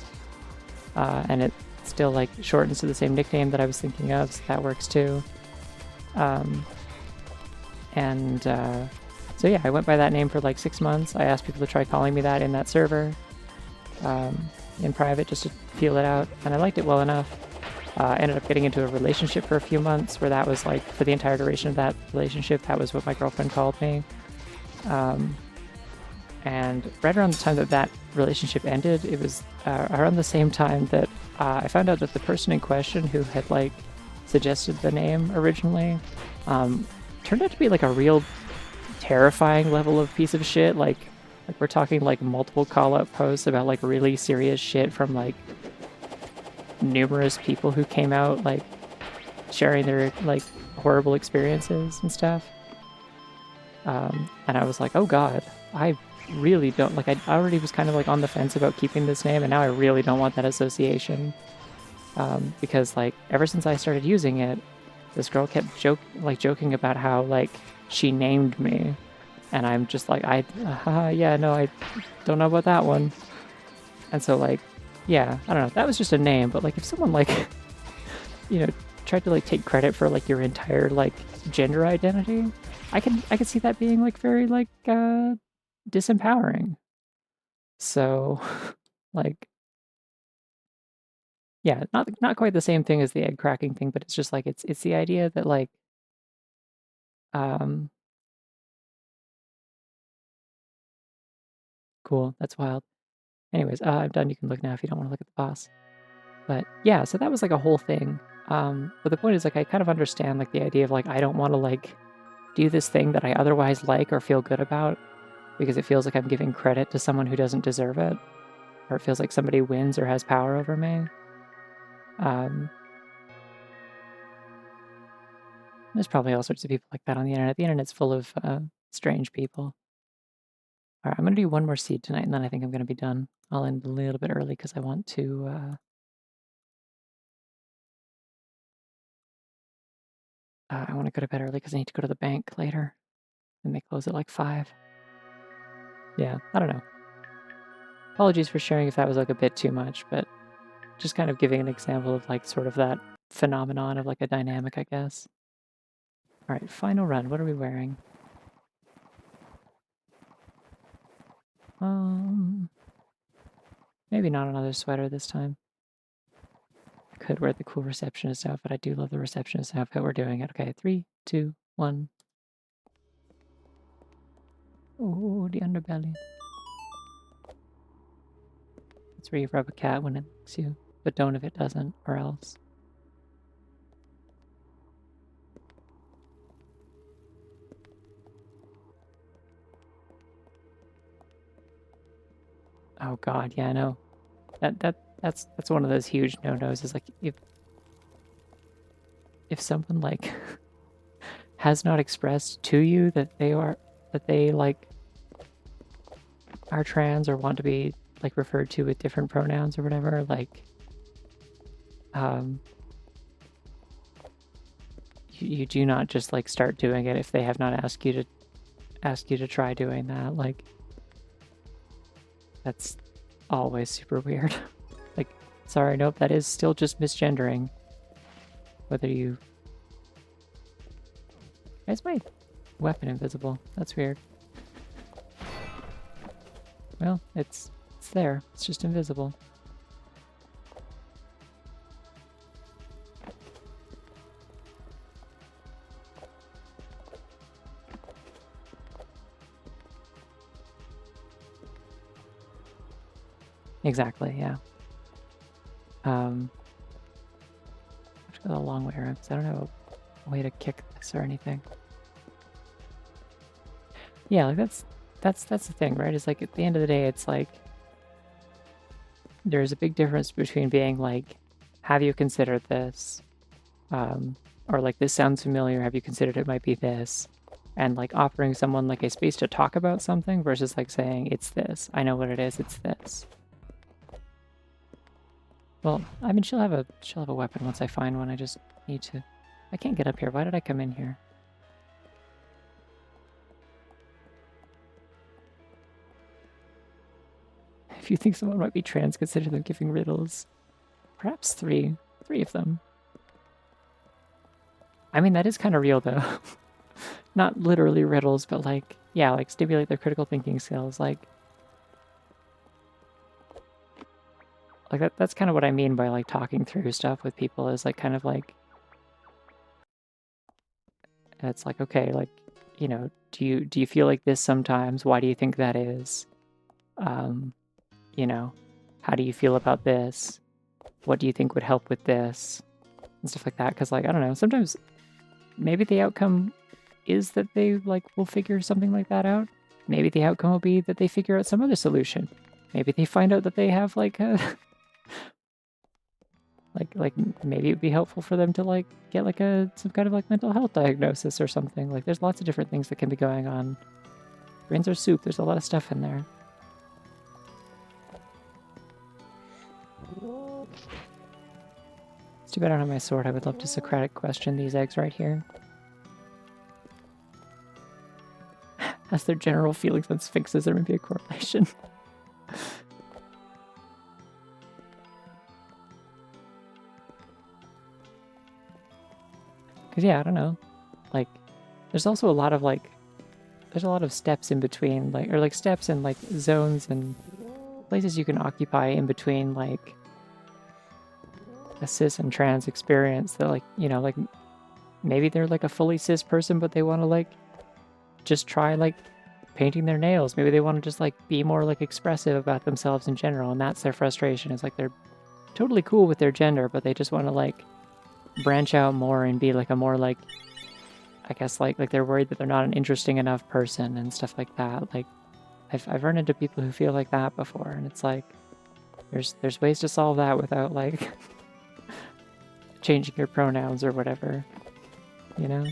and it still like shortens to the same nickname that I was thinking of, so that works too. So yeah, I went by that name for like 6 months. I asked people to try calling me that in that server, in private, just to feel it out, and I liked it well enough. I ended up getting into a relationship for a few months where that was like, for the entire duration of that relationship, that was what my girlfriend called me. And right around the time that relationship ended, it was around the same time that I found out that the person in question who had like suggested the name originally turned out to be like a real terrifying level of piece of shit. Like we're talking like multiple call-out posts about like really serious shit from like numerous people who came out like sharing their like horrible experiences and stuff. And I was like, oh god, I really don't, like, I already was kind of like on the fence about keeping this name, and now I really don't want that association. Because like ever since I started using it, this girl kept joking about how like she named me, and I'm just like, yeah, no, I don't know about that one. And so like, yeah, I don't know, that was just a name, but like if someone like, you know, tried to like take credit for like your entire like gender identity, I can see that being like very like disempowering. So like, yeah, not quite the same thing as the egg cracking thing, but it's just like it's the idea that like um cool, that's wild. Anyways, I'm done. You can look now if you don't want to look at the boss. But yeah, so that was like a whole thing. But the point is like I kind of understand like the idea of like I don't want to like do this thing that I otherwise like or feel good about because it feels like I'm giving credit to someone who doesn't deserve it, or it feels like somebody wins or has power over me. There's probably all sorts of people like that on the internet. The internet's full of strange people. All right, I'm going to do one more seed tonight, and then I think I'm going to be done. I'll end a little bit early because I want to... I want to go to bed early because I need to go to the bank later. And they close at like 5. Yeah, I don't know. Apologies for sharing if that was like a bit too much, but just kind of giving an example of like sort of that phenomenon of like a dynamic, I guess. All right, final run. What are we wearing? Maybe not another sweater this time. I could wear the cool receptionist outfit. I do love the receptionist outfit. We're doing it. Okay, 3, 2, 1. Oh, the underbelly. That's where you rub a cat when it licks you, but don't if it doesn't, or else. Oh god, yeah, no. That's one of those huge no-nos, is like if someone like has not expressed to you that they like are trans or want to be like referred to with different pronouns or whatever, like you do not just like start doing it if they have not asked you to try doing that. Like that's always super weird. Like, sorry, nope, that is still just misgendering. Whether you... Why is my weapon invisible? That's weird. Well, it's there. It's just invisible. Exactly, yeah. I have to go the long way around because I don't have a way to kick this or anything. Yeah, like that's the thing, right? It's like at the end of the day, it's like there's a big difference between being like, have you considered this? Or like, this sounds familiar, have you considered it might be this? And like offering someone like a space to talk about something versus like saying, it's this. I know what it is, it's this. Well, I mean, she'll have a weapon once I find one. I just need to... I can't get up here. Why did I come in here? If you think someone might be trans, consider them giving riddles. Perhaps 3. 3 of them. I mean, that is kind of real, though. Not literally riddles, but like, yeah, like stimulate their critical thinking skills. Like that's kind of what I mean by like talking through stuff with people, is like kind of like, it's like, okay, like, you know, do you feel like this sometimes? Why do you think that is? You know, how do you feel about this? What do you think would help with this? And stuff like that. Because like, I don't know, sometimes maybe the outcome is that they like will figure something like that out. Maybe the outcome will be that they figure out some other solution. Maybe they find out that they have like a Like maybe it'd be helpful for them to like get like some kind of like mental health diagnosis or something. Like there's lots of different things that can be going on. Brains are soup. There's a lot of stuff in there. It's too bad I don't have my sword. I would love to Socratic question these eggs right here. As their general feelings on sphinxes, there may be a correlation. Because yeah, I don't know. Like, there's also a lot of like, there's a lot of steps in between, like, or like steps and like zones and places you can occupy in between like a cis and trans experience that like, you know, like maybe they're like a fully cis person, but they want to like just try like painting their nails. Maybe they want to just like be more like expressive about themselves in general, and that's their frustration. It's like they're totally cool with their gender, but they just want to like branch out more and be like a more like, I guess like they're worried that they're not an interesting enough person and stuff like that. Like I've run into people who feel like that before, and it's like there's ways to solve that without like changing your pronouns or whatever, you know?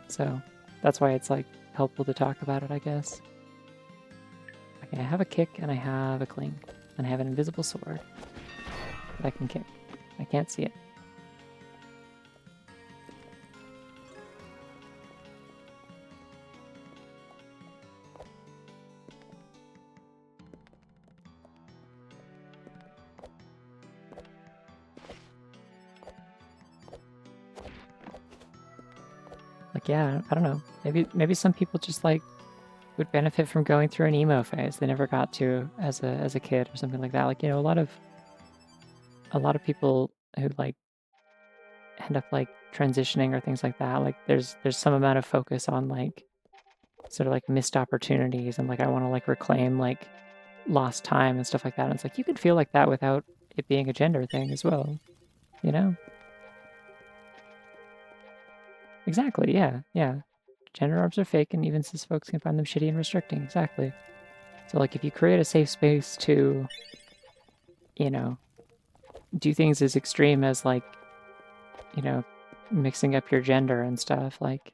So that's why it's like helpful to talk about it, I guess. Okay, I have a kick and I have a cling, and I have an invisible sword that I can kick. I can't see it. Like, yeah, I don't know. Maybe some people just like would benefit from going through an emo phase they never got to as a kid or something like that. Like, you know, a lot of people who like end up like transitioning or things like that, like there's some amount of focus on like sort of like missed opportunities and like I want to like reclaim like lost time and stuff like that. And it's like you could feel like that without it being a gender thing as well, you know? Exactly, yeah, yeah. Gender norms are fake and even cis folks can find them shitty and restricting, exactly. So like if you create a safe space to, you know, do things as extreme as like, you know, mixing up your gender and stuff, like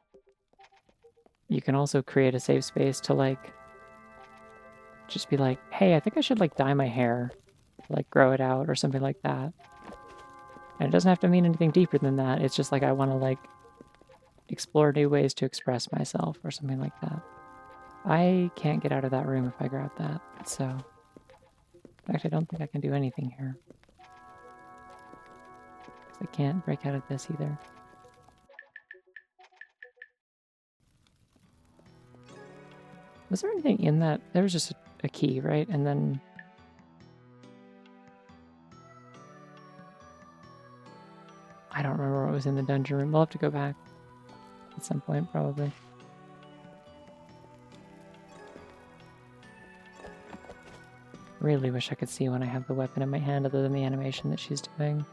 you can also create a safe space to like just be like, hey, I think I should like dye my hair, like grow it out or something like that. And it doesn't have to mean anything deeper than that. It's just like I want to like explore new ways to express myself or something like that. I can't get out of that room if I grab that, so in fact I don't think I can do anything here. Because I can't break out of this either. Was there anything in that? There was just a key, right? And then... I don't remember what was in the dungeon room. We'll have to go back at some point, probably. Really wish I could see when I have the weapon in my hand other than the animation that she's doing.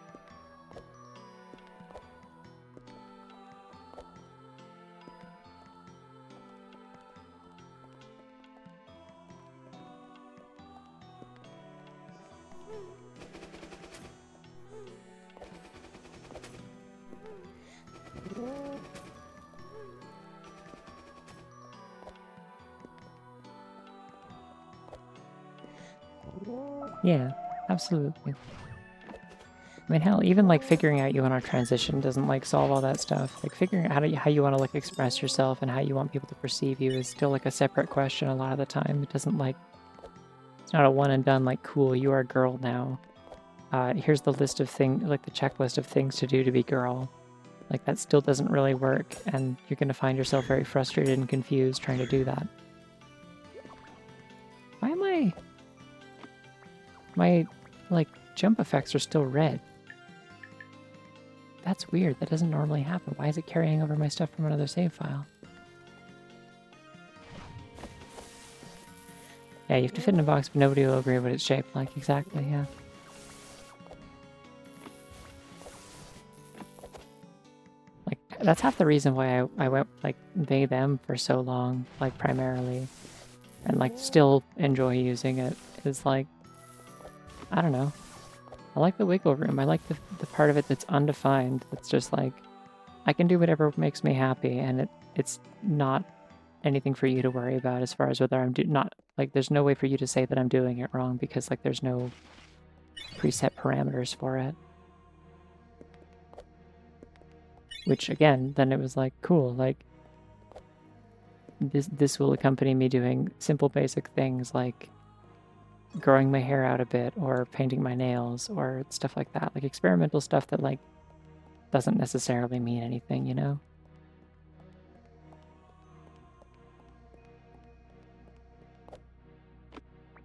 Yeah, absolutely. I mean, hell, even like figuring out you want to transition doesn't like solve all that stuff. Like figuring out how you want to like express yourself and how you want people to perceive you is still like a separate question a lot of the time. It doesn't like, it's not a one and done like, cool, you are a girl now. Here's the list of things, like the checklist of things to do to be girl. Like that still doesn't really work, and you're gonna find yourself very frustrated and confused trying to do that. Why am I... My, like, jump effects are still red. That's weird. That doesn't normally happen. Why is it carrying over my stuff from another save file? Yeah, you have to fit in a box, but nobody will agree what it's shaped like. Exactly, yeah. Like, that's half the reason why I went, like, they, them for so long, like, primarily. And, like, still enjoy using it. Is, like, I don't know. I like the wiggle room. I like the part of it that's undefined. That's just like, I can do whatever makes me happy, and it's not anything for you to worry about as far as whether I'm not, like, there's no way for you to say that I'm doing it wrong because, like, there's no preset parameters for it. Which, again, then it was like, cool, like, this will accompany me doing simple basic things like growing my hair out a bit or painting my nails or stuff like that. Like, experimental stuff that, like, doesn't necessarily mean anything, you know?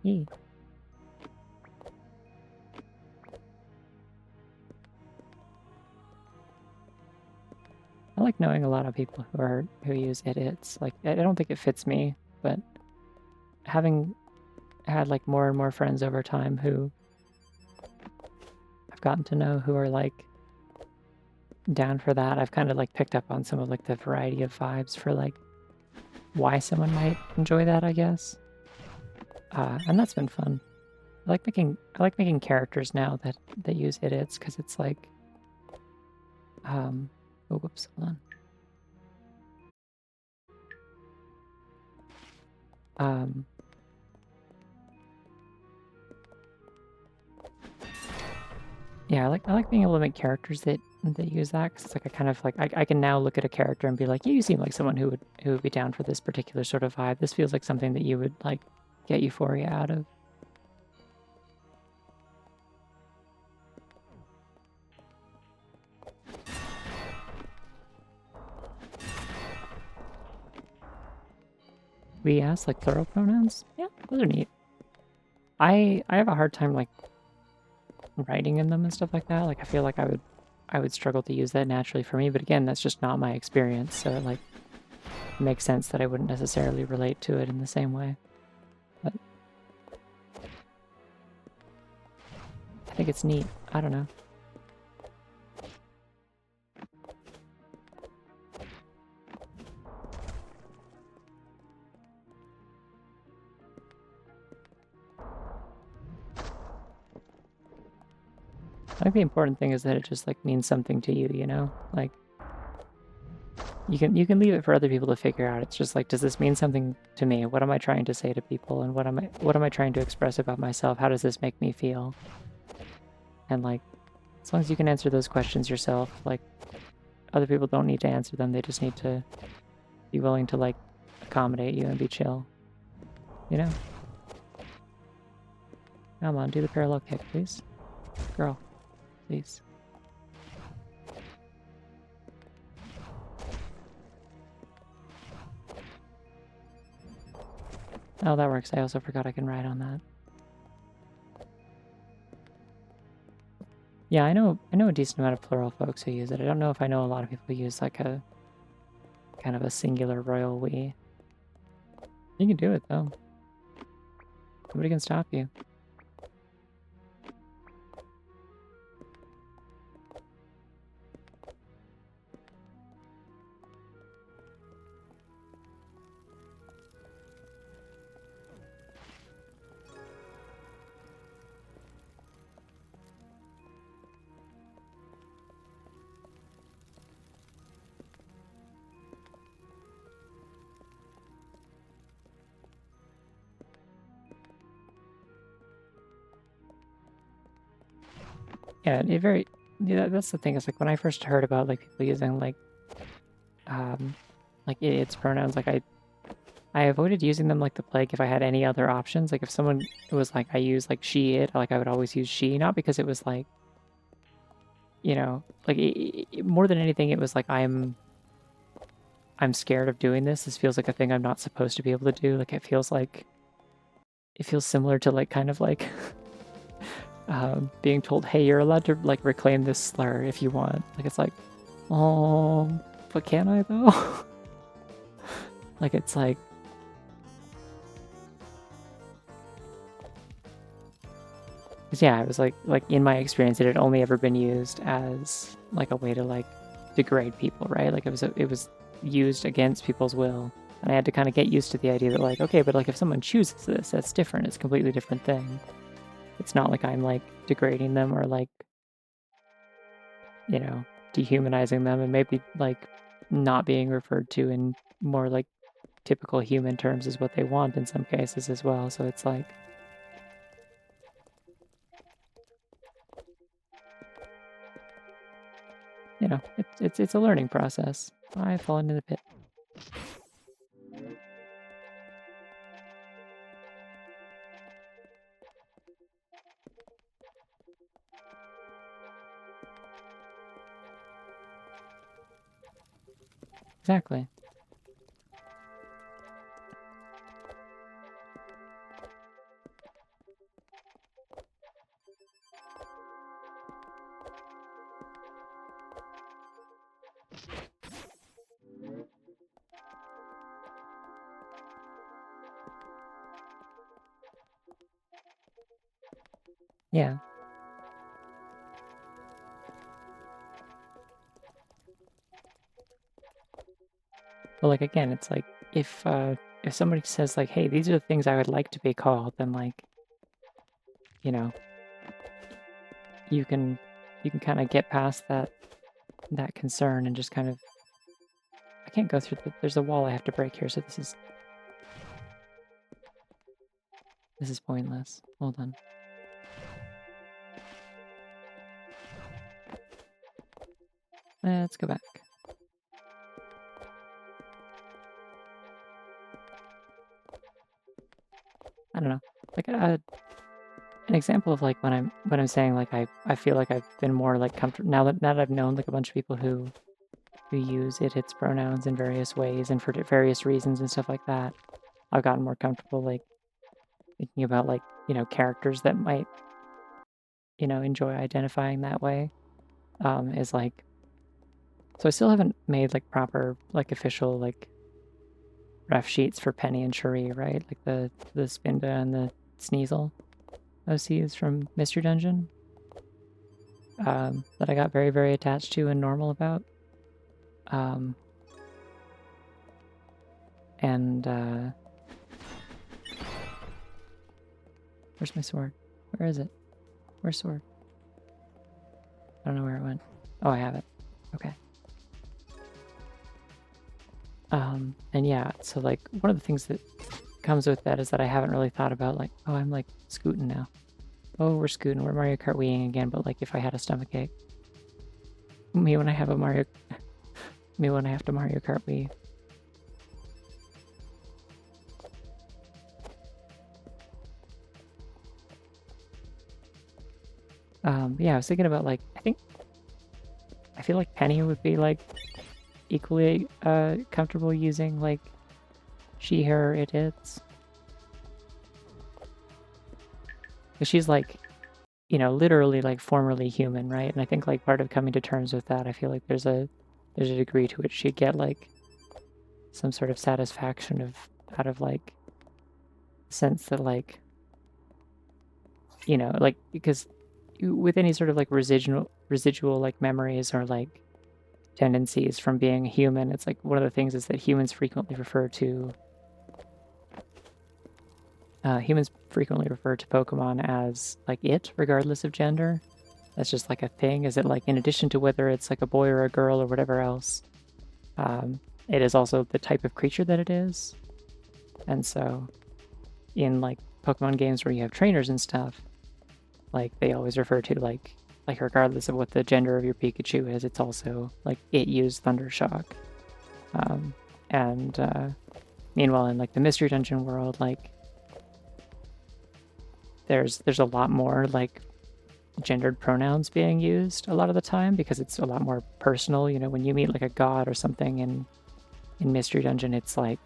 Yee. I like knowing a lot of people who use idiots. Like, I don't think it fits me, but having had like more and more friends over time who I've gotten to know who are like down for that, I've kind of like picked up on some of like the variety of vibes for like why someone might enjoy that, I guess. And that's been fun. I like making characters now that use idiots because it's like oh whoops, hold on. Yeah, I like being able to make characters that use that because it's like I kind of like I can now look at a character and be like, yeah, you seem like someone who would be down for this particular sort of vibe. This feels like something that you would like get euphoria out of. We asked like plural pronouns. Yeah, those are neat. I have a hard time like writing in them and stuff like that. Like I feel like I would struggle to use that naturally for me. But again, that's just not my experience. So it like makes sense that I wouldn't necessarily relate to it in the same way. But I think it's neat. I don't know. I think the important thing is that it just like means something to you, you know? Like you can leave it for other people to figure out. It's just like, does this mean something to me? What am I trying to say to people? And what am I trying to express about myself? How does this make me feel? And like, as long as you can answer those questions yourself, like other people don't need to answer them. They just need to be willing to like accommodate you and be chill. You know? Come on, do the parallel kick, please. Girl, please. Oh, that works. I also forgot I can ride on that. Yeah, I know a decent amount of plural folks who use it. I don't know if I know a lot of people who use like a kind of a singular royal we. You can do it though. Nobody can stop you. Yeah, that's the thing. It's like when I first heard about like people using like its pronouns, like I avoided using them like the plague if I had any other options. Like if someone was like I use like she it, like I would always use she, not because it was like, you know, like more than anything it was like I'm scared of doing this. This feels like a thing I'm not supposed to be able to do. Like it feels similar to like kind of like being told, hey, you're allowed to like reclaim this slur if you want. Like it's like, oh, but can I though? Like it's like, yeah, it was like in my experience, it had only ever been used as like a way to like degrade people, right? Like it was used against people's will, and I had to kind of get used to the idea that like, okay, but like if someone chooses this, that's different. It's a completely different thing. It's not like I'm like degrading them or like, you know, dehumanizing them, and maybe like not being referred to in more like typical human terms is what they want in some cases as well. So it's like, you know, it's a learning process. I've fallen into the pit. Exactly. Yeah. But like again, it's like if somebody says like, "Hey, these are the things I would like to be called," then like, you know, you can kind of get past that concern and just kind of. I can't go through there's a wall I have to break here, so this is pointless. Hold on. Let's go back. I don't know. Like an example of like when I'm saying like I feel like I've been more like comfortable now that I've known like a bunch of people who use its pronouns in various ways and for various reasons and stuff like that. I've gotten more comfortable like thinking about like, you know, characters that might, you know, enjoy identifying that way. Is like, so I still haven't made like proper like official like ref sheets for Penny and Cherie, right? Like the Spinda and the Sneasel OCs from Mystery Dungeon. That I got very, very attached to and normal about. And where's my sword? Where is it? Where's sword? I don't know where it went. Oh, I have it. Okay. And yeah, so like one of the things that comes with that is that I haven't really thought about like, oh, I'm like scooting now. Oh, we're scooting. We're Mario Kart Wiiing again, but like if I had a stomachache. Me when I have a Mario... Me when I have to Mario Kart Wii. Yeah, I was thinking about like, I feel like Penny would be like equally comfortable using like she, her, it, its. Because she's like, you know, literally like formerly human, right? And I think like part of coming to terms with that, I feel like there's a degree to which she'd get like some sort of satisfaction of out of like sense that like, you know, like because with any sort of like residual like memories or like tendencies from being a human, it's like one of the things is that humans frequently refer to Pokemon as like it, regardless of gender. That's just like a thing. Is it like in addition to whether it's like a boy or a girl or whatever else, it is also the type of creature that it is. And so in like Pokemon games where you have trainers and stuff, like they always refer to like regardless of what the gender of your Pikachu is, it's also like it used Thundershock. And meanwhile in like the Mystery Dungeon world, like there's a lot more like gendered pronouns being used a lot of the time because it's a lot more personal. You know, when you meet like a god or something in Mystery Dungeon, it's like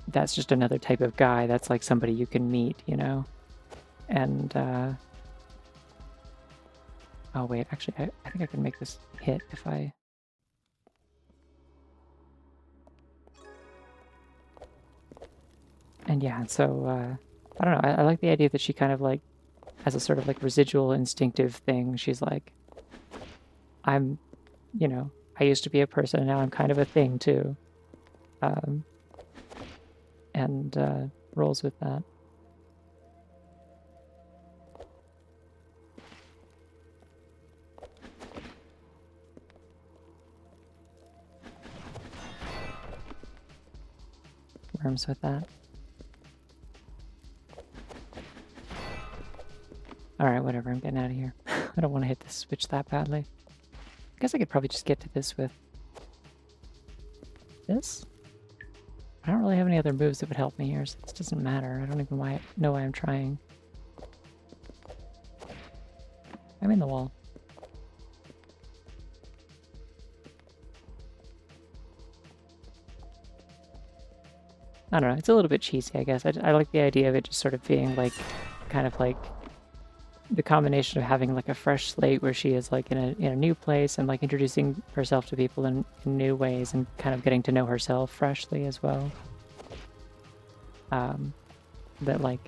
that's just another type of guy. That's like somebody you can meet, you know? And oh wait, actually I think I can make this hit if I and yeah, so I don't know, I like the idea that she kind of like has a sort of like residual instinctive thing. She's like, I'm, you know, I used to be a person and now I'm kind of a thing too. And rolls with that. terms with that. Alright, whatever, I'm getting out of here. I don't want to hit this switch that badly. I guess I could probably just get to this with this? I don't really have any other moves that would help me here, so this doesn't matter. I don't even know why I'm trying. I'm in the wall. I don't know, it's a little bit cheesy, I guess. I like the idea of it just sort of being like, kind of like the combination of having like a fresh slate where she is like in a new place and like introducing herself to people in new ways and kind of getting to know herself freshly as well. That like,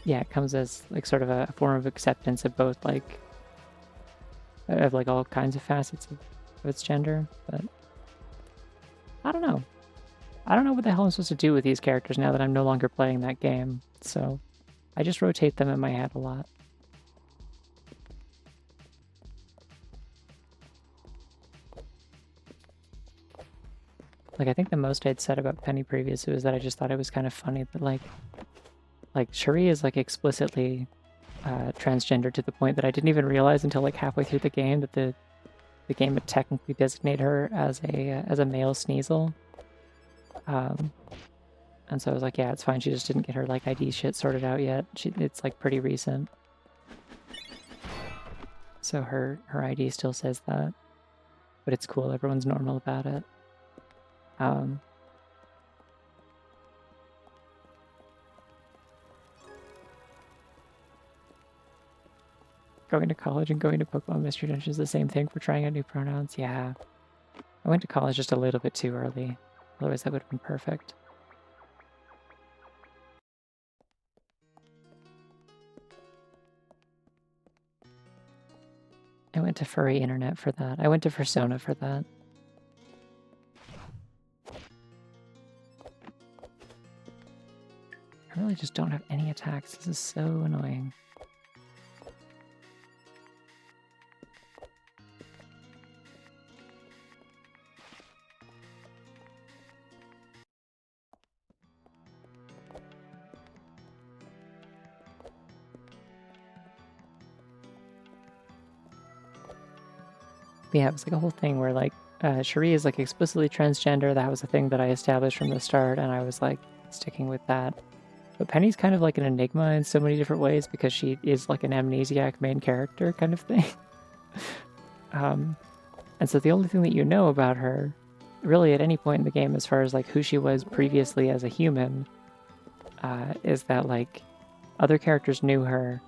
yeah, it comes as like sort of a form of acceptance of both like, of like all kinds of facets of its gender, but I don't know. I don't know what the hell I'm supposed to do with these characters now that I'm no longer playing that game, so I just rotate them in my head a lot. Like, I think the most I'd said about Penny previously was that I just thought it was kind of funny that, like Cherie is, like, explicitly transgender to the point that I didn't even realize until, like, halfway through the game that the game would technically designate her as a male Sneasel. And so I was like, yeah, it's fine. She just didn't get her, like, ID shit sorted out yet. It's, like, pretty recent. So her ID still says that. But it's cool. Everyone's normal about it. Going to college and going to Pokemon Mystery Dungeon is the same thing for trying out new pronouns. Yeah. I went to college just a little bit too early. Otherwise that would have been perfect. I went to Furry Internet for that. I went to Fursona for that. I really just don't have any attacks. This is so annoying. But yeah, it was like a whole thing where like Cherie is like explicitly transgender. That was a thing that I established from the start, and I was like sticking with that. But Penny's kind of like an enigma in so many different ways because she is like an amnesiac main character kind of thing. And so the only thing that you know about her, really at any point in the game, as far as like who she was previously as a human, is that like other characters knew her,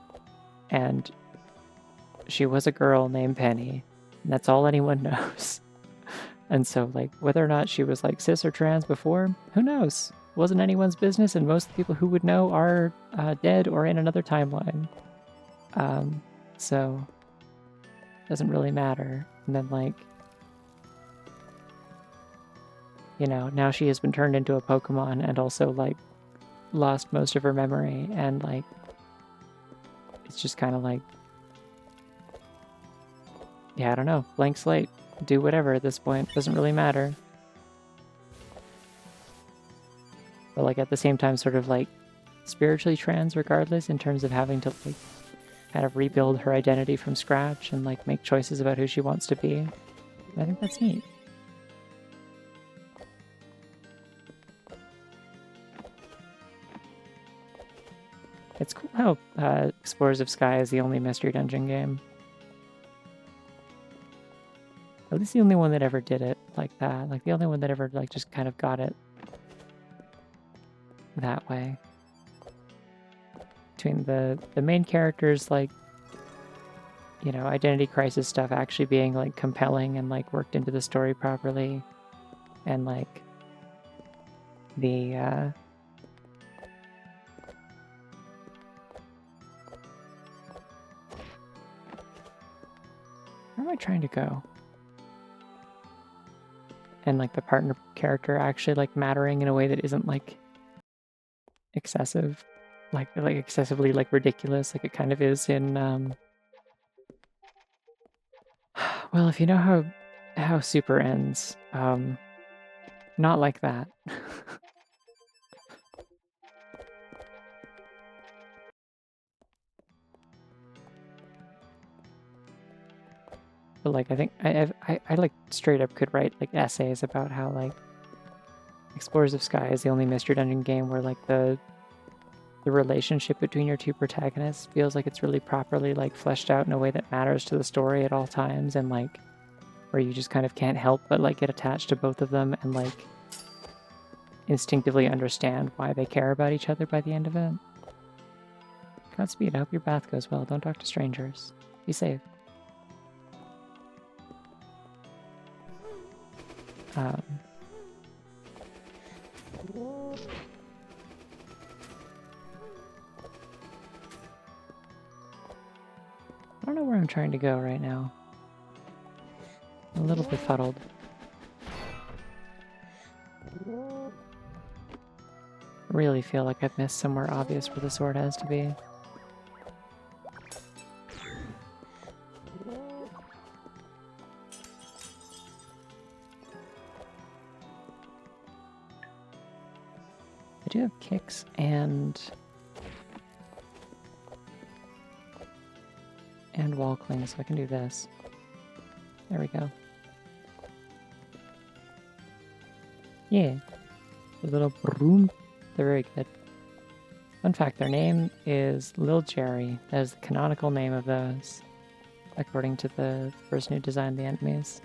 and she was a girl named Penny, and that's all anyone knows. And so like whether or not she was like cis or trans before, who knows? Wasn't anyone's business, and most of the people who would know are dead or in another timeline. So doesn't really matter. And then like, you know, now she has been turned into a Pokemon and also like lost most of her memory, and like it's just kind of like, yeah, I don't know, blank slate, do whatever at this point, doesn't really matter. But like at the same time sort of like spiritually trans regardless, in terms of having to like kind of rebuild her identity from scratch and like make choices about who she wants to be. I think that's neat. It's cool how Explorers of Sky is the only Mystery Dungeon game. At least the only one that ever did it like that. Like the only one that ever like just kind of got it that way. Between the main characters, like, you know, identity crisis stuff actually being like compelling and like worked into the story properly, and like the where am I trying to go? And like the partner character actually like mattering in a way that isn't like excessive, like excessively like ridiculous, like it kind of is in well, if you know how Super ends, Not like that. But like, I think I like straight up could write like essays about how like Explorers of Sky is the only Mystery Dungeon game where like the relationship between your two protagonists feels like it's really properly like fleshed out in a way that matters to the story at all times, and like where you just kind of can't help but like get attached to both of them and like instinctively understand why they care about each other by the end of it. Godspeed, I hope your bath goes well. Don't talk to strangers. Be safe. I don't know where I'm trying to go right now. I'm a little befuddled. Really feel like I've missed somewhere obvious where the sword has to be. I do have kicks and wall cling, so I can do this. There we go. Yeah. The little broom. They're very good. Fun fact, their name is Lil Jerry. That is the canonical name of those, according to the person who designed the enemies.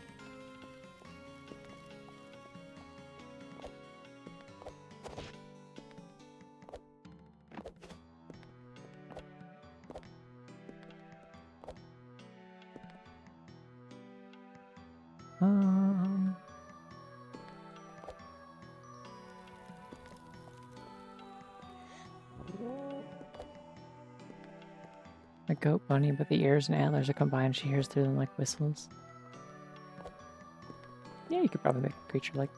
A goat bunny, but the ears and antlers are combined. She hears through them like whistles. Yeah, you could probably make a creature like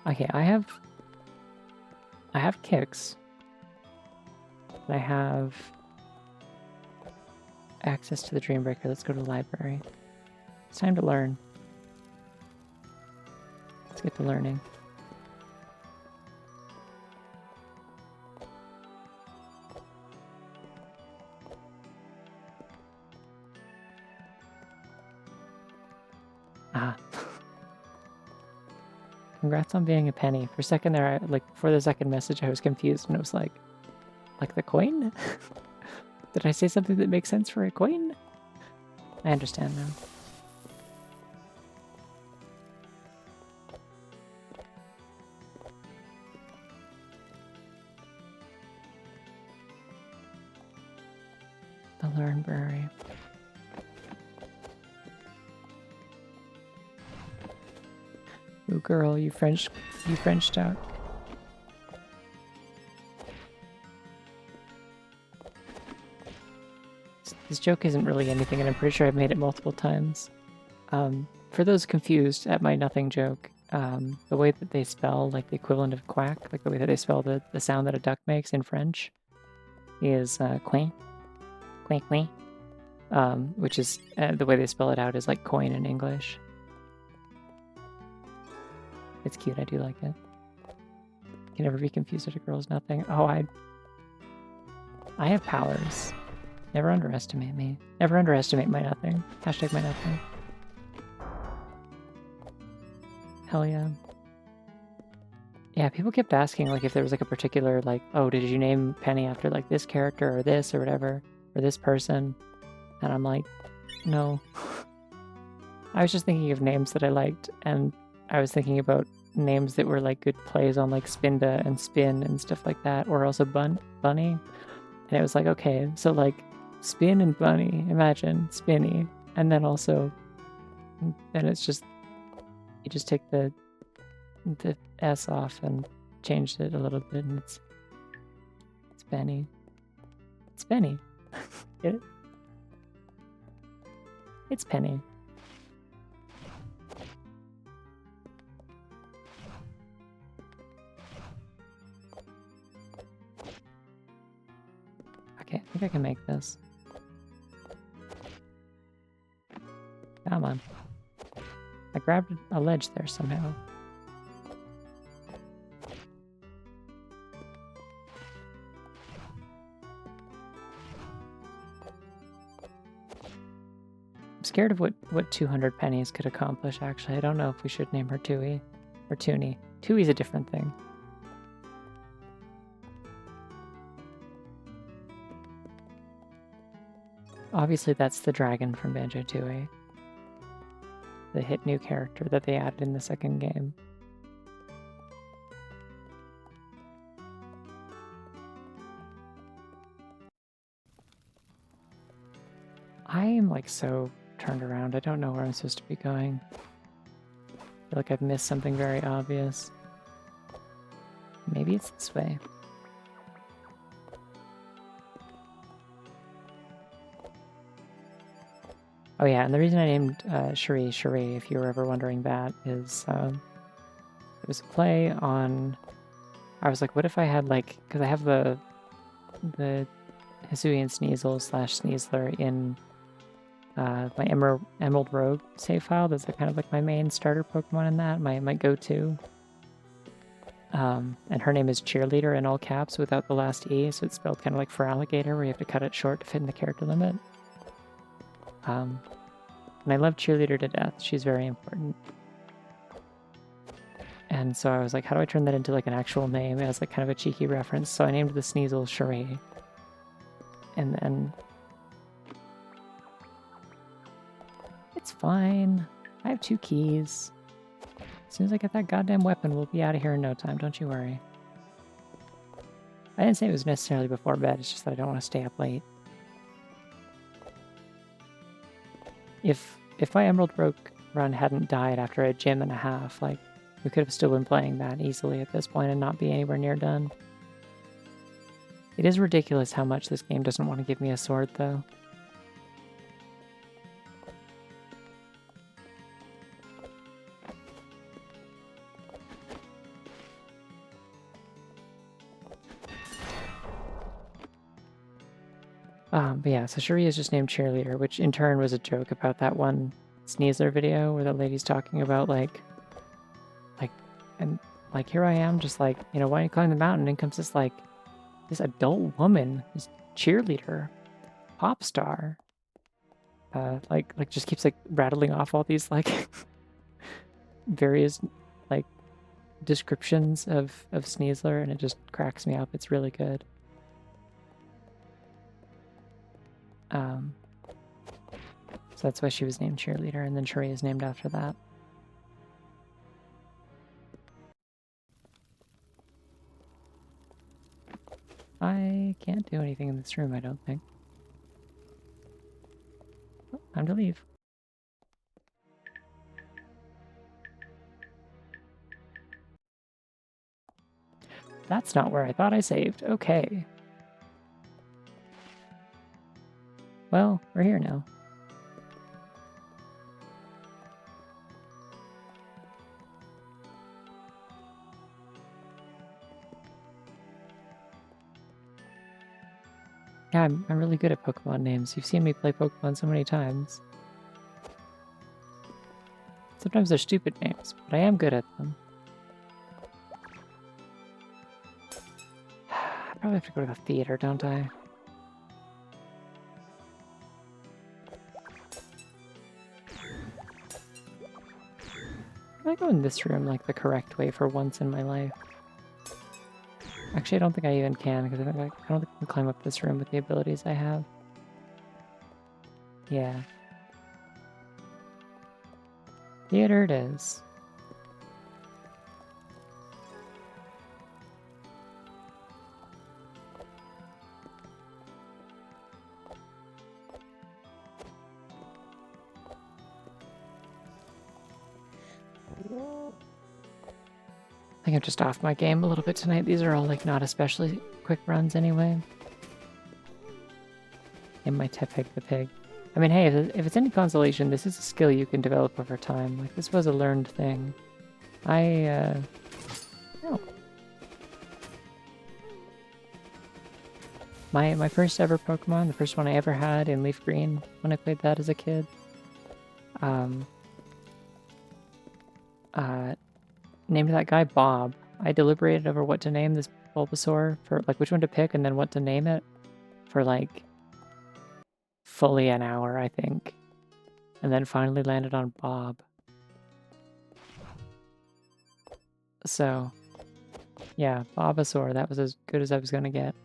that. Okay, I have kicks. I have access to the Dreambreaker. Let's go to the library. It's time to learn. Let's get to learning. Ah. Congrats on being a penny. For a second there, before the second message, I was confused and it was like the coin? Did I say something that makes sense for a coin? I understand now. The Learnberry. Ooh, girl, you Frenched out. This joke isn't really anything, and I'm pretty sure I've made it multiple times. For those confused at my nothing joke, the way that they spell, like the equivalent of quack, like the way that they spell the sound that a duck makes in French, is coin, coin, coin, which is the way they spell it out is like coin in English. It's cute, I do like it. Can never be confused at a girl's nothing. Oh, I have powers. Never underestimate me. Never underestimate my nothing. Hashtag my nothing. Hell yeah. Yeah, people kept asking like if there was like a particular like, oh, did you name Penny after like this character or this or whatever, or this person? And I'm like, no. I was just thinking of names that I liked, and I was thinking about names that were like good plays on like Spinda and Spin and stuff like that, or also Bunny. And it was like, okay, so like Spin and Bunny, imagine Spinny, and then also, then it's just, you just take the S off and changed it a little bit, and it's Benny. It's Benny. Get it? It's Penny. Okay, I think I can make this. Come on. grabbed a ledge there somehow. I'm scared of what 200 pennies could accomplish, actually. I don't know if we should name her Tui or Toonie. Tui's a different thing. Obviously, that's the dragon from Banjo-Tooie. The hit new character that they added in the second game. I am like so turned around. I don't know where I'm supposed to be going. I feel like I've missed something very obvious. Maybe it's this way. Oh yeah, and the reason I named Cherie, if you were ever wondering that, is it was a play on... I was like, what if I had like... Because I have the Hisuian Sneasel / Sneasler in my Emerald Rogue save file. That's kind of like my main starter Pokemon in that, my go-to. And her name is Cheerleader in all caps without the last E, so it's spelled kind of like for alligator, where you have to cut it short to fit in the character limit. And I love Cheerleader to death. She's very important. And so I was like, how do I turn that into like an actual name as like kind of a cheeky reference? So I named the Sneasel Cherie. And then... It's fine. I have 2 keys. As soon as I get that goddamn weapon, we'll be out of here in no time, don't you worry. I didn't say it was necessarily before bed, it's just that I don't want to stay up late. If my Emerald Rogue run hadn't died after a gym and a half, like, we could have still been playing that easily at this point and not be anywhere near done. It is ridiculous how much this game doesn't want to give me a sword, though. But yeah, so Cherie is just named Cheerleader, which in turn was a joke about that one Sneasler video where the lady's talking about here I am, just like, you know, why don't you climb the mountain? And comes this like this adult woman, this cheerleader, pop star, like just keeps like rattling off all these like various like descriptions of Sneasler, and it just cracks me up. It's really good. So that's why she was named Cheerleader, and then Cherie is named after that. I can't do anything in this room, I don't think. Oh, time to leave. That's not where I thought I saved. Okay. Well, we're here now. Yeah, I'm really good at Pokemon names. You've seen me play Pokemon so many times. Sometimes they're stupid names, but I am good at them. I probably have to go to the theater, don't I? Can I go in this room like the correct way for once in my life? Actually, I don't think I even can, because I don't think I can climb up this room with the abilities I have. Yeah. Theater it is. I think I'm just off my game a little bit tonight. These are all like not especially quick runs anyway. And my Tepeg the pig. I mean, hey, if it's any consolation, this is a skill you can develop over time. Like, this was a learned thing. No. My first ever Pokemon, the first one I ever had in Leaf Green, when I played that as a kid, named that guy Bob. I deliberated over what to name this Bulbasaur for, like, which one to pick and then what to name it for, like, fully an hour, I think. And then finally landed on Bob. So, yeah, Bobasaur, that was as good as I was gonna get.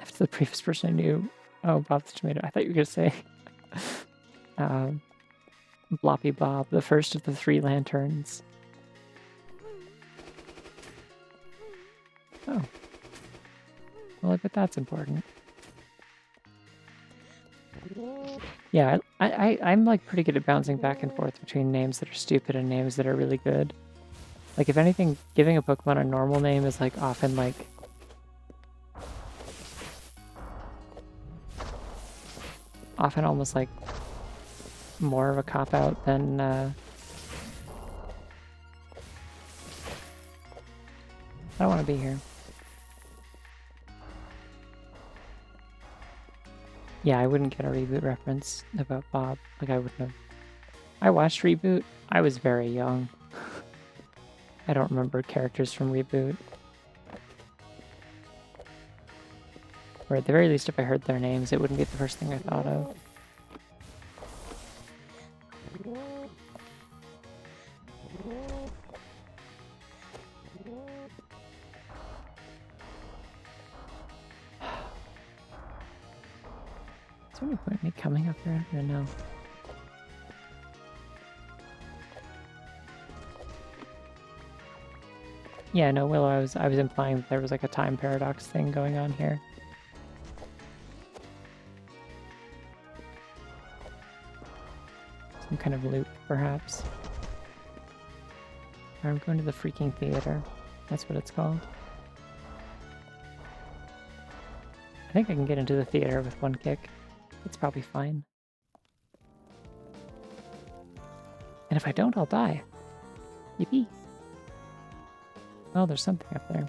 After the previous person I knew, oh, Bob the Tomato, I thought you were gonna say Bloppy Bob, the first of the 3 lanterns. Oh. Well, I bet that's important. Yeah, I'm like pretty good at bouncing back and forth between names that are stupid and names that are really good. Like, if anything, giving a Pokemon a normal name is like often like almost like more of a cop-out than I don't want to be here. Yeah, I wouldn't get a Reboot reference about Bob. Like, I wouldn't have. I watched Reboot. I was very young. I don't remember characters from Reboot. Or at the very least, if I heard their names, it wouldn't be the first thing I thought of. Is there any point in me coming up here? I don't know. Yeah, no, Willow, I was implying that there was like a time paradox thing going on here. Some kind of loop, perhaps. I'm going to the freaking theater. That's what it's called. I think I can get into the theater with 1 kick. It's probably fine. And if I don't, I'll die. Yippee. Oh, there's something up there.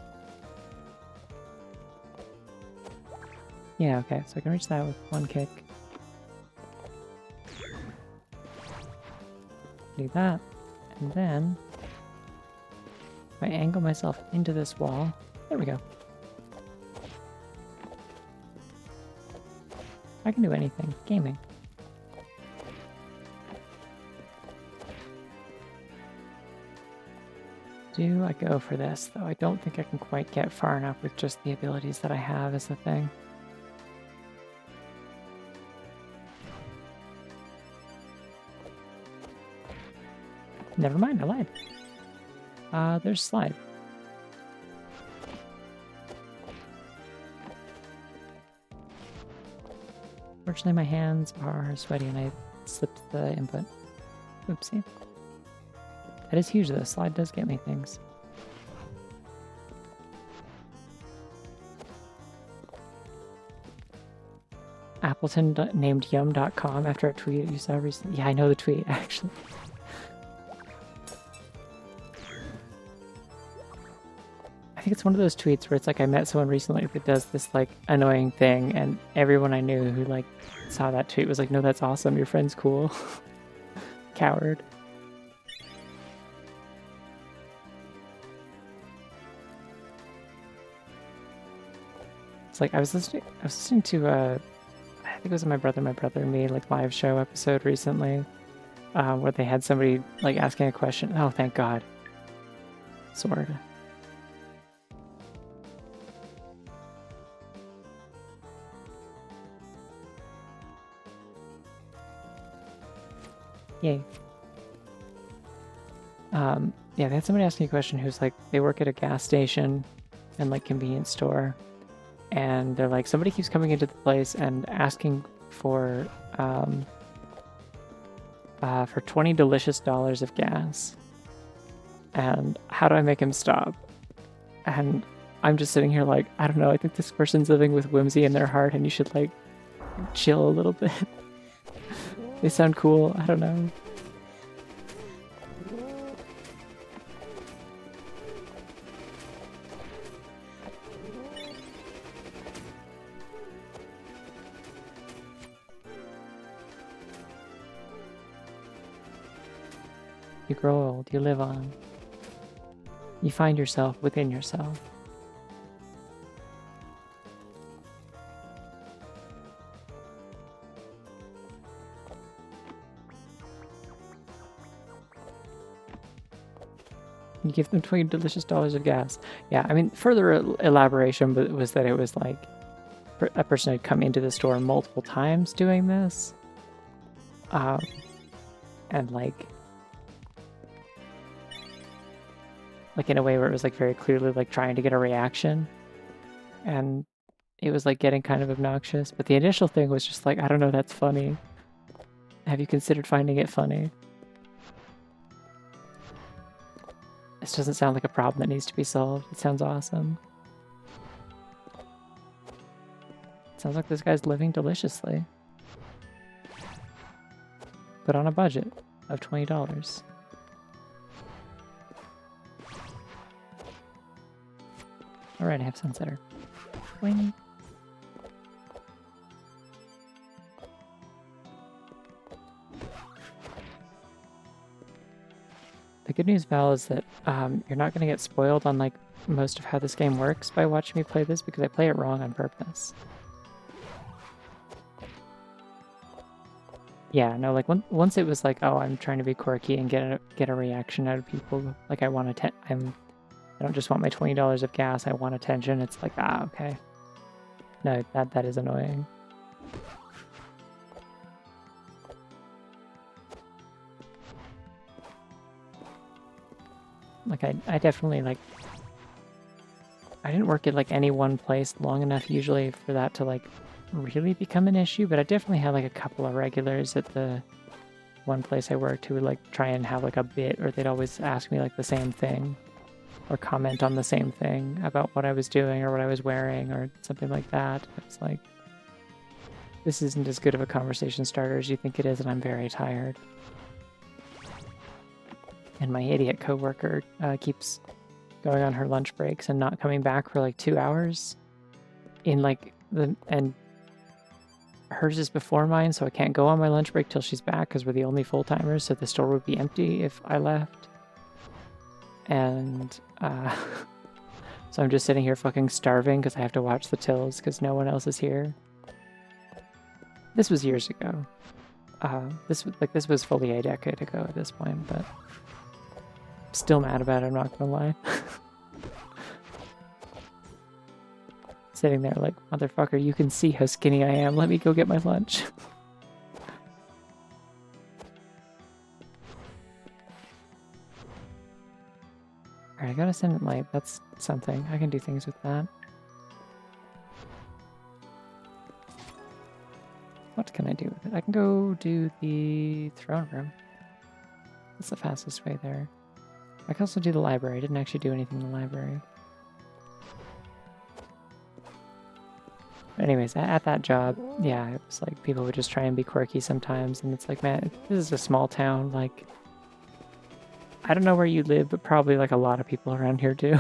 Yeah, okay, so I can reach that with 1 kick. Do that, and then if I angle myself into this wall, there we go. I can do anything. Gaming. Do I go for this, though? I don't think I can quite get far enough with just the abilities that I have is the thing. Never mind, I lied. There's Slide. Fortunately, my hands are sweaty and I slipped the input. Oopsie. That is huge, though. Slide does get me things. Appleton named yum.com after a tweet you saw recently. Yeah, I know the tweet, actually. I think it's one of those tweets where it's like I met someone recently that does this like annoying thing, and everyone I knew who like saw that tweet was like, "No, that's awesome. Your friend's cool." Coward. It's like I was listening to I think it was my brother and me like live show episode recently, where they had somebody like asking a question. Oh, thank God. Sword. Yay. Yeah, they had somebody asking a question who's like, they work at a gas station and like convenience store, and they're like, somebody keeps coming into the place and asking for $20 delicious of gas. And how do I make him stop? And I'm just sitting here like, I don't know, I think this person's living with whimsy in their heart and you should like chill a little bit. They sound cool, I don't know. You grow old, you live on. You find yourself within yourself. You give them 20 delicious dollars of gas. Yeah, I mean, further elaboration was that it was like a person had come into the store multiple times doing this. And like in a way where it was like very clearly like trying to get a reaction. And it was like getting kind of obnoxious. But the initial thing was just like, I don't know, that's funny. Have you considered finding it funny? This doesn't sound like a problem that needs to be solved. It sounds awesome. It sounds like this guy's living deliciously. But on a budget of $20. Alright, I have Sunsetter. Wing. The good news, Val, is that you're not going to get spoiled on like most of how this game works by watching me play this, because I play it wrong on purpose. Yeah, no, like once it was like, oh, I'm trying to be quirky and get a reaction out of people. Like I don't just want my $20 of gas. I want attention. It's like, okay. No, that is annoying. Like I definitely like. I didn't work at like any one place long enough usually for that to like really become an issue, but I definitely had like a couple of regulars at the one place I worked who would like try and have like a bit, or they'd always ask me like the same thing or comment on the same thing about what I was doing or what I was wearing or something like that. It's like, this isn't as good of a conversation starter as you think it is, and I'm very tired. And my idiot coworker keeps going on her lunch breaks and not coming back for like 2 hours in like and hers is before mine, so I can't go on my lunch break till she's back because we're the only full-timers, so the store would be empty if I left. And so I'm just sitting here fucking starving because I have to watch the tills because no one else is here. This was years ago. This was fully a decade ago at this point, but still mad about it, I'm not gonna lie. Sitting there like, motherfucker, you can see how skinny I am. Let me go get my lunch. Alright, I got Ascendant Light. That's something. I can do things with that. What can I do with it? I can go do the throne room. That's the fastest way there. I can also do the library. I didn't actually do anything in the library. Anyways, at that job, yeah, it was like people would just try and be quirky sometimes, and it's like, man, this is a small town, like, I don't know where you live, but probably like a lot of people around here do.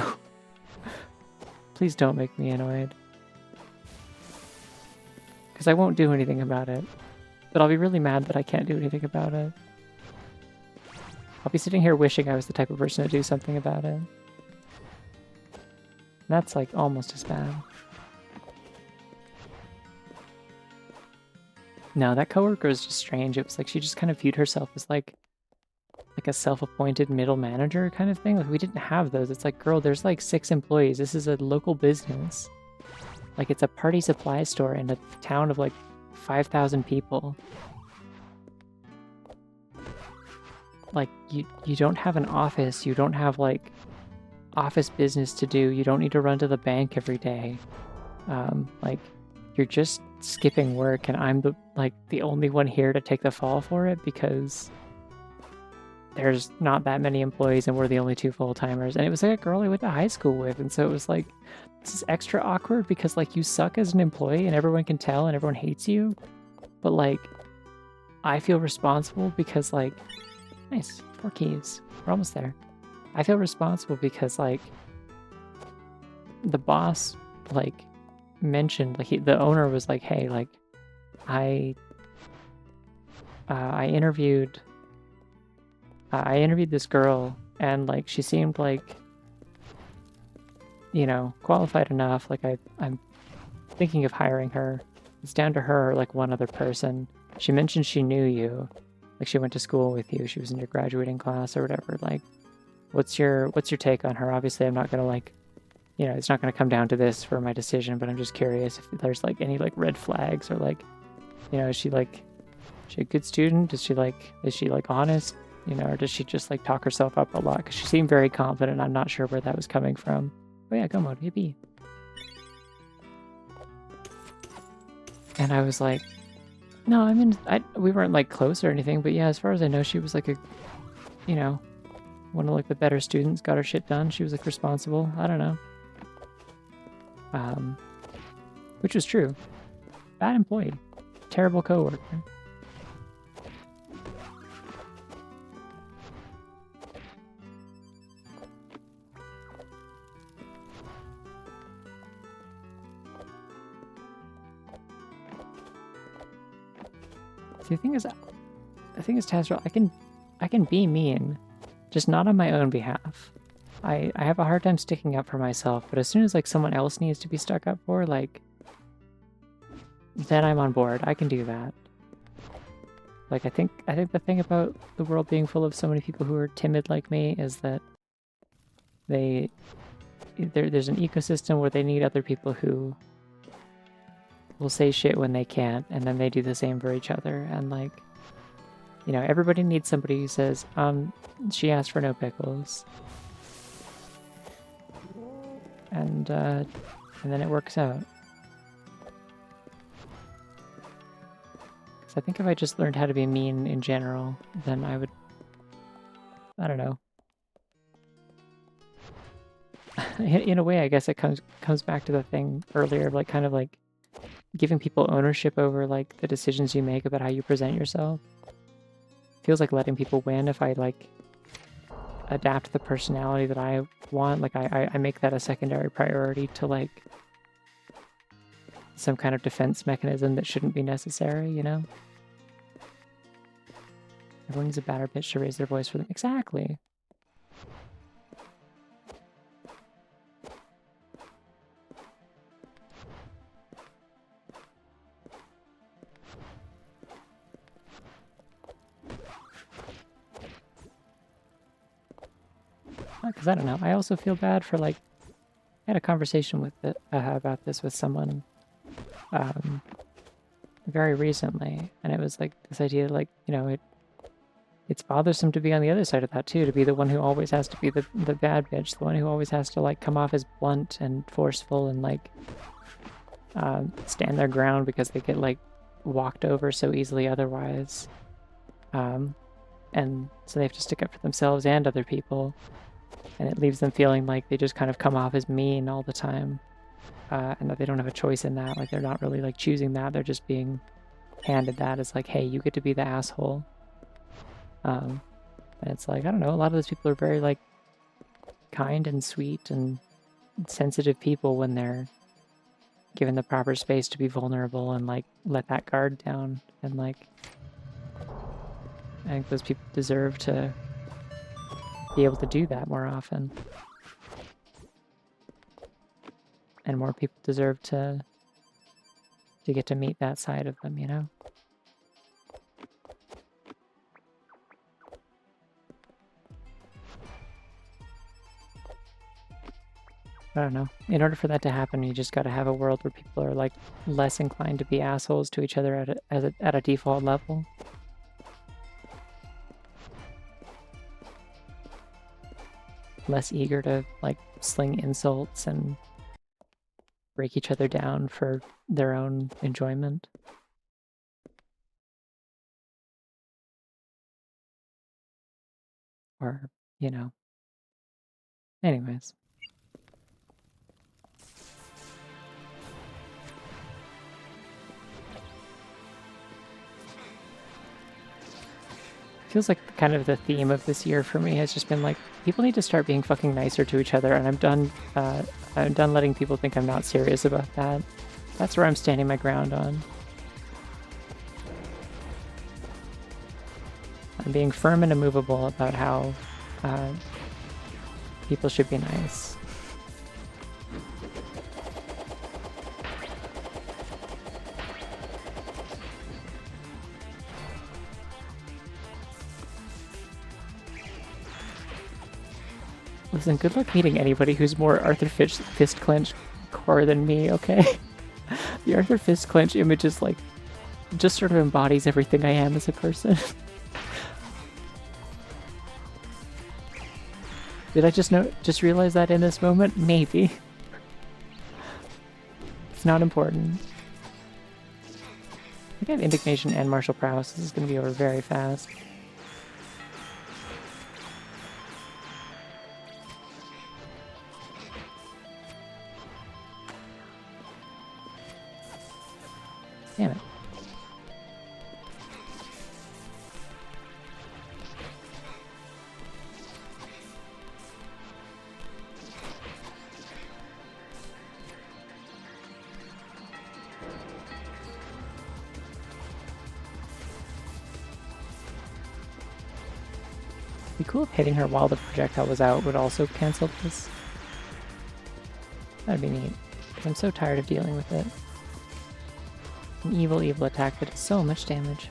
Please don't make me annoyed. Because I won't do anything about it, but I'll be really mad that I can't do anything about it. I'll be sitting here wishing I was the type of person to do something about it. And that's like almost as bad. No, that coworker was just strange. It was like she just kind of viewed herself as like a self-appointed middle manager kind of thing. Like we didn't have those. It's like, girl, there's like 6 employees. This is a local business. Like it's a party supply store in a town of like 5,000 people. Like you don't have an office. You don't have like office business to do. You don't need to run to the bank every day. Like you're just skipping work, and I'm the only one here to take the fall for it because there's not that many employees and we're the only 2 full-timers. And it was like a girl I went to high school with, and so it was like, this is extra awkward because like you suck as an employee and everyone can tell and everyone hates you, but like I feel responsible because like, nice, 4 keys, we're almost there. I feel responsible because like the boss like mentioned, like the owner was like, hey, like I interviewed I interviewed this girl, and like she seemed like, you know, qualified enough. Like I'm thinking of hiring her. It's down to her, or like one other person. She mentioned she knew you, like she went to school with you. She was in your graduating class or whatever. Like, what's your take on her? Obviously, I'm not gonna like, you know, it's not gonna come down to this for my decision. But I'm just curious if there's like any like red flags or like, you know, is she a good student? Is she like honest? You know, or does she just like talk herself up a lot? Because she seemed very confident. I'm not sure where that was coming from. Oh yeah, go mode, yippee. And I was like, no, I mean, we weren't like close or anything, but yeah, as far as I know, she was like a, you know, one of like the better students, got her shit done. She was like responsible. I don't know. Which was true. Bad employee. Terrible coworker. See, the thing is, Tazra, I can be mean, just not on my own behalf. I have a hard time sticking up for myself, but as soon as like someone else needs to be stuck up for, like, then I'm on board. I can do that. Like, I think the thing about the world being full of so many people who are timid like me is that there's an ecosystem where they need other people who will say shit when they can't, and then they do the same for each other. And like, you know, everybody needs somebody who says, she asked for no pickles. And then it works out. Because I think if I just learned how to be mean in general, then I would, I don't know. In a way, I guess it comes back to the thing earlier, like kind of like giving people ownership over like the decisions you make about how you present yourself. Feels like letting people win if I like adapt the personality that I want. Like I make that a secondary priority to like some kind of defense mechanism that shouldn't be necessary, you know? Everyone needs a batter bitch to raise their voice for them. Exactly. Because I don't know. I also feel bad for like, I had a conversation with about this with someone very recently, and it was like this idea, like, you know, it's bothersome to be on the other side of that too, to be the one who always has to be the bad bitch, the one who always has to like come off as blunt and forceful and like stand their ground because they get like walked over so easily otherwise. And so they have to stick up for themselves and other people. And it leaves them feeling like they just kind of come off as mean all the time. And that they don't have a choice in that. Like, they're not really, like, choosing that. They're just being handed that as, like, hey, you get to be the asshole. And it's like, I don't know, a lot of those people are very, like, kind and sweet and sensitive people when they're given the proper space to be vulnerable and, like, let that guard down. And, like, I think those people deserve to be able to do that more often. And more people deserve to get to meet that side of them, you know? I don't know. In order for that to happen, you just gotta have a world where people are, like, less inclined to be assholes to each other at a default level. Less eager to, like, sling insults and break each other down for their own enjoyment. Or, you know. Anyways. Feels like kind of the theme of this year for me has just been like, people need to start being fucking nicer to each other, and I'm done letting people think I'm not serious about that. That's where I'm standing my ground on. I'm being firm and immovable about how people should be nice. Listen, good luck meeting anybody who's more Arthur Fist Clench core than me, okay? The Arthur Fist Clench image is like, just sort of embodies everything I am as a person. Did I just realize that in this moment? Maybe. It's not important. I think I have indignation and martial prowess. This is going to be over very fast. Damn it. It'd be cool if hitting her while the projectile was out would also cancel this. That'd be neat, because I'm so tired of dealing with it. An evil, evil attack that does so much damage.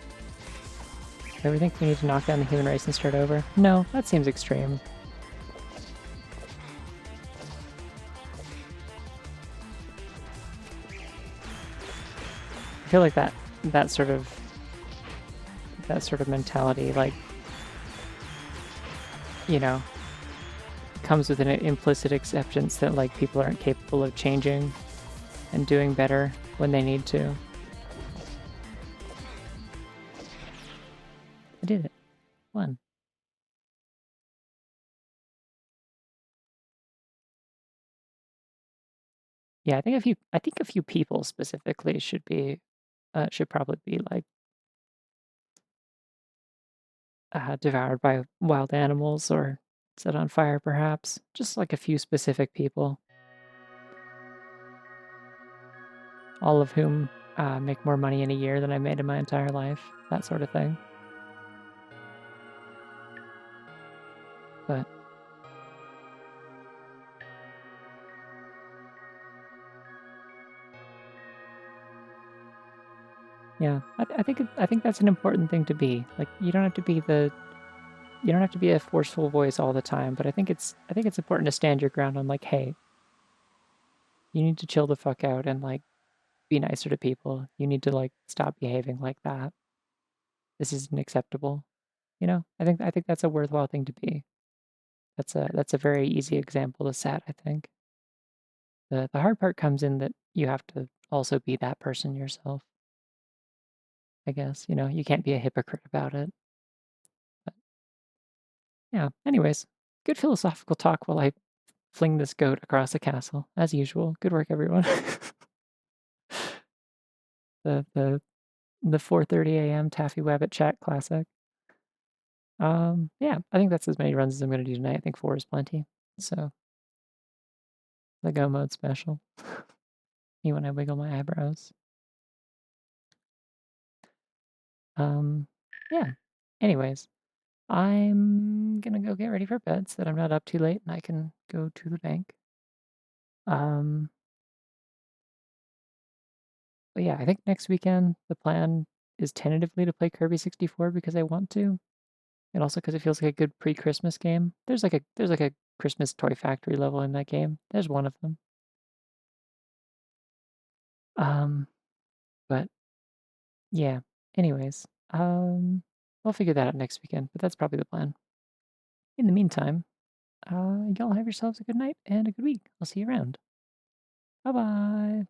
Do we think we need to knock down the human race and start over? No, that seems extreme. I feel like that sort of mentality, like, you know, comes with an implicit acceptance that like people aren't capable of changing and doing better when they need to. I did it. Won. Yeah, I think a few people specifically should probably be like devoured by wild animals or set on fire, perhaps. Just like a few specific people, all of whom make more money in a year than I made in my entire life. That sort of thing. But yeah, I think that's an important thing to be. Like, you don't have to be a forceful voice all the time, but I think it's important to stand your ground on like, hey, you need to chill the fuck out and like be nicer to people. You need to like stop behaving like that. This isn't acceptable. You know, I think that's a worthwhile thing to be. That's a very easy example to set, I think. The hard part comes in that you have to also be that person yourself, I guess. You know, you can't be a hypocrite about it. But yeah, anyways, good philosophical talk while I fling this goat across the castle, as usual. Good work, everyone. the the the 4:30 a.m. Taffy Wabbit chat classic. Yeah, I think that's as many runs as I'm gonna do tonight. I think 4 is plenty. So the go mode special. Me when I wiggle my eyebrows. Yeah. Anyways, I'm gonna go get ready for bed so that I'm not up too late and I can go to the bank. Um, but yeah, I think next weekend the plan is tentatively to play Kirby 64 because I want to, and also because it feels like a good pre-Christmas game. There's like a Christmas Toy Factory level in that game. There's one of them. Um, but yeah. Anyways, I'll figure that out next weekend, but that's probably the plan. In the meantime, y'all have yourselves a good night and a good week. I'll see you around. Bye bye.